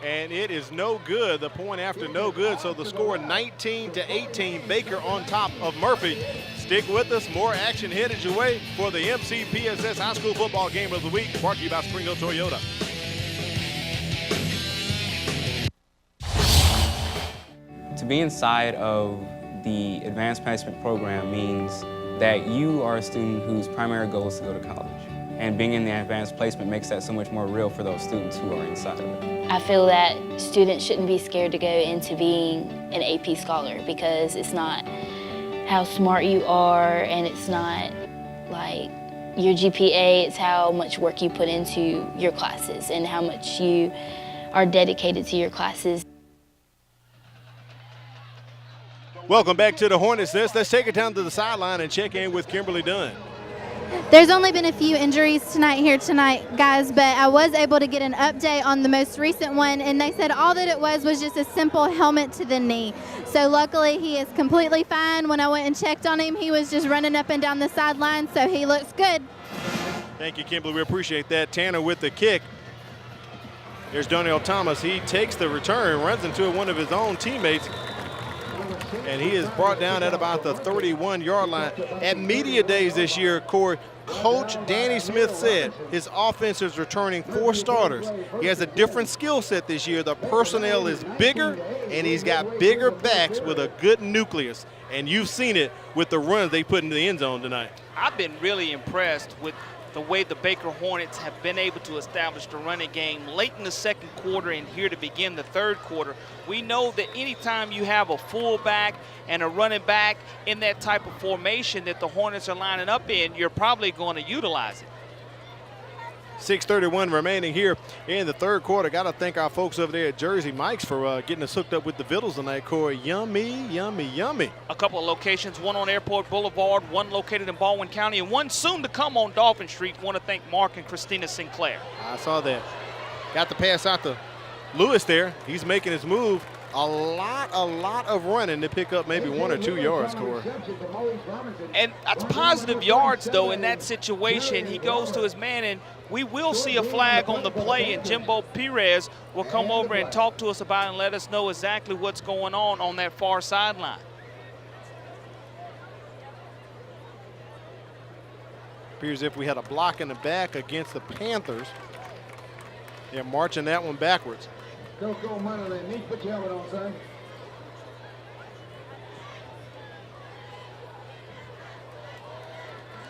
and it is no good. The point after no good, so the score 19-18. Baker on top of Murphy. Stick with us. More action headed your way for the MCPSS High School Football Game of the Week, brought to you by Spring Hill Toyota. To be inside of the advanced placement program means that you are a student whose primary goal is to go to college. And being in the advanced placement makes that so much more real for those students who are inside of it. I feel that students shouldn't be scared to go into being an AP scholar, because it's not how smart you are, and it's not like your GPA, it's how much work you put into your classes and how much you are dedicated to your classes. Welcome back to the Hornets Nest. Let's take it down to the sideline and check in with Kimberly Dunn. There's only been a few injuries tonight, guys, but I was able to get an update on the most recent one, and they said all that it was just a simple helmet to the knee. So luckily he is completely fine. When I went and checked on him, he was just running up and down the sideline, so he looks good. Thank you, Kimberly. We appreciate that. Tanner with the kick. There's Donnell Thomas. He takes the return, runs into one of his own teammates, and he is brought down at about the 31-yard line. At media days this year, Corey, Coach Danny Smith said his offense is returning 4 starters. He has a different skill set this year. The personnel is bigger, and he's got bigger backs with a good nucleus. And you've seen it with the runs they put into the end zone tonight. I've been really impressed with the way the Baker Hornets have been able to establish the running game late in the second quarter and here to begin the third quarter. We know that anytime you have a fullback and a running back in that type of formation that the Hornets are lining up in, you're probably going to utilize it. 6:31 remaining here in the third quarter. Got to thank our folks over there at Jersey Mike's for getting us hooked up with the Vittles tonight, Corey. Yummy, yummy, yummy. A couple of locations, one on Airport Boulevard, one located in Baldwin County, and one soon to come on Dolphin Street. Want to thank Mark and Christina Sinclair. I saw that. Got the pass out to Lewis there. He's making his move. A lot of running to pick up maybe 1 or 2 yards, Corey. And that's positive yards, though, in that situation. He goes to his man, and we will see a flag on the play, and Jimbo Perez will come over and talk to us about it and let us know exactly what's going on that far sideline. Appears as if we had a block in the back against the Panthers. They're marching that one backwards. Go money, then. Need to put your helmet on, son.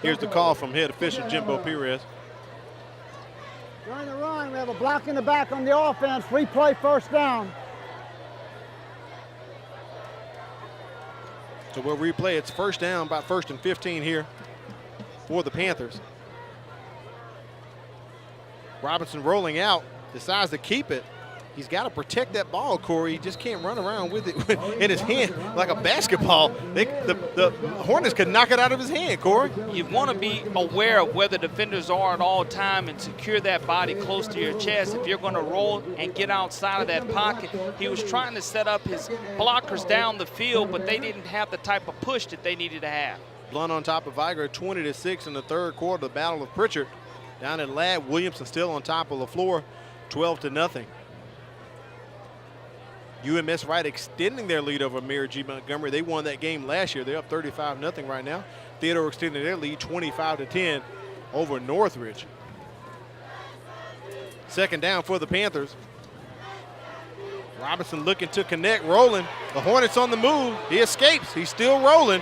Here's the call from head official Jimbo Perez. During the run, we have a block in the back on the offense. Free play, first down. So we'll replay. It's first down, about 1st and 15 here for the Panthers. Robinson rolling out, decides to keep it. He's got to protect that ball, Corey. He just can't run around with it in his hand like a basketball. The Hornets could knock it out of his hand, Corey. You want to be aware of where the defenders are at all time and secure that body close to your chest if you're going to roll and get outside of that pocket. He was trying to set up his blockers down the field, but they didn't have the type of push that they needed to have. Blunt on top of Viger, 20-6 in the third quarter, the Battle of Pritchard. Down at Ladd, Williamson still on top of the floor, 12-0. UMS Wright extending their lead over Mary G. Montgomery. They won that game last year. They're up 35-0 right now. Theodore extending their lead 25-10 over Northridge. Second down for the Panthers. Robinson looking to connect, rolling. The Hornets on the move. He escapes. He's still rolling.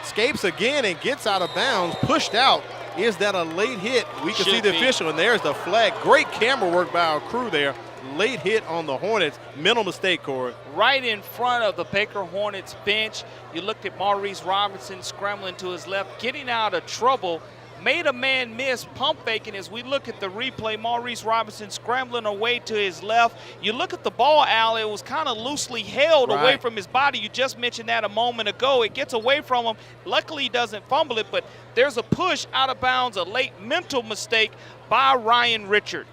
Escapes again and gets out of bounds, pushed out. Is that a late hit? We can see the official, and there's the flag. Great camera work by our crew there. Late hit on the Hornets. Mental mistake, Corey. Right in front of the Baker Hornets bench. You looked at Maurice Robinson scrambling to his left, getting out of trouble. Made a man miss, pump faking. As we look at the replay, Maurice Robinson scrambling away to his left. You look at the ball, Al, it was kind of loosely held away from his body. You just mentioned that a moment ago. It gets away from him. Luckily, he doesn't fumble it, but there's a push out of bounds, a late mental mistake by Ryan Richard.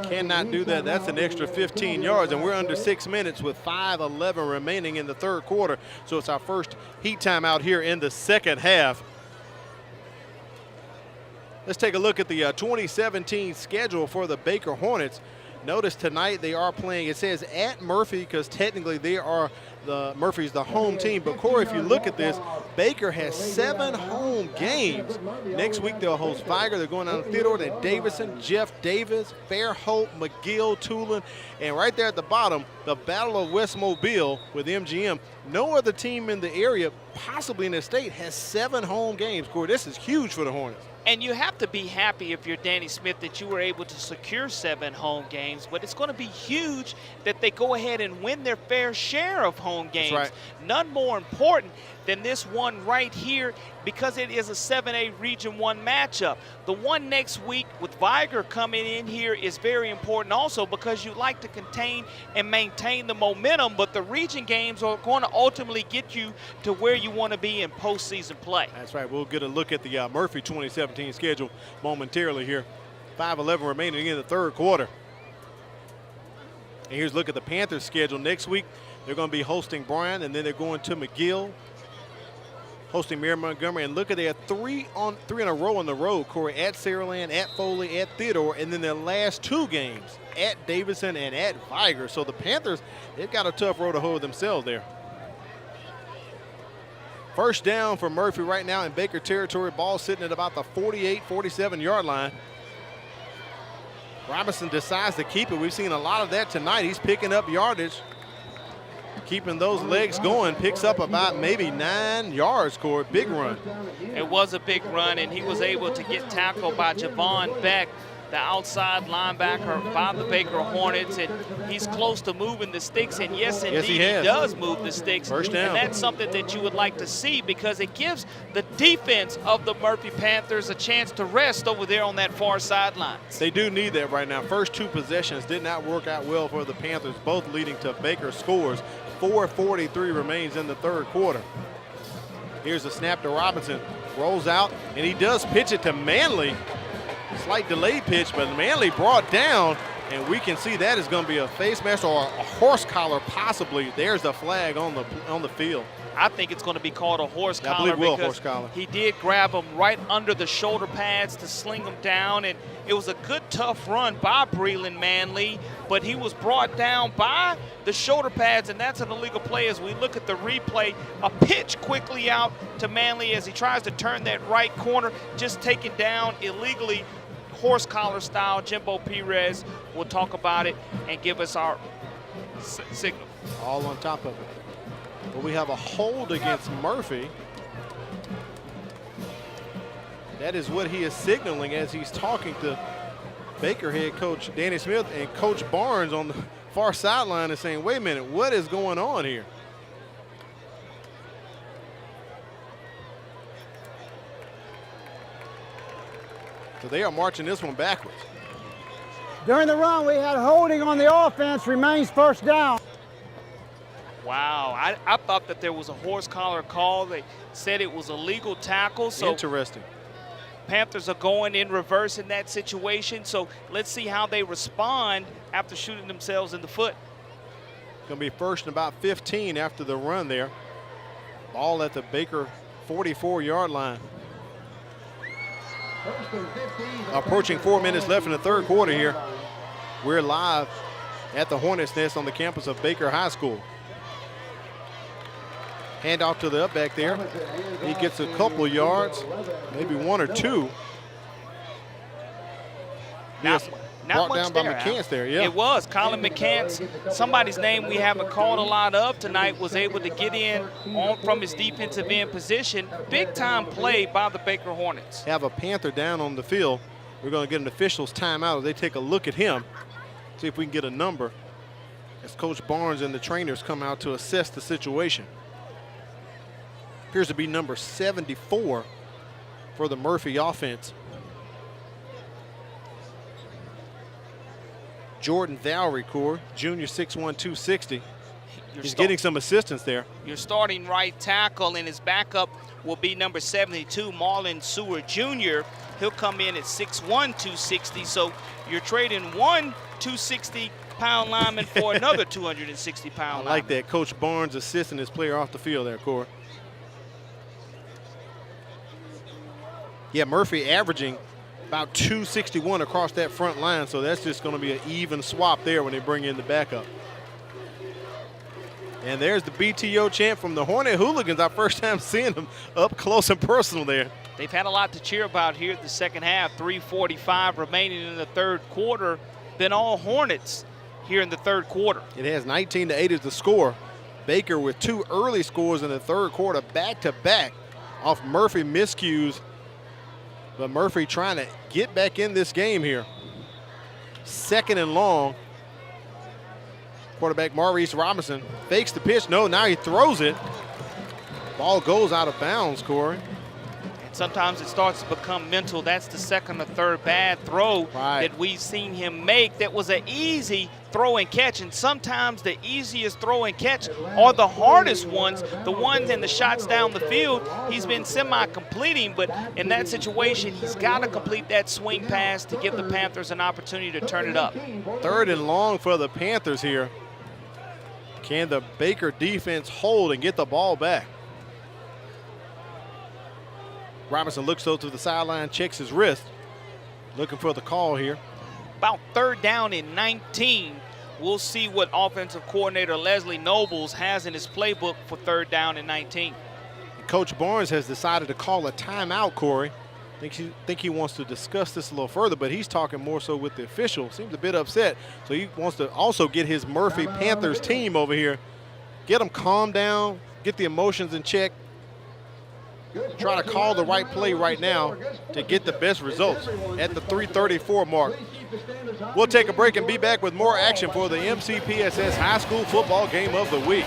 Cannot do that. That's an extra 15 yards, and we're under 6 minutes with 5:11 remaining in the third quarter. So it's our first heat timeout here in the second half. Let's take a look at the 2017 schedule for the Baker Hornets. Notice tonight they are playing, it says at Murphy because technically they are Murphy's the home team. But Corey, if you look at this, Baker has 7 home games. Next week they'll host Viger. They're going down to Theodore, then Davidson, Jeff Davis, Fairhope, McGill, Tulane. And right there at the bottom, the Battle of West Mobile with MGM. No other team in the area, possibly in the state, has 7 home games. Corey, this is huge for the Hornets. And you have to be happy if you're Danny Smith that you were able to secure 7 home games, but it's going to be huge that they go ahead and win their fair share of home games. That's right. None more important than this one right here because it is a 7A Region 1 matchup. The one next week with Viger coming in here is very important also because you like to contain and maintain the momentum, but the region games are going to ultimately get you to where you want to be in postseason play. That's right. We'll get a look at the Murphy 2017 schedule momentarily here. 5:11 remaining in the third quarter. And here's a look at the Panthers schedule. Next week, they're going to be hosting Bryan, and then they're going to McGill, hosting Mary Montgomery. And look at, they have 3 in a row on the road, Corey, at Saraland, at Foley, at Theodore, and then their last 2 games at Davidson and at Viger. So the Panthers, they've got a tough road to hoe themselves there. First down for Murphy right now in Baker territory. Ball sitting at about the 48, 47-yard line. Robinson decides to keep it. We've seen a lot of that tonight. He's picking up yardage, keeping those legs going. Picks up about maybe 9 yards, Corey. Big run. It was a big run, and he was able to get tackled by Javon Beck, the outside linebacker by the Baker Hornets, and he's close to moving the sticks, and yes, indeed, he does move the sticks. First down. And that's something that you would like to see because it gives the defense of the Murphy Panthers a chance to rest over there on that far sideline. They do need that right now. First 2 possessions did not work out well for the Panthers, both leading to Baker scores. 4:43 remains in the third quarter. Here's a snap to Robinson. Rolls out, and he does pitch it to Manley. Slight delayed pitch, but Manley brought down, and we can see that is going to be a face mask or a horse collar possibly. There's the flag on the field. I think it's going to be called a horse collar. I believe it will, because horse collar. He did grab him right under the shoulder pads to sling him down, and it was a good, tough run by Breland Manley, but he was brought down by the shoulder pads, and that's an illegal play as we look at the replay. A pitch quickly out to Manley as he tries to turn that right corner, just taken down illegally, horse collar style. Jimbo Perez will talk about it and give us our signal. All on top of it. But we have a hold against Murphy. That is what he is signaling as he's talking to Baker head coach Danny Smith and Coach Barnes on the far sideline and saying, wait a minute, what is going on here? So they are marching this one backwards. During the run, we had holding on the offense, remains first down. Wow, I thought that there was a horse collar call. They said it was a legal tackle. So interesting. Panthers are going in reverse in that situation. So let's see how they respond after shooting themselves in the foot. Going to be first and about 15 after the run there. Ball at the Baker 44-yard line. Approaching 4 minutes left in the third quarter here. We're live at the Hornets' Nest on the campus of Baker High School. Handoff to the up back there. He gets a couple of yards, maybe 1 or 2. Yes, brought down by McCants there, yeah. It was Colin McCants. Somebody's name we haven't called a lot of tonight was able to get in on from his defensive end position. Big time play by the Baker Hornets. Have a Panther down on the field. We're going to get an official's timeout as they take a look at him, see if we can get a number as Coach Barnes and the trainers come out to assess the situation. Appears to be number 74 for the Murphy offense. Jordan Valerie, Corey, junior, 6'1", 260. He's getting some assistance there. Your starting right tackle and his backup will be number 72, Marlon Seward Jr. He'll come in at 6'1", 260. So you're trading one 260-pound lineman for another 260-pound lineman. I like that. Coach Barnes assisting his player off the field there, Corey. Yeah, Murphy averaging about 261 across that front line, so that's just going to be an even swap there when they bring in the backup. And there's the BTO chant from the Hornet Hooligans. Our first time seeing them up close and personal there. They've had a lot to cheer about here in the second half. 3:45 remaining in the third quarter. Been all Hornets here in the third quarter. It has 19-8 as the score. Baker with 2 early scores in the third quarter, back-to-back off Murphy miscues. But Murphy trying to get back in this game here. Second and long. Quarterback Maurice Robinson fakes the pitch. No, now he throws it. Ball goes out of bounds, Corey. And sometimes it starts to become mental. That's the second or third bad throw that we've seen him make. That was an easy throw and catch, and sometimes the easiest throw and catch are the hardest ones, the ones in the shots down the field. He's been semi-completing, but in that situation, he's got to complete that swing pass to give the Panthers an opportunity to turn it up. Third and long for the Panthers here. Can the Baker defense hold and get the ball back? Robinson looks though to the sideline, checks his wrist, looking for the call here. About third down and 19. We'll see what offensive coordinator Leslie Nobles has in his playbook for third down and 19. Coach Barnes has decided to call a timeout, Corey. Think he wants to discuss this a little further, but he's talking more so with the official. Seems a bit upset. So he wants to also get his Murphy Panthers team over here, get them calmed down, get the emotions in check, try to call the right play right now to get the best results at the 3:34 mark. We'll take a break and be back with more action for the MCPSS High School Football Game of the Week.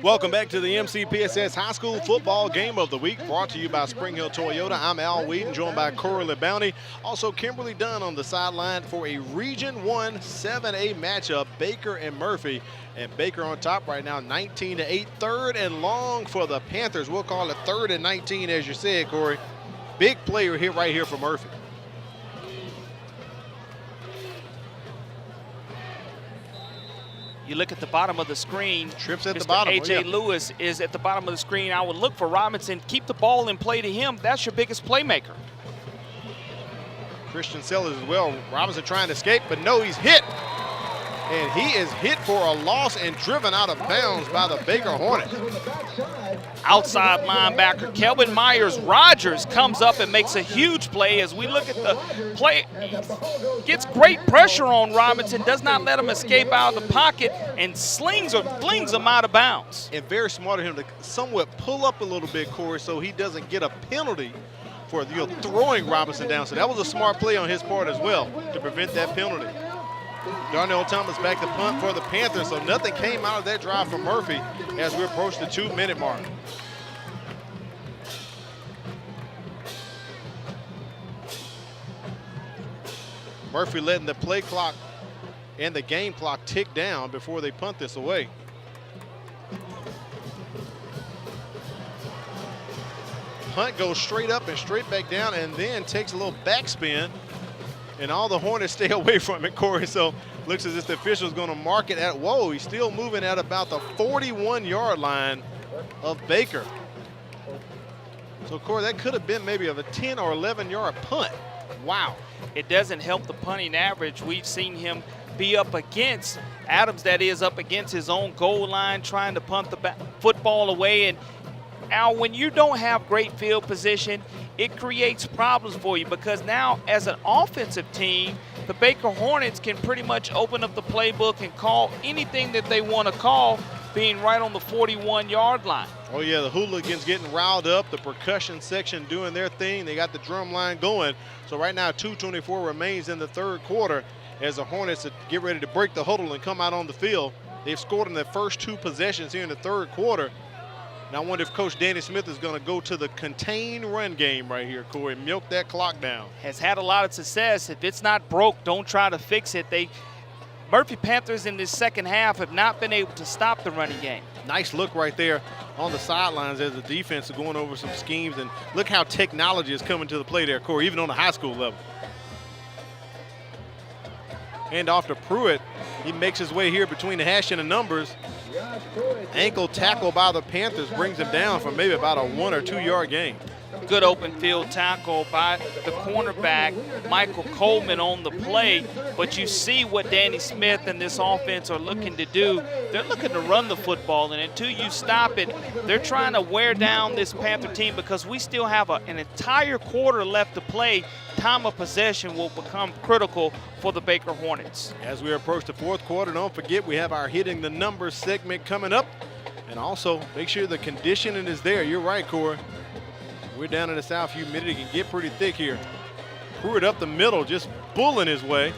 Welcome back to the MCPSS High School Football Game of the Week, brought to you by Spring Hill Toyota. I'm Al Wheaton, joined by Corey LeBounty. Also, Kimberly Dunn on the sideline for a Region 1 7A matchup, Baker and Murphy. And Baker on top right now, 19-8. Third and long for the Panthers. We'll call it 3rd and 19, as you said, Corey. Big player here, right here for Murphy. You look at the bottom of the screen. Trips at Mr. the bottom. A.J. Lewis is at the bottom of the screen. I would look for Robinson. Keep the ball in play to him. That's your biggest playmaker. Christian Sellers as well. Robinson trying to escape, but no, he's hit. And he is hit for a loss and driven out of bounds by the Baker Hornets. Outside linebacker Kelvin Myers-Rogers comes up and makes a huge play. As we look at the play, gets great pressure on Robinson, does not let him escape out of the pocket, and flings him out of bounds. And very smart of him to somewhat pull up a little bit, Corey, so he doesn't get a penalty for throwing Robinson down. So that was a smart play on his part as well to prevent that penalty. Darnell Thomas back to punt for the Panthers, so nothing came out of that drive from Murphy as we approach the 2-minute mark. Murphy letting the play clock and the game clock tick down before they punt this away. Punt goes straight up and straight back down and then takes a little backspin. And all the Hornets stay away from it, Corey. So looks as if the official's going to mark it at, whoa, he's still moving at about the 41-yard line of Baker. So, Corey, that could have been maybe of a 10 or 11-yard punt. Wow. It doesn't help the punting average. We've seen him be up against Adams, that is, up against his own goal line, trying to punt the football away. And Al, when you don't have great field position, it creates problems for you, because now as an offensive team, the Baker Hornets can pretty much open up the playbook and call anything that they want to call, being right on the 41-yard line. Oh, yeah, the hooligans getting riled up, the percussion section doing their thing. They got the drum line going. So right now, 2:24 remains in the third quarter as the Hornets get ready to break the huddle and come out on the field. They've scored in their first 2 possessions here in the third quarter. Now I wonder if Coach Danny Smith is going to go to the contained run game right here, Corey, milk that clock down. Has had a lot of success. If it's not broke, don't try to fix it. Murphy Panthers in this second half have not been able to stop the running game. Nice look right there on the sidelines as the defense is going over some schemes. And look how technology is coming to the play there, Corey, even on the high school level. Hand off to Pruitt. He makes his way here between the hash and the numbers. Ankle tackle by the Panthers brings him down for maybe about a 1 or 2 yard gain. Good open field tackle by the cornerback, Michael Coleman, on the play. But you see what Danny Smith and this offense are looking to do. They're looking to run the football, and until you stop it, they're trying to wear down this Panther team, because we still have an entire quarter left to play. Time of possession will become critical for the Baker Hornets. As we approach the fourth quarter, don't forget we have our Hitting the Numbers segment coming up. And also, make sure the conditioning is there. You're right, Corey. We're down in the south. Humidity can get pretty thick here. Pruitt up the middle, just bulling his way.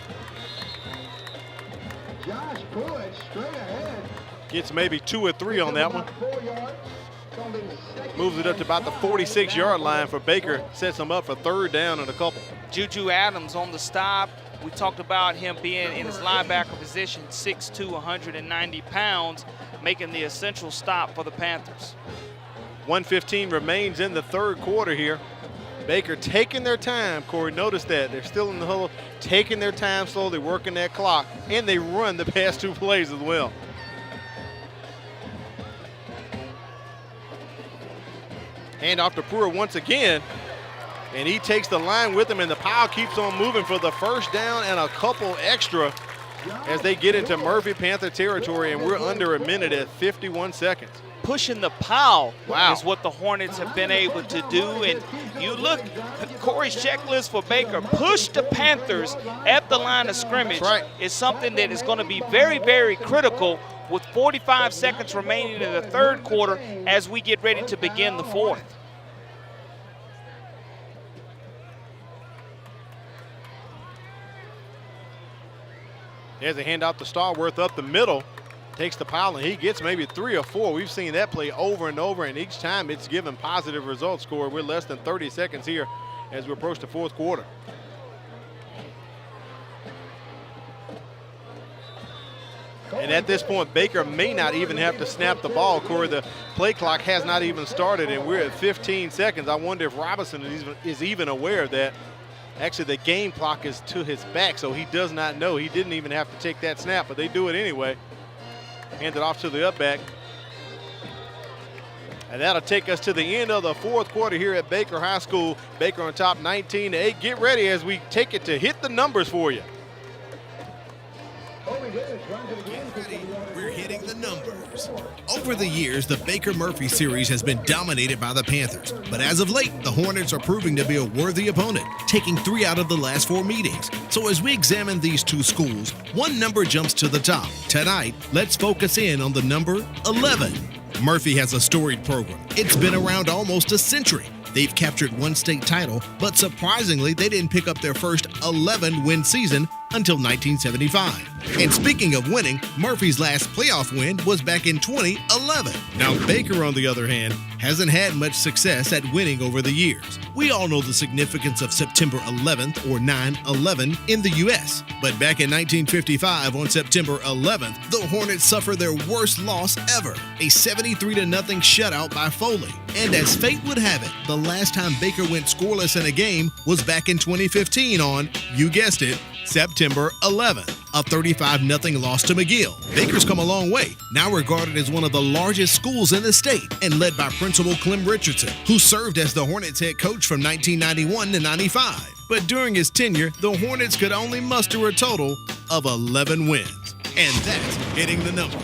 Josh Pruitt straight ahead. Gets maybe 2 or 3 on that one. Moves it up to about the 46-yard line for Baker. Sets him up for third down and a couple. Juju Adams on the stop. We talked about him being in his linebacker position, 6'2", 190 pounds, making the essential stop for the Panthers. 1:15 remains in the third quarter here. Baker taking their time. Corey, notice that. They're still in the huddle, taking their time, slowly working that clock, and they run the past 2 plays as well. Hand off to Pruitt once again, and he takes the line with him, and the pile keeps on moving for the first down and a couple extra as they get into Murphy Panther territory, and we're under a minute at 51 seconds. Pushing the pile is what the Hornets have been able to do. And you look, Corey's checklist for Baker, push the Panthers at the line of scrimmage is something that is going to be very, very critical with 45 seconds remaining in the third quarter as we get ready to begin the fourth. There's a handoff to Starworth up the middle. Takes the pile, and he gets maybe 3 or 4. We've seen that play over and over, and each time it's given positive results. Score. We're less than 30 seconds here as we approach the fourth quarter. And at this point, Baker may not even have to snap the ball. Corey, the play clock has not even started, and we're at 15 seconds. I wonder if Robinson is even aware of that. Actually, the game clock is to his back, so he does not know. He didn't even have to take that snap, but they do it anyway. Hand it off to the up back. And that'll take us to the end of the fourth quarter here at Baker High School. Baker on top 19-8. Get ready as we take it to hit the numbers for you. Toby Davis runs ready, we're hitting the numbers. Over the years, the Baker Murphy series has been dominated by the Panthers, but as of late, the Hornets are proving to be a worthy opponent, taking 3 out of the last 4 meetings. So as we examine these two schools, one number jumps to the top. Tonight, let's focus in on the number 11. Murphy has a storied program. It's been around almost a century. They've captured 1 state title, but surprisingly, they didn't pick up their first 11-win season until 1975. And speaking of winning, Murphy's last playoff win was back in 2011. Now, Baker, on the other hand, hasn't had much success at winning over the years. We all know the significance of September 11th or 9/11 in the U.S. But back in 1955, on September 11th, the Hornets suffered their worst loss ever, a 73-0 shutout by Foley. And as fate would have it, the last time Baker went scoreless in a game was back in 2015 on, you guessed it, September 11th, a 35-0 loss to McGill. Baker's come a long way, now regarded as one of the largest schools in the state and led by Principal Clem Richardson, who served as the Hornets head coach from 1991 to 95. But during his tenure, the Hornets could only muster a total of 11 wins. And that's hitting the number.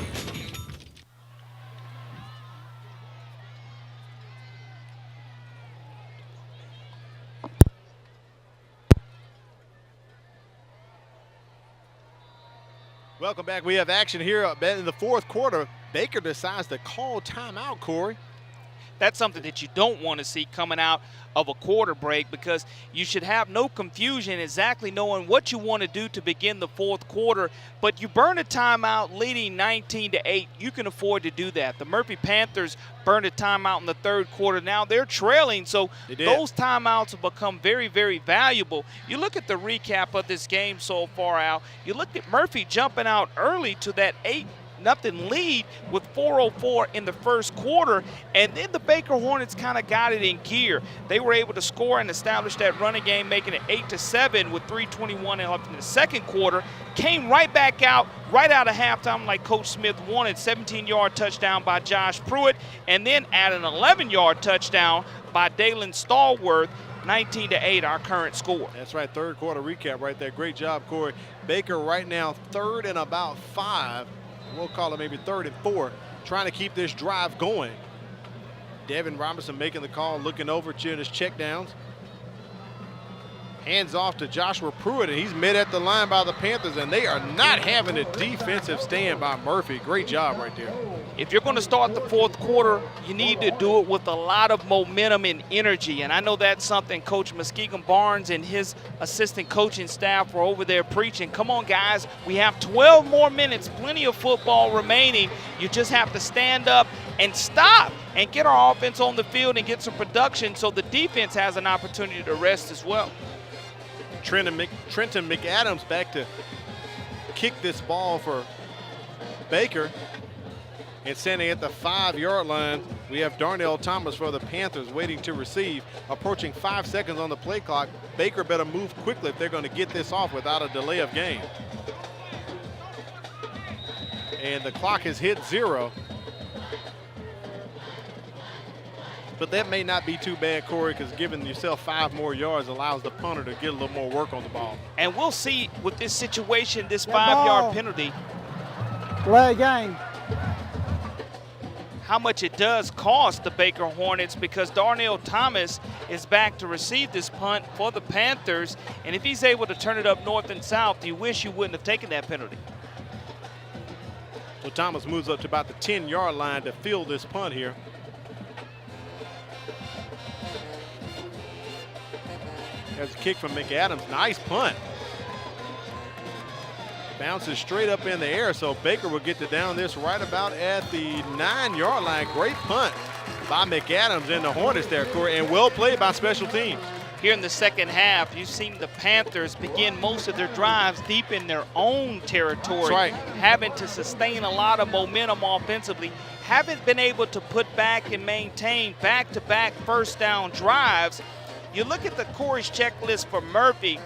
Welcome back. We have action here in the 4th quarter. Baker decides to call timeout, Corey. That's something that you don't want to see coming out of a quarter break, because you should have no confusion exactly knowing what you want to do to begin the 4th quarter. But you burn a timeout leading 19-8. You can afford to do that. The Murphy Panthers burned a timeout in the 3rd quarter. Now they're trailing, so those timeouts have become very, very valuable. You look at the recap of this game so far, Al. You look at Murphy jumping out early to that 8-0 lead with 4:04 in the 1st quarter, and then the Baker Hornets kind of got it in gear. They were able to score and establish that running game, making it 8-7 with 3:21 left in the 2nd quarter. Came right back out, right out of halftime like Coach Smith wanted. 17-yard touchdown by Josh Pruitt, and then at an 11-yard touchdown by Dalen Stallworth. 19-8, our current score. That's right, 3rd quarter recap right there. Great job, Corey. Baker right now 3rd and about 5. We'll call it maybe 3rd and 4, trying to keep this drive going. Devin Robinson making the call, looking over, cheering his checkdowns. Hands off to Joshua Pruitt, and he's met at the line by the Panthers, and they are not having a defensive stand by Murphy. Great job right there. If you're going to start the 4th quarter, you need to do it with a lot of momentum and energy. And I know that's something Coach Muskegon Barnes and his assistant coaching staff were over there preaching. Come on, guys. We have 12 more minutes, plenty of football remaining. You just have to stand up and stop and get our offense on the field and get some production so the defense has an opportunity to rest as well. Trenton McAdams back to kick this ball for Baker. And standing at the 5-yard line, we have Darnell Thomas for the Panthers waiting to receive. Approaching 5 seconds on the play clock. Baker better move quickly if they're going to get this off without a delay of game. And the clock has hit 0. But that may not be too bad, Corey, because giving yourself 5 more yards allows the punter to get a little more work on the ball. And we'll see with this situation, this 5-yard penalty. Play game. How much it does cost the Baker Hornets, because Darnell Thomas is back to receive this punt for the Panthers. And if he's able to turn it up north and south, you wish you wouldn't have taken that penalty. So Thomas moves up to about the 10-yard line to field this punt here. There's a kick from McAdams. Nice punt. Bounces straight up in the air, so Baker will get to down this right about at the 9-yard line. Great punt by McAdams and the Hornets there, Corey, and well played by special teams. Here in the 2nd half, you've seen the Panthers begin most of their drives deep in their own territory. That's right. Having to sustain a lot of momentum offensively. Haven't been able to put back and maintain back-to-back first down drives. You look at the Corey's checklist for Murphy.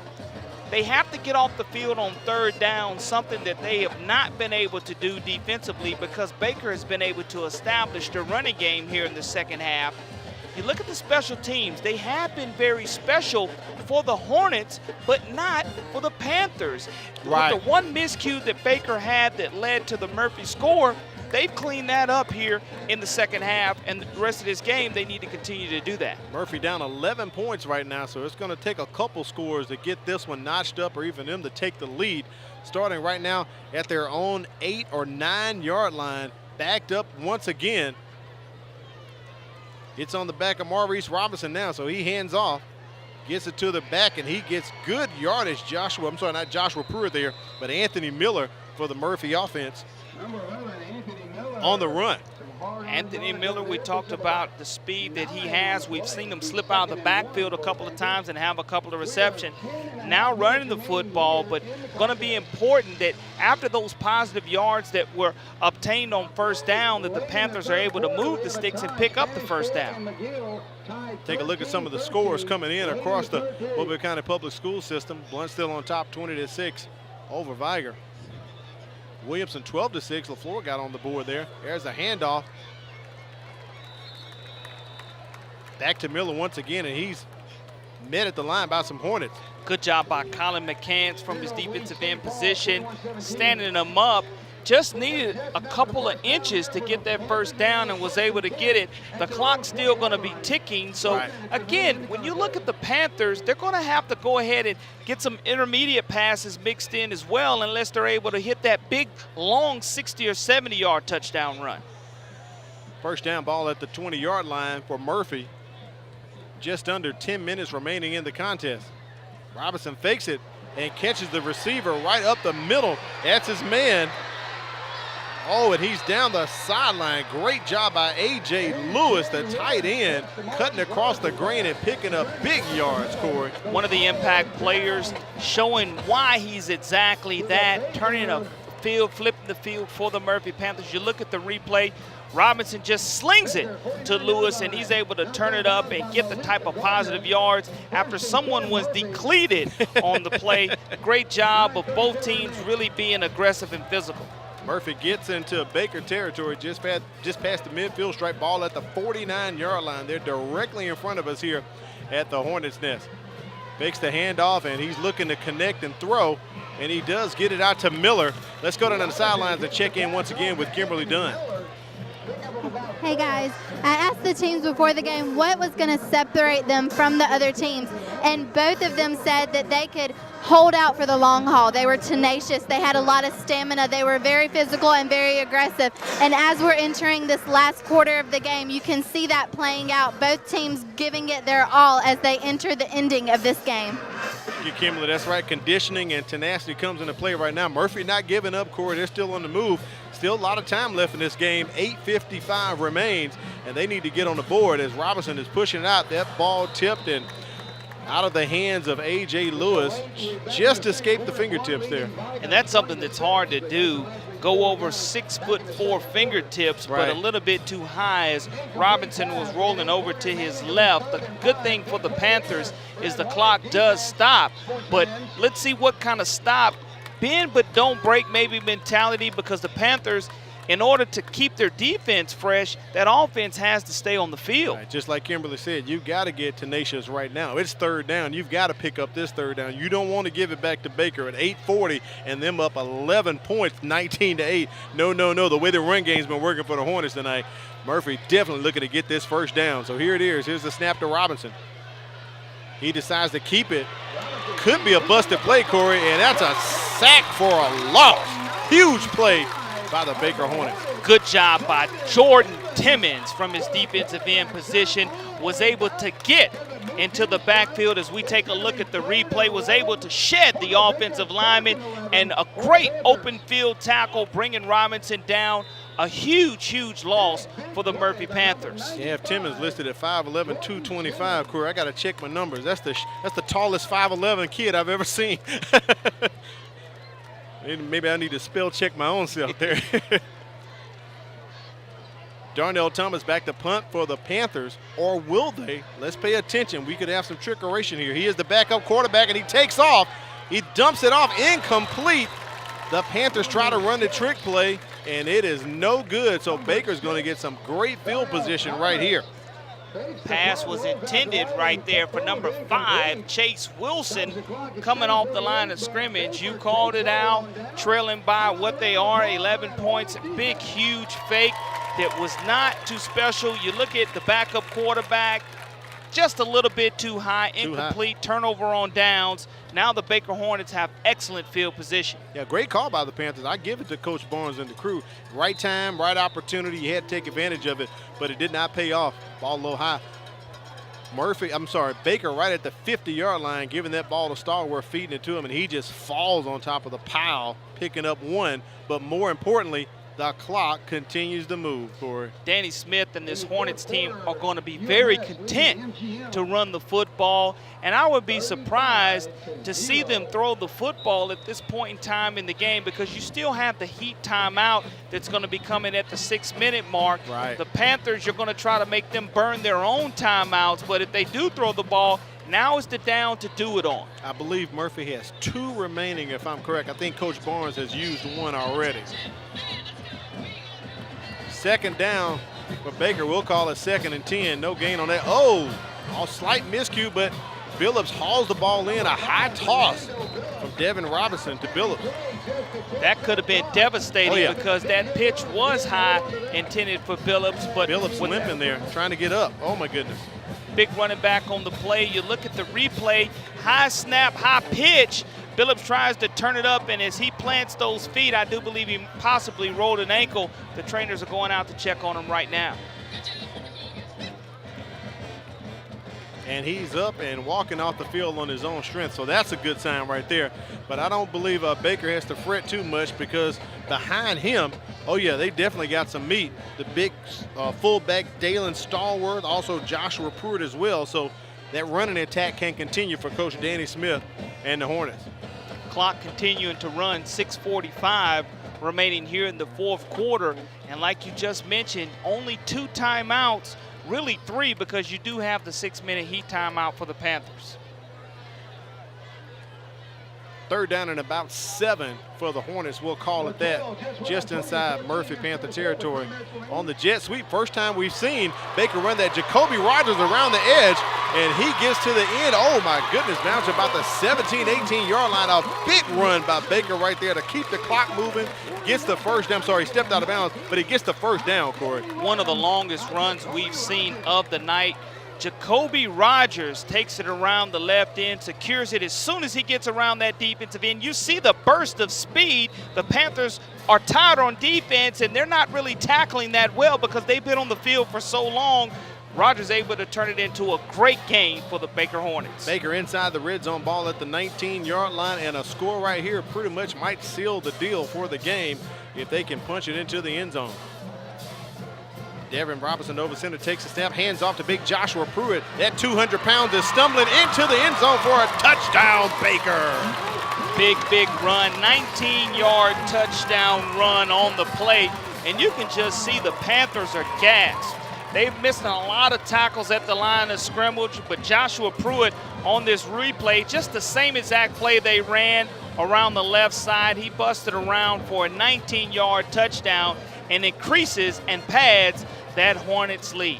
They have to get off the field on 3rd down, something that they have not been able to do defensively, because Baker has been able to establish the running game here in the 2nd half. you look at the special teams, they have been very special for the Hornets, but not for the Panthers. Right. With the one miscue that Baker had that led to the Murphy score, they've cleaned that up here in the second half, and the rest of this game, they need to continue to do that. Murphy down 11 points right now, so it's going to take a couple scores to get this one notched up or even them to take the lead. Starting right now at their own 8 or 9 yard line, backed up once again. It's on the back of Maurice Robinson now, so he hands off, gets it to the back, and he gets good yardage. Not Joshua Pruitt there, but Anthony Miller for the Murphy offense on the run. Anthony Miller, we talked about the speed that he has. We've seen him slip out of the backfield a couple of times and have a couple of receptions. Now running the football, but going to be important that after those positive yards that were obtained on first down, that the Panthers are able to move the sticks and pick up the first down. Take a look at some of the scores coming in across the Mobile County Public School System. Blunt still on top, 20-6 over Viger. Williamson 12-6. LaFleur got on the board there. There's a handoff. Back to Miller once again, and he's met at the line by some Hornets. Good job by Colin McCants from his defensive end position, standing them up. Just needed a couple of inches to get that first down and was able to get it. The clock's still going to be ticking. So, again, when you look at the Panthers, they're going to have to go ahead and get some intermediate passes mixed in as well unless they're able to hit that big, long 60 or 70-yard touchdown run. First down ball at the 20-yard line for Murphy. Just under 10 minutes remaining in the contest. Robinson fakes it and catches the receiver right up the middle. That's his man. Oh, and he's down the sideline. Great job by A.J. Lewis, the tight end, cutting across the grain and picking up big yards, Corey. One of the impact players, showing why he's exactly that, turning a field, flipping the field for the Murphy Panthers. You look at the replay, Robinson just slings it to Lewis, and he's able to turn it up and get the type of positive yards after someone was depleted on the play. Great job of both teams really being aggressive and physical. Murphy gets into Baker territory just past the midfield stripe, ball at the 49-yard line. They're directly in front of us here at the Hornets' nest. Fakes the handoff, and he's looking to connect and throw, and he does get it out to Miller. Let's go down to the sidelines and check in once again with Kimberly Dunn. Hey guys, I asked the teams before the game what was going to separate them from the other teams, and both of them said that they could hold out for the long haul. They were tenacious, they had a lot of stamina, they were very physical and very aggressive. And as we're entering this last quarter of the game, you can see that playing out, both teams giving it their all as they enter the ending of this game. Thank you, Kimberly. That's right. Conditioning and tenacity comes into play right now. Murphy not giving up, Corey. They're still on the move. Still a lot of time left in this game. 8:55 remains, and they need to get on the board as Robinson is pushing it out. That ball tipped and out of the hands of A.J. Lewis. Just escaped the fingertips there. And that's something that's hard to do. Go over 6'4" fingertips, but a little bit too high as Robinson was rolling over to his left. The good thing for the Panthers is the clock does stop, but let's see what kind of stop, bend but don't break maybe mentality, because the Panthers, in order to keep their defense fresh, that offense has to stay on the field. Right, just like Kimberly said, you've got to get tenacious right now. It's third down. You've got to pick up this third down. You don't want to give it back to Baker at 8:40 and them up 11 points, 19-8. No. The way the run game's been working for the Hornets tonight, Murphy definitely looking to get this first down. So here it is. Here's the snap to Robinson. He decides to keep it. Could be a busted play, Corey, and that's a sack for a loss. Huge play by the Baker Hornets. Good job by Jordan Timmons from his defensive end position. Was able to get into the backfield as we take a look at the replay. Was able to shed the offensive lineman, and a great open field tackle bringing Robinson down. A huge loss for the Murphy Panthers. You have Timmons listed at 5'11", 225. Corey, I got to check my numbers. That's the tallest 5'11" kid I've ever seen. Maybe I need to spell check my own self there. Darnell Thomas back to punt for the Panthers, or will they? Let's pay attention. We could have some trickeration here. He is the backup quarterback, and he takes off. He dumps it off, incomplete. The Panthers try to run the trick play, and it is no good. So Baker's going to get some great field position right here. Pass was intended right there for number 5, Chase Wilson, coming off the line of scrimmage. You called it out, trailing by what they are, 11 points. Big, huge fake that was not too special. You look at the backup quarterback, just a little bit too high, incomplete, turnover on downs. Now the Baker Hornets have excellent field position. Yeah, great call by the Panthers. I give it to Coach Barnes and the crew. Right time, right opportunity. You had to take advantage of it, but it did not pay off. Ball a little high. Baker right at the 50-yard line, giving that ball to Stallworth, feeding it to him, and he just falls on top of the pile, picking up 1. But more importantly, the clock continues to move, Corey. Danny Smith and this Hornets team are going to be very content to run the football, and I would be surprised to see them throw the football at this point in time in the game, because you still have the Heat timeout that's going to be coming at the 6-minute mark. Right. The Panthers, you're going to try to make them burn their own timeouts, but if they do throw the ball, now is the down to do it on. I believe Murphy has 2 remaining, if I'm correct. I think Coach Barnes has used 1 already. Second down for Baker. We'll call it 2nd and 10. No gain on that. Oh, a slight miscue, but Billups hauls the ball in. A high toss from Devin Robinson to Billups. That could have been devastating because that pitch was high, intended for Billups. But Billups limping there, trying to get up. Oh, my goodness. Big running back on the play. You look at the replay, high snap, high pitch. Billups tries to turn it up, and as he plants those feet, I do believe he possibly rolled an ankle. The trainers are going out to check on him right now. And he's up and walking off the field on his own strength, so that's a good sign right there. But I don't believe Baker has to fret too much, because behind him, oh yeah, they definitely got some meat. The big fullback Dalen Stallworth, also Joshua Pruitt as well. So that running attack can continue for Coach Danny Smith and the Hornets. Clock continuing to run, 6:45 remaining here in the 4th quarter. And like you just mentioned, only 2 timeouts, really 3, because you do have the 6-minute Heat timeout for the Panthers. 3rd down and about 7 for the Hornets. We'll call it that, just inside Murphy Panther territory. On the jet sweep, first time we've seen Baker run that. Jacoby Rogers around the edge, and he gets to the end. Oh my goodness, bounce about the 17, 18-yard line. A big run by Baker right there to keep the clock moving. Gets the first down. Sorry, he stepped out of bounds, but he gets the first down, Corey. One of the longest runs we've seen of the night. Jacoby Rogers takes it around the left end, secures it as soon as he gets around that defensive end. You see the burst of speed. The Panthers are tired on defense, and they're not really tackling that well because they've been on the field for so long. Rogers able to turn it into a great game for the Baker Hornets. Baker inside the red zone, ball at the 19-yard line, and a score right here pretty much might seal the deal for the game if they can punch it into the end zone. Devin Robinson over center, takes a snap, hands off to big Joshua Pruitt. That 200 pounds is stumbling into the end zone for a touchdown, Baker. Big run, 19-yard touchdown run on the play. And you can just see the Panthers are gassed. They've missed a lot of tackles at the line of scrimmage, but Joshua Pruitt on this replay, just the same exact play they ran around the left side. He busted around for a 19-yard touchdown and increases and pads that Hornets lead.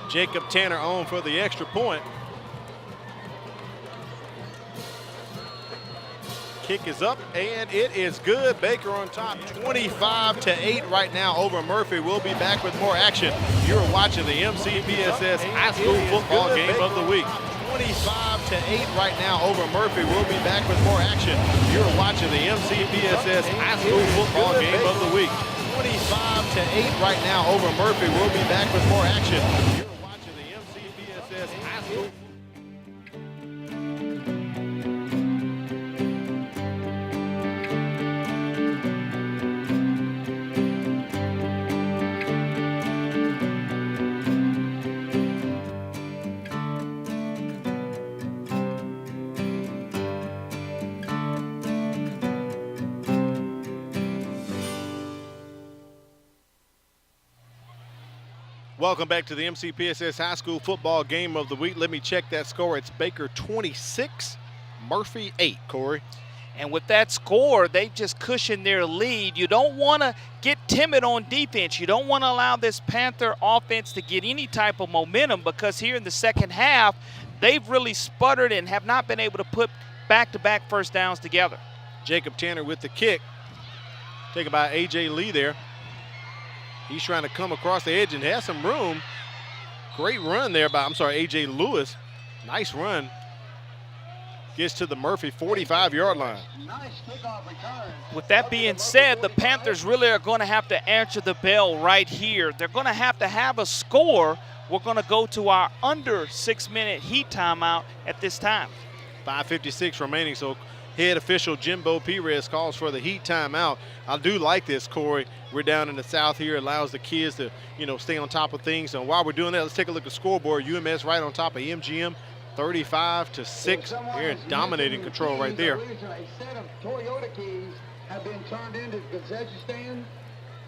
Jacob Tanner on for the extra point. Kick is up, and it is good. Baker on top, 25-8 right now over Murphy. We'll be back with more action. You're watching the MCPSS High School Football Game of the Week. 25-8 right now over Murphy. We'll be back with more action. You're watching the MCPSS High School Football Game of the Week. 25-8 right now over Murphy. We'll be back with more action. You're watching the MCPSS High School. Welcome back to the MCPSS High School Football Game of the Week. Let me check that score. It's Baker 26, Murphy 8, Corey. And with that score, they've just cushioned their lead. You don't want to get timid on defense. You don't want to allow this Panther offense to get any type of momentum, because here in the second half, they've really sputtered and have not been able to put back-to-back first downs together. Jacob Tanner with the kick. Taken by A.J. Lee there. He's trying to come across the edge and has some room. Great run there by, A.J. Lewis. Nice run. Gets to the Murphy 45-yard line. With that being said, the Panthers really are going to have to answer the bell right here. They're going to have a score. We're going to go to our under 6-minute heat timeout at this time. 5:56 remaining, so head official Jimbo Perez calls for the heat timeout. I do like this, Corey. We're down in the South here. It allows the kids to, stay on top of things. And while we're doing that, let's take a look at the scoreboard. UMS right on top of MGM. 35-6. They're in dominating control right there. A set of Toyota keys have been turned into the concession stand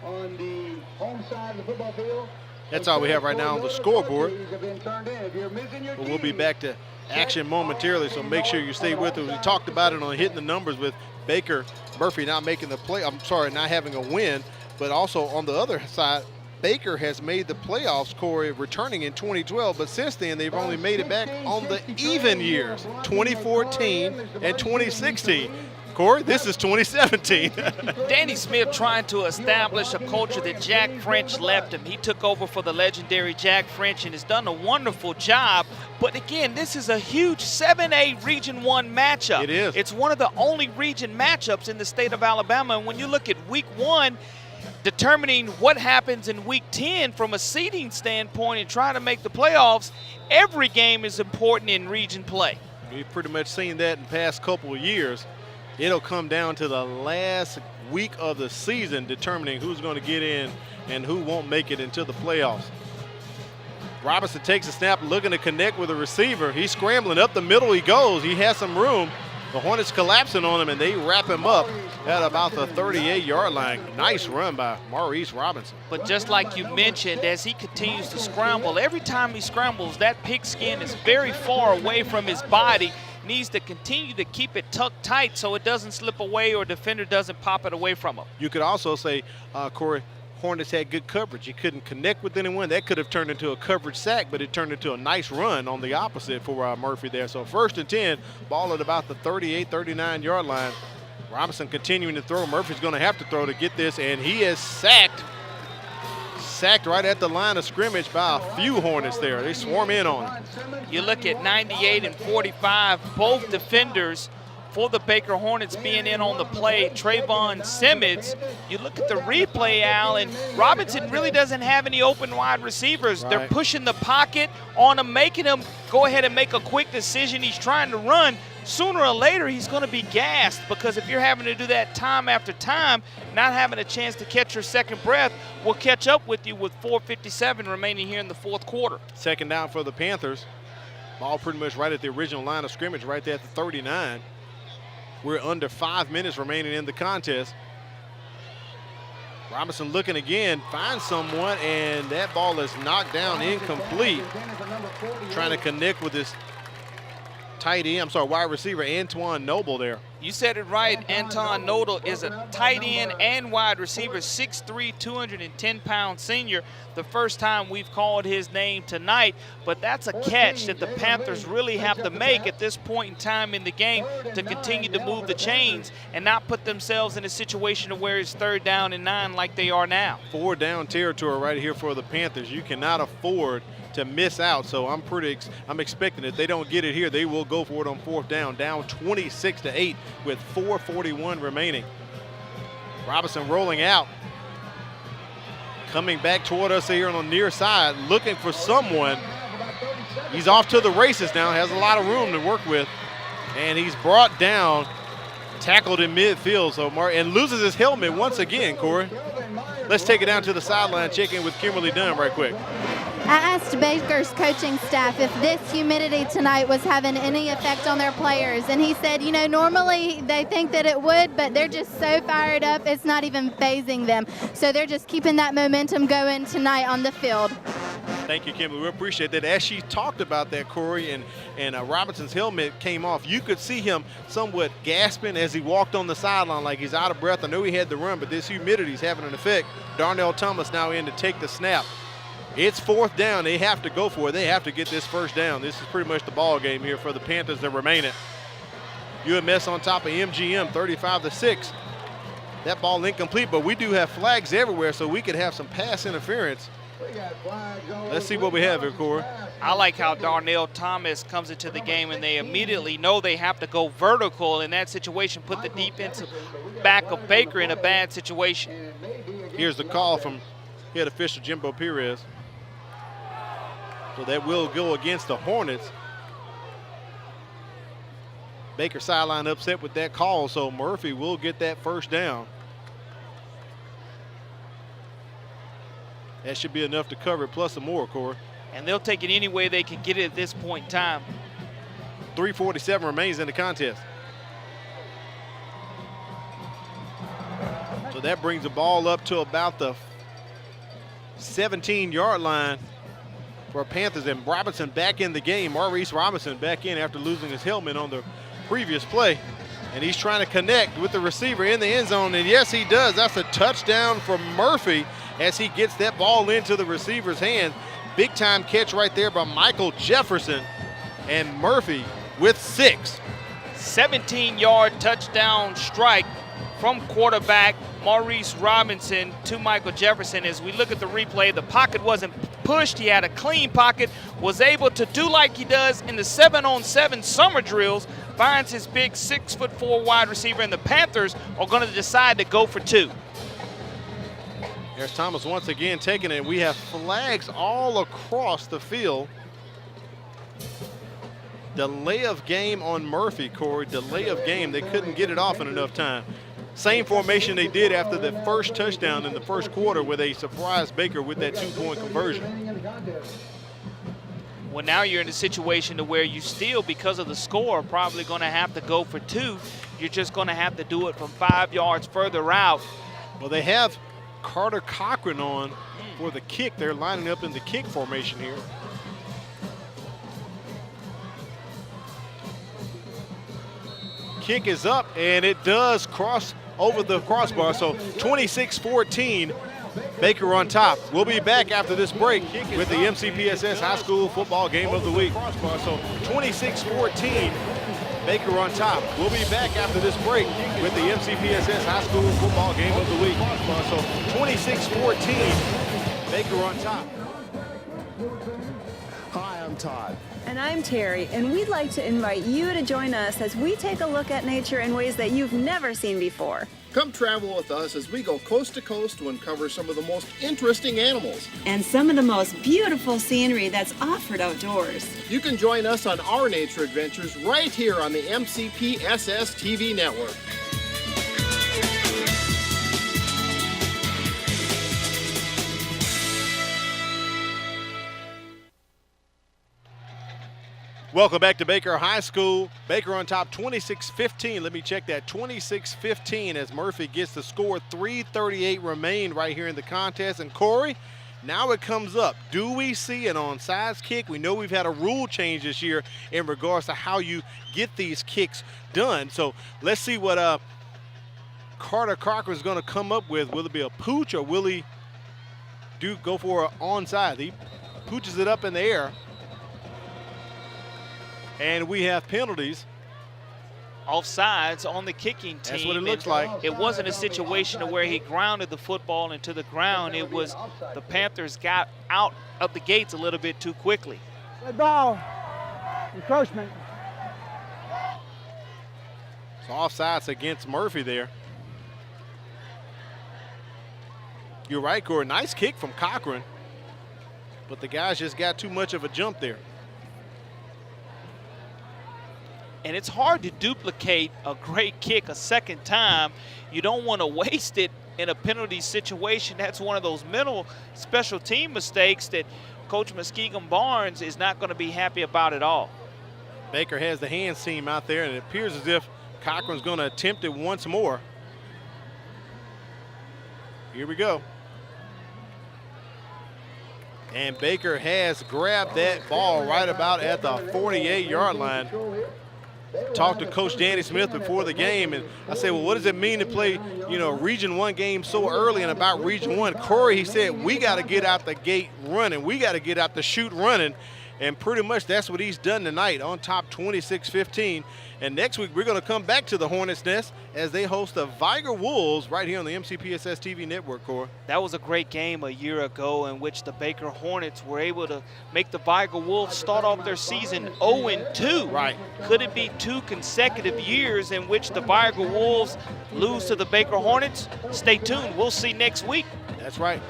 on the home side of the football field. That's all we have right now on the scoreboard. But we'll be back to action momentarily, so make sure you stay with us. We talked about it on Hitting the Numbers with Baker Murphy not making the play. Not having a win, but also on the other side, Baker has made the playoffs, Corey, returning in 2012, but since then they've only made it back on the even years, 2014 and 2016. Corey, this is 2017. Danny Smith trying to establish a culture that Jack French left him. He took over for the legendary Jack French and has done a wonderful job. But again, this is a huge 7A Region 1 matchup. It is. It's one of the only region matchups in the state of Alabama. And when you look at Week 1, determining what happens in Week 10 from a seeding standpoint and trying to make the playoffs, every game is important in region play. We've pretty much seen that in the past couple of years. It'll come down to the last week of the season determining who's going to get in and who won't make it into the playoffs. Robinson takes a snap, looking to connect with a receiver. He's scrambling up the middle. He goes. He has some room. The Hornets collapsing on him, and they wrap him up at about the 38-yard line. Nice run by Maurice Robinson. But just like you mentioned, as he continues to scramble, every time he scrambles, that pigskin is very far away from his body. Needs to continue to keep it tucked tight so it doesn't slip away or defender doesn't pop it away from him. You could also say, Corey, Hornets had good coverage. He couldn't connect with anyone. That could have turned into a coverage sack, but it turned into a nice run on the opposite for Murphy there. So 1st and 10, ball at about the 38, 39-yard line. Robinson continuing to throw. Murphy's going to have to throw to get this, and he is sacked right at the line of scrimmage by a few Hornets there. They swarm in on him. You look at 98 and 45, both defenders for the Baker Hornets being in on the play. Trayvon Simmons, you look at the replay, Al, and Robinson really doesn't have any open wide receivers. Right. They're pushing the pocket on him, making him go ahead and make a quick decision. He's trying to run. Sooner or later, he's going to be gassed, because if you're having to do that time after time, not having a chance to catch your second breath will catch up with you with 4:57 remaining here in the fourth quarter. Second down for the Panthers. Ball pretty much right at the original line of scrimmage, right there at the 39. We're under 5 minutes remaining in the contest. Robinson looking again, finds someone, and that ball is knocked down incomplete. Trying to connect with this wide receiver Antoine Noble there. You said it right. Antoine Noble is a tight end and wide receiver, 6'3", 210-pound senior. The first time we've called his name tonight, but that's a catch that the Panthers really have to make at this point in time in the game to continue to move the chains and not put themselves in a situation where it's 3rd down and 9 like they are now. 4 down territory right here for the Panthers. You cannot afford to miss out, so I'm expecting if they don't get it here, they will go for it on 4th down 26-8 with 4:41 remaining. Robinson rolling out, coming back toward us here on the near side, looking for someone. He's off to the races now, has a lot of room to work with, and he's brought down, tackled in midfield, and loses his helmet once again, Corey. Let's take it down to the sideline, check in with Kimberly Dunn right quick. I asked Baker's coaching staff if this humidity tonight was having any effect on their players, and he said, normally they think that it would, but they're just so fired up, it's not even phasing them. So they're just keeping that momentum going tonight on the field. Thank you, Kimberly. We appreciate that. As she talked about that, Corey, and Robinson's helmet came off, you could see him somewhat gasping as he walked on the sideline like he's out of breath. I know he had to run, but this humidity is having an effect. Darnell Thomas now in to take the snap. It's 4th down. They have to go for it. They have to get this first down. This is pretty much the ball game here for the Panthers that remain. UMS on top of MGM, 35-6. That ball incomplete, but we do have flags everywhere, so we could have some pass interference. Let's see what we have here, Corey. I like how Darnell Thomas comes into the game and they immediately know they have to go vertical in that situation, put the defensive back of Baker in a bad situation. Here's the call from head official Jimbo Perez. So that will go against the Hornets. Baker sideline upset with that call, so Murphy will get that first down. That should be enough to cover it, plus some more, Corey. And they'll take it any way they can get it at this point in time. 3:47 remains in the contest. So that brings the ball up to about the 17-yard line for Panthers, and Robinson back in the game. Maurice Robinson back in after losing his helmet on the previous play. And he's trying to connect with the receiver in the end zone, and yes, he does. That's a touchdown for Murphy as he gets that ball into the receiver's hand. Big time catch right there by Michael Jefferson, and Murphy with 6. 17-yard touchdown strike from quarterback Maurice Robinson to Michael Jefferson. As we look at the replay, the pocket wasn't pushed. He had a clean pocket, was able to do like he does in the 7-on-7 summer drills, finds his big 6'4" wide receiver, and the Panthers are going to decide to go for 2. There's Thomas once again taking it. We have flags all across the field. Delay of game on Murphy, Corey. Delay of game. They couldn't get it off in enough time. Same formation they did after the first touchdown in the first quarter where they surprised Baker with that 2-point conversion. Well, now you're in a situation to where you still, because of the score, probably going to have to go for 2. You're just going to have to do it from 5 yards further out. Well, they have Carter Cochran on for the kick. They're lining up in the kick formation here. Kick is up, and it does cross over the crossbar. So 26-14, Baker on top. We'll be back after this break with the MCPSS High School Football Game of the Week. So 26-14, Baker on top. We'll be back after this break with the MCPSS High School Football Game of the Week. So 26-14, Baker on top. Hi, I'm Todd. And I'm Terry, and we'd like to invite you to join us as we take a look at nature in ways that you've never seen before. Come travel with us as we go coast to coast to uncover some of the most interesting animals. And some of the most beautiful scenery that's offered outdoors. You can join us on our nature adventures right here on the MCPSS TV network. Welcome back to Baker High School. Baker on top 26-15. Let me check that. 26-15 as Murphy gets the score. 3:38 remain right here in the contest. And Corey, now it comes up. Do we see an onside kick? We know we've had a rule change this year in regards to how you get these kicks done. So let's see what Carter Cochran is going to come up with. Will it be a pooch or will he go for an onside? He pooches it up in the air. And we have penalties. Offsides on the kicking team. That's what it looks like. It wasn't a situation where he grounded the football into the ground. It was the Panthers got out of the gates a little bit too quickly. Good ball. Encroachment. So offsides against Murphy there. You're right, Corey. Nice kick from Cochran. But the guys just got too much of a jump there. And it's hard to duplicate a great kick a second time. You don't want to waste it in a penalty situation. That's one of those mental special team mistakes that Coach Muskegon Barnes is not going to be happy about at all. Baker has the hands team out there, and it appears as if Cochran's going to attempt it once more. Here we go. And Baker has grabbed that ball right about at the 48-yard line. Talked to Coach Danny Smith before the game, and I said, well, what does it mean to play, Region 1 game so early and about Region 1? Corey, he said, we got to get out the gate running. We got to get out the chute running. And pretty much that's what he's done tonight, on top 26-15. And next week we're going to come back to the Hornets' Nest as they host the Viger Wolves right here on the MCPSS TV network, Corey. That was a great game a year ago in which the Baker Hornets were able to make the Viger Wolves start off their season 0-2. Right. Could it be 2 consecutive years in which the Viger Wolves lose to the Baker Hornets? Stay tuned. We'll see next week. That's right.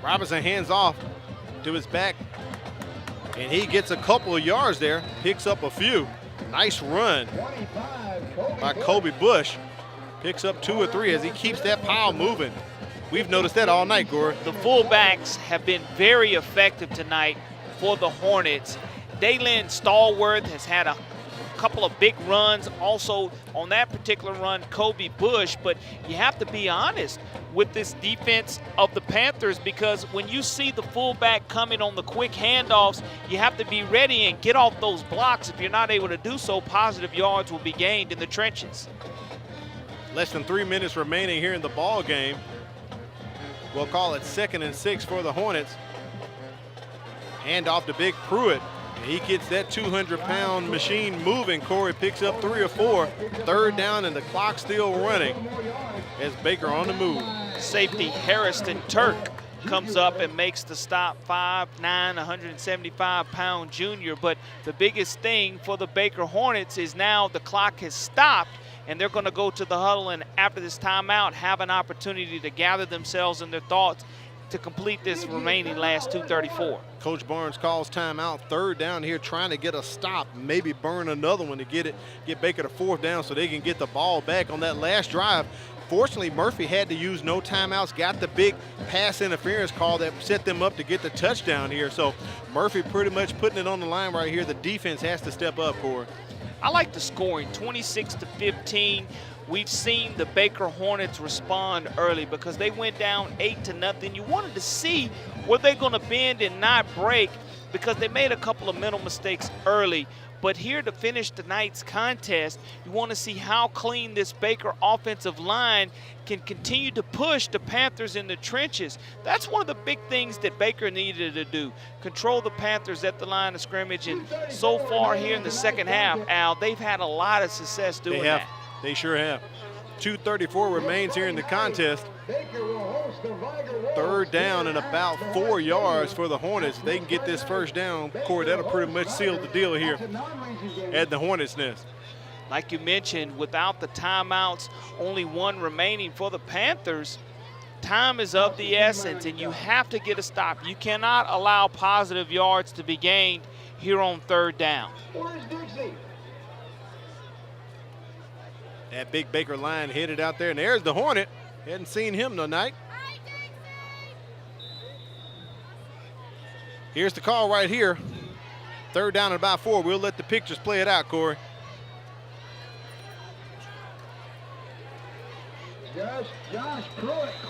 Robinson hands off to his back, and he gets a couple of yards there, picks up a few. Nice run by Kobe Bush. Picks up 2 or 3 as he keeps that pile moving. We've noticed that all night, Gore. The fullbacks have been very effective tonight for the Hornets. Dalen Stallworth has had a couple of big runs also on that particular run, Kobe Bush, but you have to be honest with this defense of the Panthers, because when you see the fullback coming on the quick handoffs, you have to be ready and get off those blocks. If you're not able to do so, positive yards will be gained in the trenches. Less than 3 minutes remaining here in the ball game. We'll call it 2nd and 6 for the Hornets. Hand off to Big Pruitt. He gets that 200-pound machine moving. Corey picks up 3 or 4. 3rd down, and the clock's still running as Baker on the move. Safety Harrison Turk comes up and makes the stop. 5'9", 175-pound junior. But the biggest thing for the Baker Hornets is now the clock has stopped, and they're going to go to the huddle, and after this timeout, have an opportunity to gather themselves and their thoughts to complete this remaining last 2:34. Coach Barnes calls timeout. 3rd down here, trying to get a stop, maybe burn another one to get Baker to 4th down so they can get the ball back on that last drive. Fortunately, Murphy had to use no timeouts, got the big pass interference call that set them up to get the touchdown here. So Murphy pretty much putting it on the line right here. The defense has to step up, Corey. I like the scoring, 26-15. We've seen the Baker Hornets respond early because they went down 8-0. You wanted to see were they going to bend and not break, because they made a couple of mental mistakes early. But here to finish tonight's contest, you want to see how clean this Baker offensive line can continue to push the Panthers in the trenches. That's one of the big things that Baker needed to do, control the Panthers at the line of scrimmage. And so far here in the second half, Al, they've had a lot of success doing that. They sure have. 2:34 remains here in the contest. 3rd down and about 4 yards for the Hornets. If they can get this 1st down, Corey, that'll pretty much seal the deal here at the Hornets' Nest. Like you mentioned, without the timeouts, only 1 remaining for the Panthers. Time is of the essence, and you have to get a stop. You cannot allow positive yards to be gained here on 3rd down. That big Baker line headed out there, and there's the Hornet. Hadn't seen him tonight. Here's the call right here. 3rd down and about 4. We'll let the pictures play it out, Corey.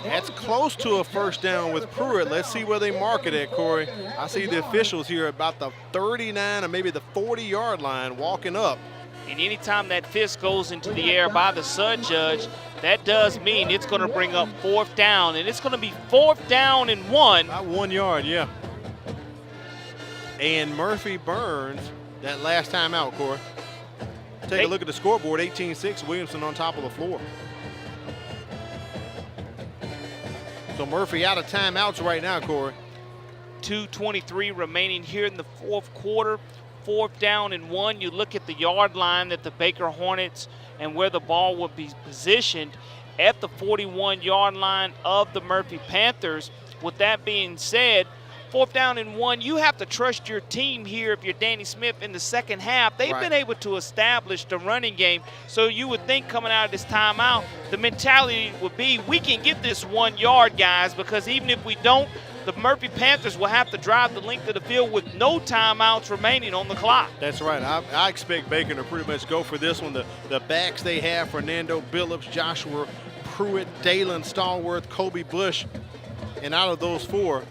That's close to a 1st down with Pruitt. Let's see where they mark it at, Corey. I see the officials here about the 39 or maybe the 40-yard line walking up. And anytime that fist goes into the air by the Sun judge, that does mean it's going to bring up 4th down, and it's going to be 4th down and 1. About 1 yard, yeah. And Murphy burns that last time out, Corey. Take a look at the scoreboard, 18-6, Williamson on top of the floor. So Murphy out of timeouts right now, Corey. 2:23 remaining here in the 4th quarter. 4th down and 1. You look at the yard line that the Baker Hornets and where the ball would be positioned at the 41-yard line of the Murphy Panthers. With that being said, 4th down and 1, you have to trust your team here if you're Danny Smith in the second half. They've been able to establish the running game, so you would think coming out of this timeout, the mentality would be, we can get this 1 yard, guys, because even if we don't, the Murphy Panthers will have to drive the length of the field with no timeouts remaining on the clock. That's right. I expect Baker to pretty much go for this one. The backs they have, Fernando Billups, Joshua Pruitt, Dalen Stallworth, Kobe Bush. And out of those 4,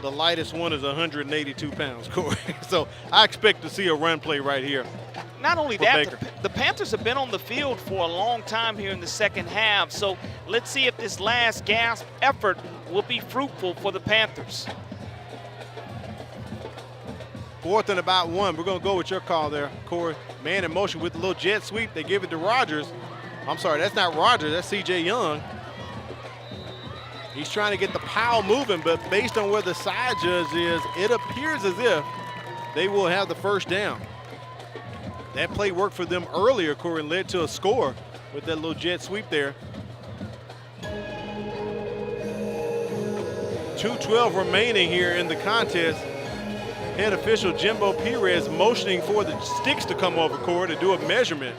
The lightest one is 182 pounds, Corey. So I expect to see a run play right here. Not only for that, Baker. the Panthers have been on the field for a long time here in the second half. So let's see if this last gasp effort will be fruitful for the Panthers. 4th and about 1. We're going to go with your call there, Corey. Man in motion with the little jet sweep. They give it to Rogers. I'm sorry, that's not Rogers. That's C.J. Young. He's trying to get the pile moving, but based on where the side judge is, it appears as if they will have the first down. That play worked for them earlier, Corey, and led to a score with that little jet sweep there. 2:12 remaining here in the contest. Head official Jimbo Perez motioning for the sticks to come over, Corey, to do a measurement.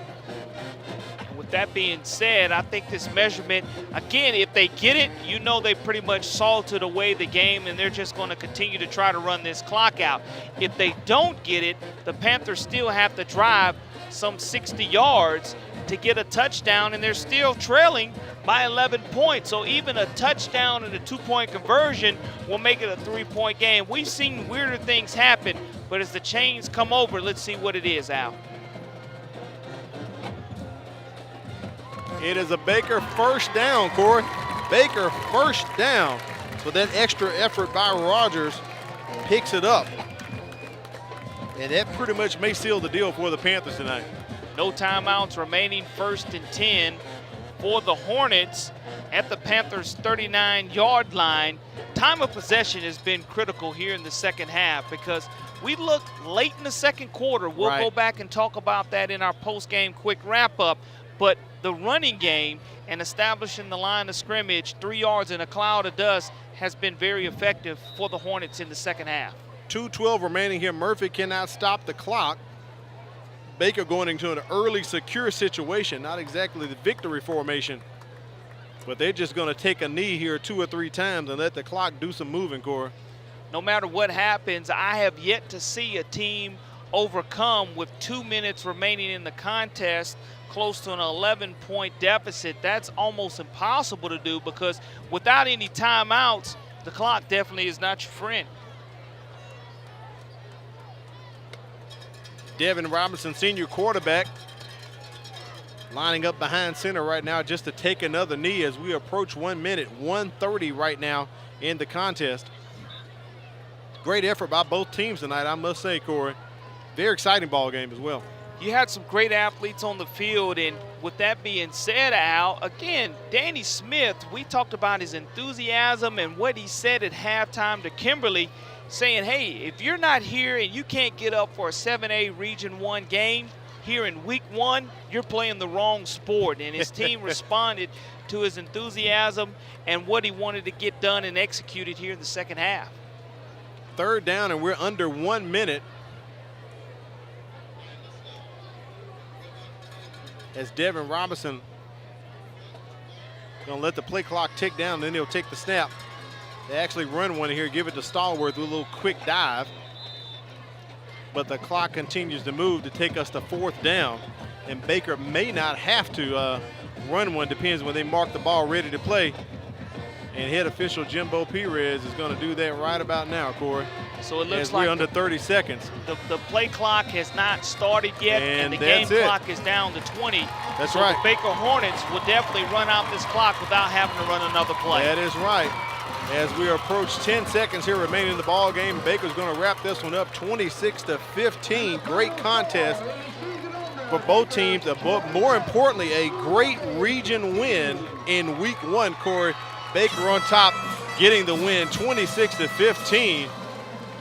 With that being said, I think this measurement, again, if they get it, you know they pretty much salted away the game and they're just going to continue to try to run this clock out. If they don't get it, the Panthers still have to drive some 60 yards to get a touchdown, and they're still trailing by 11 points. So even a touchdown and a 2-point conversion will make it a 3-point game. We've seen weirder things happen, but as the chains come over, let's see what it is, Al. It is a Baker first down, Corey. Baker first down. So that extra effort by Rogers picks it up. And that pretty much may seal the deal for the Panthers tonight. No timeouts remaining, 1st and 10 for the Hornets at the Panthers' 39-yard line. Time of possession has been critical here in the second half because we looked late in the second quarter. We'll go back and talk about that in our post-game quick wrap-up. But the running game and establishing the line of scrimmage 3 yards in a cloud of dust has been very effective for the Hornets in the second half. 2:12 remaining here. Murphy cannot stop the clock. Baker going into an early secure situation, not exactly the victory formation, but they're just going to take a knee here 2 or 3 times and let the clock do some moving, Corey. No matter what happens, I have yet to see a team overcome with 2 minutes remaining in the contest, close to an 11-point deficit. That's almost impossible to do because without any timeouts, the clock definitely is not your friend. Devin Robinson, senior quarterback, lining up behind center right now just to take another knee as we approach 1 minute, 1:30 right now in the contest. Great effort by both teams tonight, I must say, Corey. Very exciting ball game as well. You had some great athletes on the field, and with that being said, Al, again, Danny Smith, we talked about his enthusiasm and what he said at halftime to Kimberly, saying, hey, if you're not here and you can't get up for a 7A Region 1 game here in week 1, you're playing the wrong sport. And his team responded to his enthusiasm and what he wanted to get done and executed here in the second half. 3rd down, and we're under 1 minute. As Devin Robinson gonna let the play clock tick down, then he'll take the snap. They actually run one here, give it to Stallworth with a little quick dive. But the clock continues to move to take us to 4th down. And Baker may not have to run one, depends when they mark the ball ready to play. And head official Jimbo Perez is gonna do that right about now, Corey. So it looks as like we're under 30 seconds. The play clock has not started yet, and the game clock is down to 20. That's so right. The Baker Hornets will definitely run out this clock without having to run another play. That is right. As we approach 10 seconds here remaining in the ball game, Baker's going to wrap this one up 26-15. Great contest for both teams, but more importantly, a great region win in week 1, Corey. Baker on top, getting the win 26-15.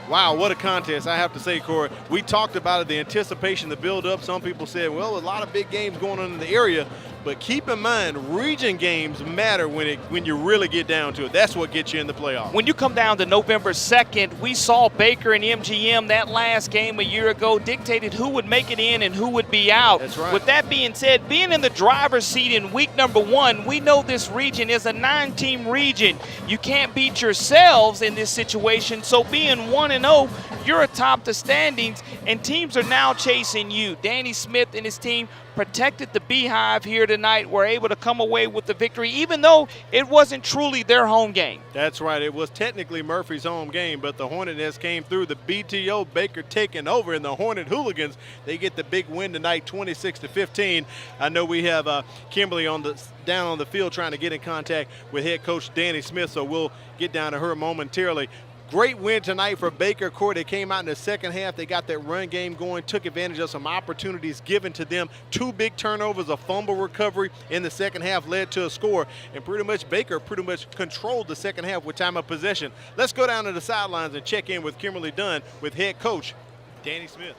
Wow, what a contest, I have to say, Corey. We talked about it, the anticipation, the build-up. Some people said, well, a lot of big games going on in the area. But keep in mind, region games matter when you really get down to it. That's what gets you in the playoffs. When you come down to November 2nd, we saw Baker and MGM, that last game a year ago, dictated who would make it in and who would be out. That's right. With that being said, being in the driver's seat in week number 1, we know this region is a 9-team region. You can't beat yourselves in this situation, so being 1-0, you're atop the standings, and teams are now chasing you. Danny Smith and his team protected the Beehive here tonight, were able to come away with the victory, even though it wasn't truly their home game. That's right. It was technically Murphy's home game, but the Hornet Nest came through. The BTO Baker taking over, and the Hornet Hooligans, they get the big win tonight, 26-15. I know we have Kimberly down on the field trying to get in contact with head coach Danny Smith, so we'll get down to her momentarily. Great win tonight for Baker Court. They came out in the second half. They got that run game going, took advantage of some opportunities given to them. 2 big turnovers, a fumble recovery in the second half led to a score. And pretty much Baker controlled the second half with time of possession. Let's go down to the sidelines and check in with Kimberly Dunn with head coach Danny Smith.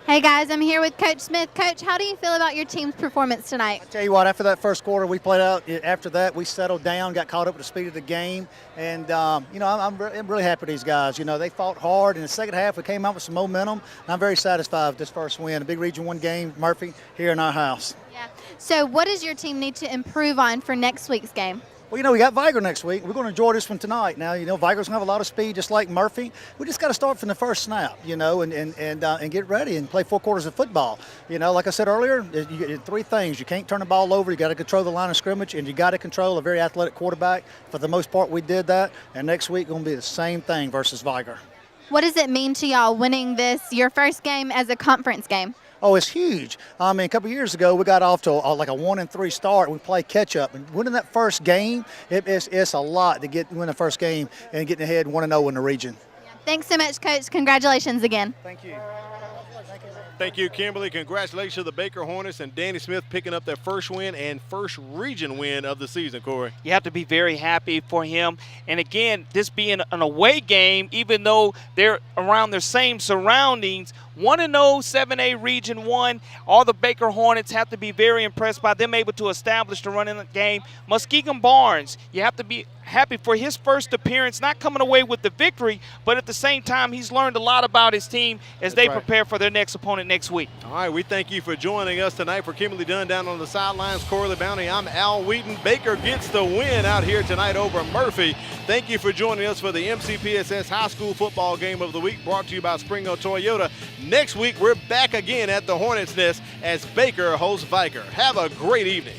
Hey guys, I'm here with Coach Smith. Coach, how do you feel about your team's performance tonight? I tell you what, after that first quarter we played out, after that we settled down, got caught up with the speed of the game, and you know, I'm really happy with these guys. You know, they fought hard. In the second half we came out with some momentum, and I'm very satisfied with this first win, a big Region 1 game, Murphy, here in our house. Yeah. So what does your team need to improve on for next week's game? Well, you know, we got Viger next week. We're going to enjoy this one tonight. Now, you know, Viger's going to have a lot of speed just like Murphy. We just got to start from the first snap, you know, and get ready and play 4 quarters of football. You know, like I said earlier, you get 3 things. You can't turn the ball over. You got to control the line of scrimmage, and you got to control a very athletic quarterback. For the most part, we did that. And next week going to be the same thing versus Viger. What does it mean to y'all winning this, your first game as a conference game? Oh, it's huge. I mean, a couple of years ago, we got off to like a 1-3 start. We played catch-up. And winning that first game, it's a lot to win the first game and getting ahead 1-0 in the region. Yeah. Thanks so much, Coach. Congratulations again. Thank you. Thank you, Kimberly. Congratulations to the Baker Hornets and Danny Smith picking up their first win and first region win of the season, Corey. You have to be very happy for him. And again, this being an away game, even though they're around their same surroundings, 1-0 7A Region 1, all the Baker Hornets have to be very impressed by them able to establish the run in the game. Muskegon Barnes, you have to be happy for his first appearance, not coming away with the victory, but at the same time, he's learned a lot about his team as they prepare for their next opponent next week. All right, we thank you for joining us tonight. For Kimberly Dunn down on the sidelines, Corey Bounty, I'm Al Wheaton. Baker gets the win out here tonight over Murphy. Thank you for joining us for the MCPSS High School Football Game of the Week, brought to you by Springo Toyota. Next week, we're back again at the Hornets Nest as Baker hosts Viger. Have a great evening.